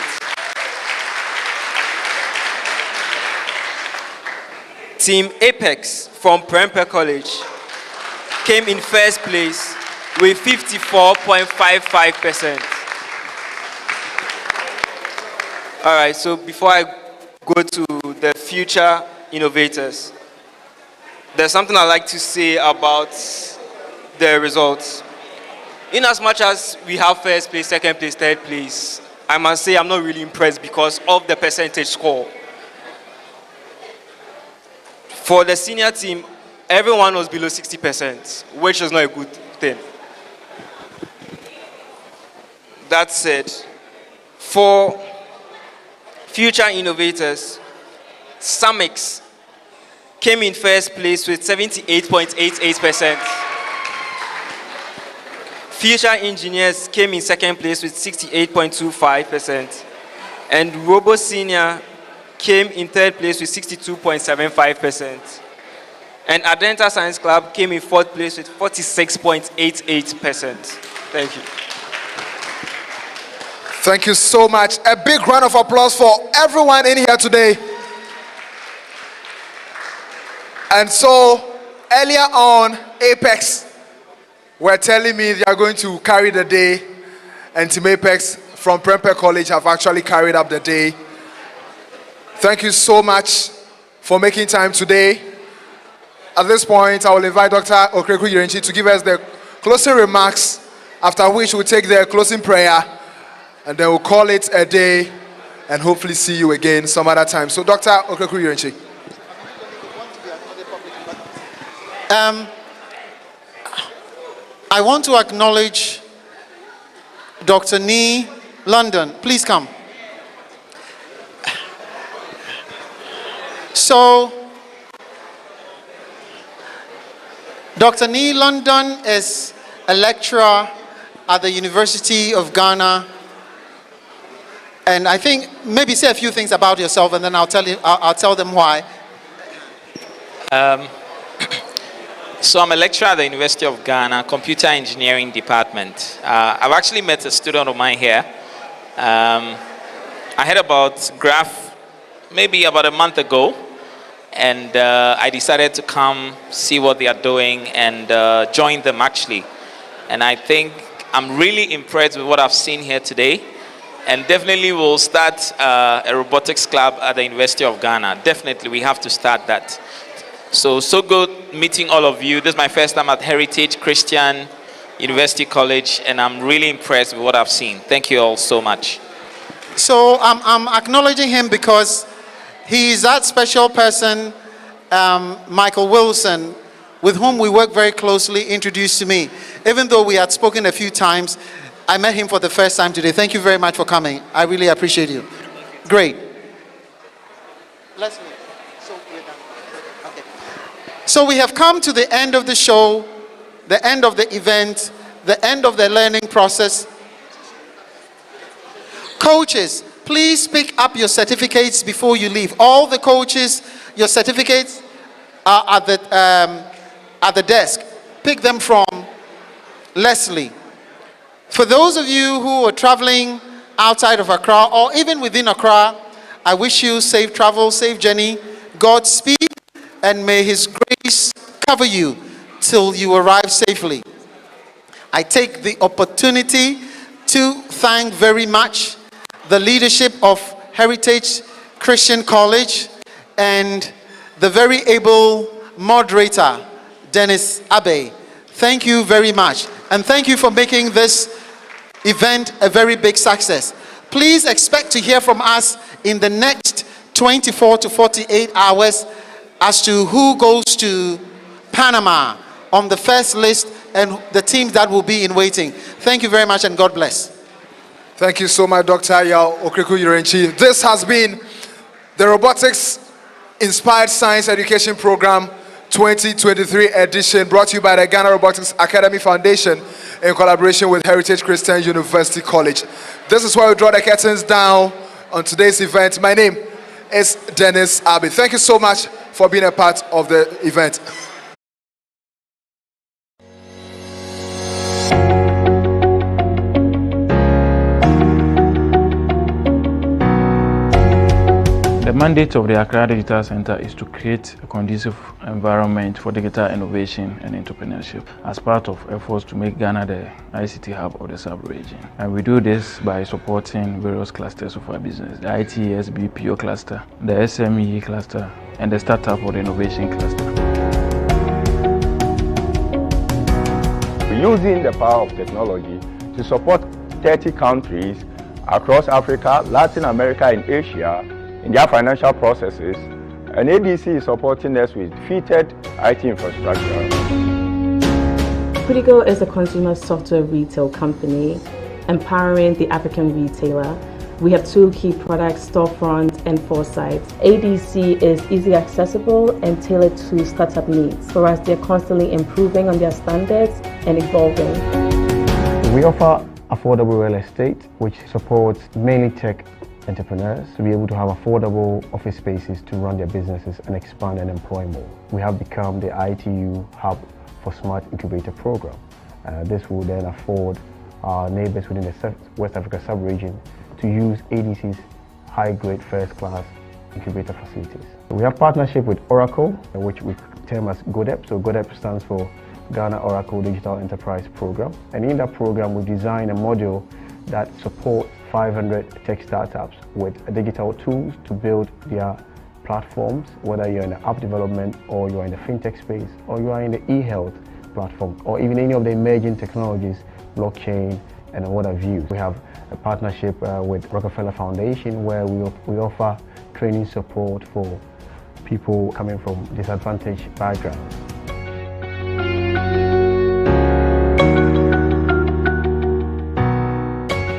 S6: Team Apex from Prempeh College came in 1st place with 54.55%. All right, so before I go to the future innovators, there's something I'd like to say about the results. In as much as we have 1st place, 2nd place, 3rd place, I must say I'm not really impressed because of the percentage score. For the senior team, everyone was below 60%, which is not a good thing. That said, for future innovators, Samix came in 1st place with 78.88%. Future engineers came in 2nd place with 68.25%. And Robo Senior came in third place with 62.75%. And Adenta Science Club came in fourth place with 46.88%. Thank you.
S1: Thank you so much. A big round of applause for everyone in here today. And so, earlier on, Apex were telling me they are going to carry the day, and Team Apex from Prempeh College have actually carried up the day. Thank you so much for making time today. At this point, I will invite Dr. Okreku Yirenchi to give us the closing remarks, after which we'll take the closing prayer, and then we'll call it a day, and hopefully see you again some other time. So, Dr. Okreku Yirenchi.
S4: I want to acknowledge Dr. Nee London. Please come. So, Dr. Nee London is a lecturer at the University of Ghana. And I think maybe say a few things about yourself, and then I'll tell them why.
S9: So I'm a lecturer at the University of Ghana, Computer Engineering Department. I've actually met a student of mine here. I heard about Graph maybe about a month ago, and I decided to come see what they are doing and join them actually. And I think I'm really impressed with what I've seen here today, and definitely we'll start a robotics club at the University of Ghana. Definitely we have to start that. So good meeting all of you. This is my first time at Heritage Christian University College, and I'm really impressed with what I've seen. Thank you all so much.
S4: So I'm acknowledging him because he is that special person, Michael Wilson, with whom we work very closely, introduced to me. Even though we had spoken a few times, I met him for the first time today. Thank you very much for coming. I really appreciate you. Great. Let's move. So we have come to the end of the show, the end of the event, the end of the learning process. Coaches, please pick up your certificates before you leave. All the coaches, your certificates are at the desk. Pick them from Leslie. For those of you who are traveling outside of Accra or even within Accra, I wish you safe travel, safe journey, Godspeed, and may His grace cover you till you arrive safely. I take the opportunity to thank very much the leadership of Heritage Christian College and the very able moderator, Dennis Abe. Thank you very much. And thank you for making this event a very big success. Please expect to hear from us in the next 24 to 48 hours as to who goes to Panama on the first list and the teams that will be in waiting. Thank you very much and God bless.
S1: Thank you so much, Dr. Okreku Yirenchi. This has been the Robotics Inspired Science Education Program 2023 edition, brought to you by the Ghana Robotics Academy Foundation in collaboration with Heritage Christian University College. This is where we draw the curtains down on today's event. My name is Dennis Abe. Thank you so much for being a part of the event.
S10: The mandate of the ACCRA Digital Center is to create a conducive environment for digital innovation and entrepreneurship as part of efforts to make Ghana the ICT hub of the sub-region. And we do this by supporting various clusters of our business, the ITS BPO cluster, the SME cluster, and the startup or the innovation cluster.
S11: We're using the power of technology to support 30 countries across Africa, Latin America, and Asia in their financial processes, and ADC is supporting us with fitted IT infrastructure.
S12: Critical is a consumer software retail company empowering the African retailer. We have two key products, Storefront and Foresight. ADC is easily accessible and tailored to startup needs. For us, they're constantly improving on their standards and evolving.
S13: We offer affordable real estate, which supports mainly tech entrepreneurs to be able to have affordable office spaces to run their businesses and expand and employ more. We have become the ITU hub for Smart Incubator Program. This will then afford our neighbors within the West Africa sub-region to use ADC's high-grade first-class incubator facilities. We have partnership with Oracle, which we term as GODEP. So GODEP stands for Ghana Oracle Digital Enterprise Program. And in that program, we designed a module that supports 500 tech startups with digital tools to build their platforms, whether you're in the app development or you're in the fintech space or you are in the e-health platform or even any of the emerging technologies, blockchain and what have you. We have a partnership with Rockefeller Foundation where we offer training support for people coming from disadvantaged backgrounds.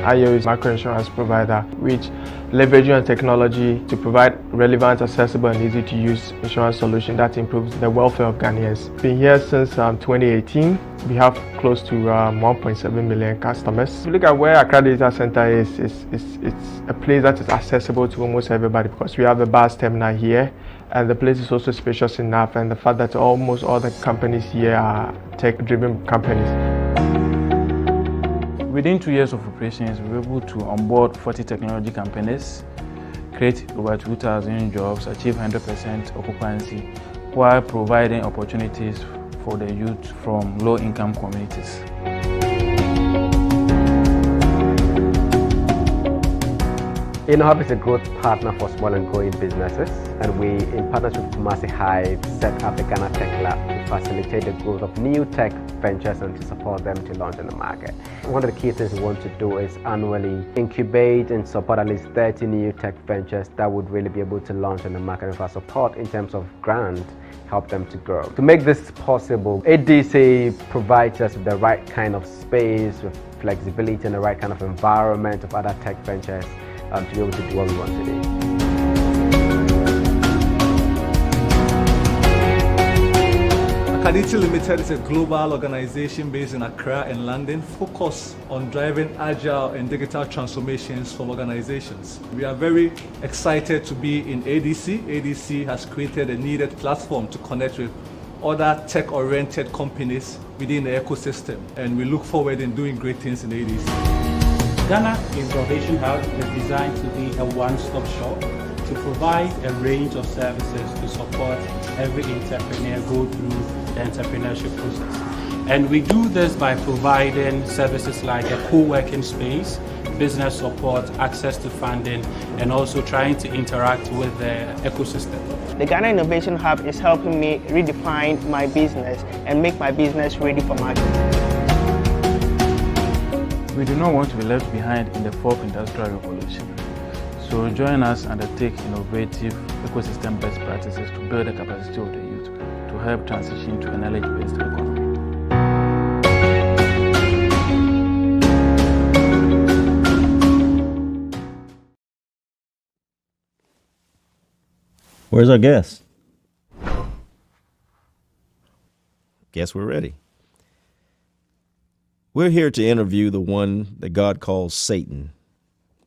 S14: IO is a microinsurance provider which leverages on technology to provide relevant, accessible and easy to use insurance solution that improves the welfare of Ghanaians. Been here since 2018. We have close to 1.7 million customers. If you look at where ACCRA Data Center is, it's a place that is accessible to almost everybody because we have a bus terminal here and the place is also spacious enough, and the fact that almost all the companies here are tech-driven companies.
S10: Within 2 years of operations, we were able to onboard 40 technology companies, create over 2,000 jobs, achieve 100% occupancy, while providing opportunities for the youth from low-income communities.
S15: InnoHub is a growth partner for small and growing businesses, and we, in partnership with Kumasi Hive, set up the Ghana Tech Lab to facilitate the growth of new tech ventures and to support them to launch in the market. One of the key things we want to do is annually incubate and support at least 30 new tech ventures that would really be able to launch in the market, and for support in terms of grant, help them to grow. To make this possible, ADC provides us with the right kind of space, with flexibility and the right kind of environment of other tech ventures to be able to do what we want to do.
S16: ACCRA Limited is a global organization based in Accra and London, focused on driving agile and digital transformations for organizations. We are very excited to be in ADC. ADC has created a needed platform to connect with other tech-oriented companies within the ecosystem, and we look forward in doing great things in ADC.
S17: Ghana Innovation Hub is designed to be a one-stop shop to provide a range of services to support every entrepreneur go through the entrepreneurship process. And we do this by providing services like a co-working space, business support, access to funding, and also trying to interact with the ecosystem.
S18: The Ghana Innovation Hub is helping me redefine my business and make my business ready for market.
S10: We do not want to be left behind in the fourth industrial revolution. So join us and undertake innovative ecosystem best practices to build the capacity of the youth to help transition to a knowledge-based economy.
S19: Where's our guest? Guess we're ready. We're here to interview the one that God calls Satan,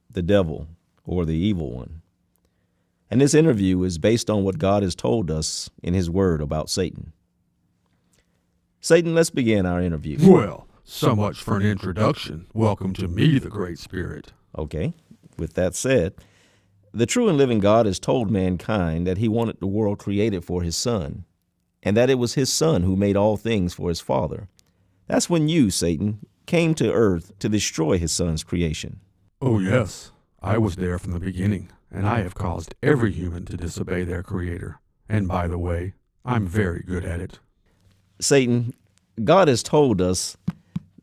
S19: the devil, or the evil one. And this interview is based on what God has told us in his word about Satan. Satan, let's begin our interview.
S20: Well, so much for an introduction. Welcome to me, the Great Spirit.
S19: Okay, with that said, the true and living God has told mankind that he wanted the world created for his son, and that it was his son who made all things for his father. That's when you, Satan, came to earth to destroy his son's creation.
S20: Oh, yes. I was there from the beginning, and I have caused every human to disobey their creator. And by the way, I'm very good at it.
S19: Satan, God has told us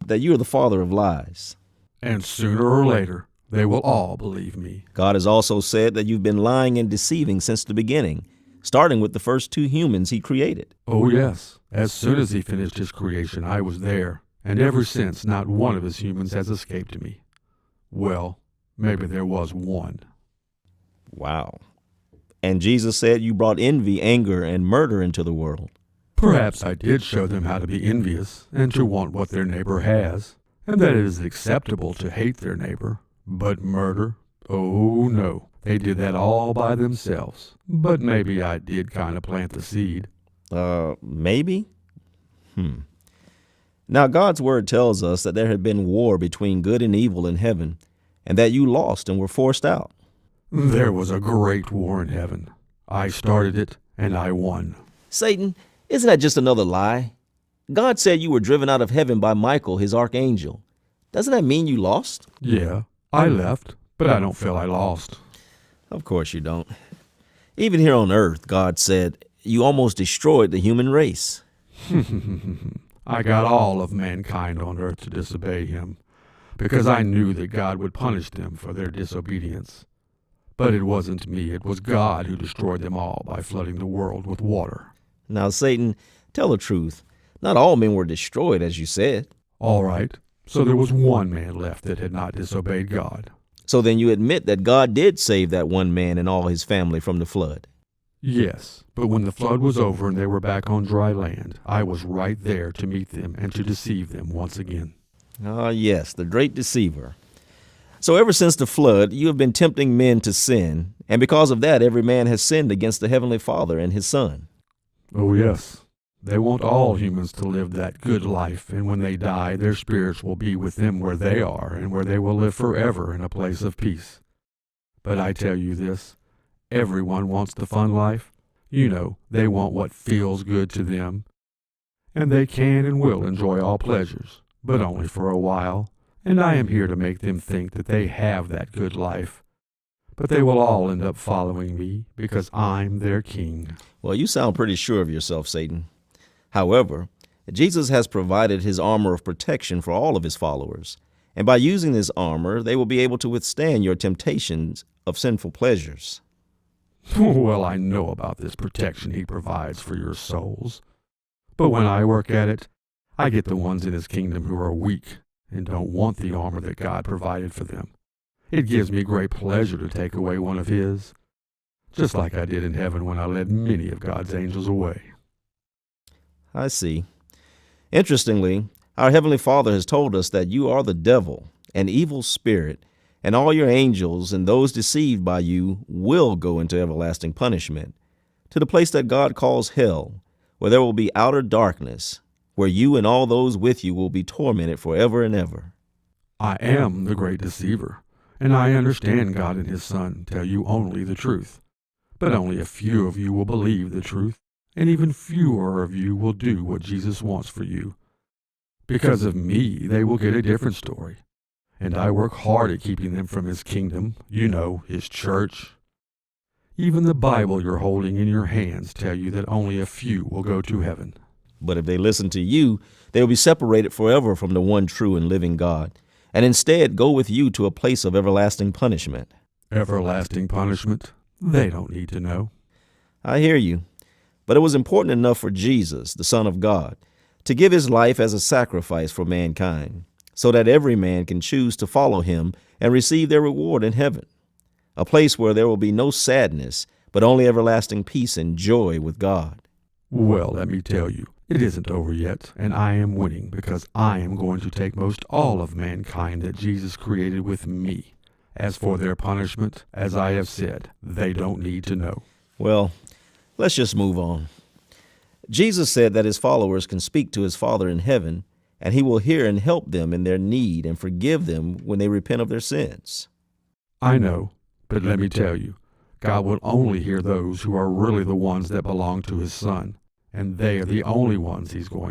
S19: that you are the father of lies.
S20: And sooner or later, they will all believe me.
S19: God has also said that you've been lying and deceiving since the beginning, starting with the first two humans he created.
S20: Oh, yes. As soon as he finished his creation, I was there, and ever since, not one of his humans has escaped me. Well, maybe there was one.
S19: Wow. And Jesus said you brought envy, anger, and murder into the world.
S20: Perhaps I did show them how to be envious and to want what their neighbor has, and that it is acceptable to hate their neighbor. But murder? Oh, no. They did that all by themselves. But maybe I did kind of plant the seed.
S19: Maybe? Now, God's word tells us that there had been war between good and evil in heaven, and that you lost and were forced out.
S20: There was a great war in heaven. I started it, and I won.
S19: Satan, isn't that just another lie? God said you were driven out of heaven by Michael, his archangel. Doesn't that mean you lost?
S20: Yeah, I left, but I don't feel I lost.
S19: Of course you don't. Even here on earth, God said you almost destroyed the human race.
S20: I got all of mankind on earth to disobey him, because I knew that God would punish them for their disobedience. But it wasn't me, it was God who destroyed them all by flooding the world with water.
S19: Now, Satan, tell the truth. Not all men were destroyed, as you said.
S20: All right, so there was one man left that had not disobeyed God.
S19: So then you admit that God did save that one man and all his family from the flood.
S20: Yes, but when the flood was over and they were back on dry land, I was right there to meet them and to deceive them once again.
S19: Ah, yes, the great deceiver. So ever since the flood, you have been tempting men to sin, and because of that, every man has sinned against the Heavenly Father and his Son.
S20: Oh, yes. They want all humans to live that good life, and when they die, their spirits will be with them where they are, and where they will live forever in a place of peace. But I tell you this, everyone wants the fun life. You know, they want what feels good to them. And they can and will enjoy all pleasures, but only for a while. And I am here to make them think that they have that good life. But they will all end up following me, because I'm their king.
S19: Well, you sound pretty sure of yourself, Satan. However, Jesus has provided his armor of protection for all of his followers, and by using this armor, they will be able to withstand your temptations of sinful pleasures.
S20: Well, I know about this protection he provides for your souls. But when I work at it, I get the ones in his kingdom who are weak and don't want the armor that God provided for them. It gives me great pleasure to take away one of his, just like I did in heaven when I led many of God's angels away.
S19: I see. Interestingly, our Heavenly Father has told us that you are the devil, an evil spirit, and all your angels and those deceived by you will go into everlasting punishment, to the place that God calls hell, where there will be outer darkness, where you and all those with you will be tormented forever and ever.
S20: I am the great deceiver, and I understand God and his Son tell you only the truth. But only a few of you will believe the truth, and even fewer of you will do what Jesus wants for you. Because of me, they will get a different story. And I work hard at keeping them from his kingdom, you know, his church. Even the Bible you're holding in your hands tell you that only a few will go to heaven.
S19: But if they listen to you, they will be separated forever from the one true and living God, and instead go with you to a place of everlasting punishment.
S20: Everlasting punishment? They don't need to know.
S19: I hear you. But it was important enough for Jesus, the Son of God, to give his life as a sacrifice for mankind, so that every man can choose to follow him and receive their reward in heaven, a place where there will be no sadness, but only everlasting peace and joy with God.
S20: Well, let me tell you, it isn't over yet, and I am winning because I am going to take most all of mankind that Jesus created with me. As for their punishment, as I have said, they don't need to know.
S19: Well, let's just move on. Jesus said that his followers can speak to his Father in heaven, and he will hear and help them in their need and forgive them when they repent of their sins.
S20: I know, but let me tell you, God will only hear those who are really the ones that belong to his Son, and they are the only ones he's going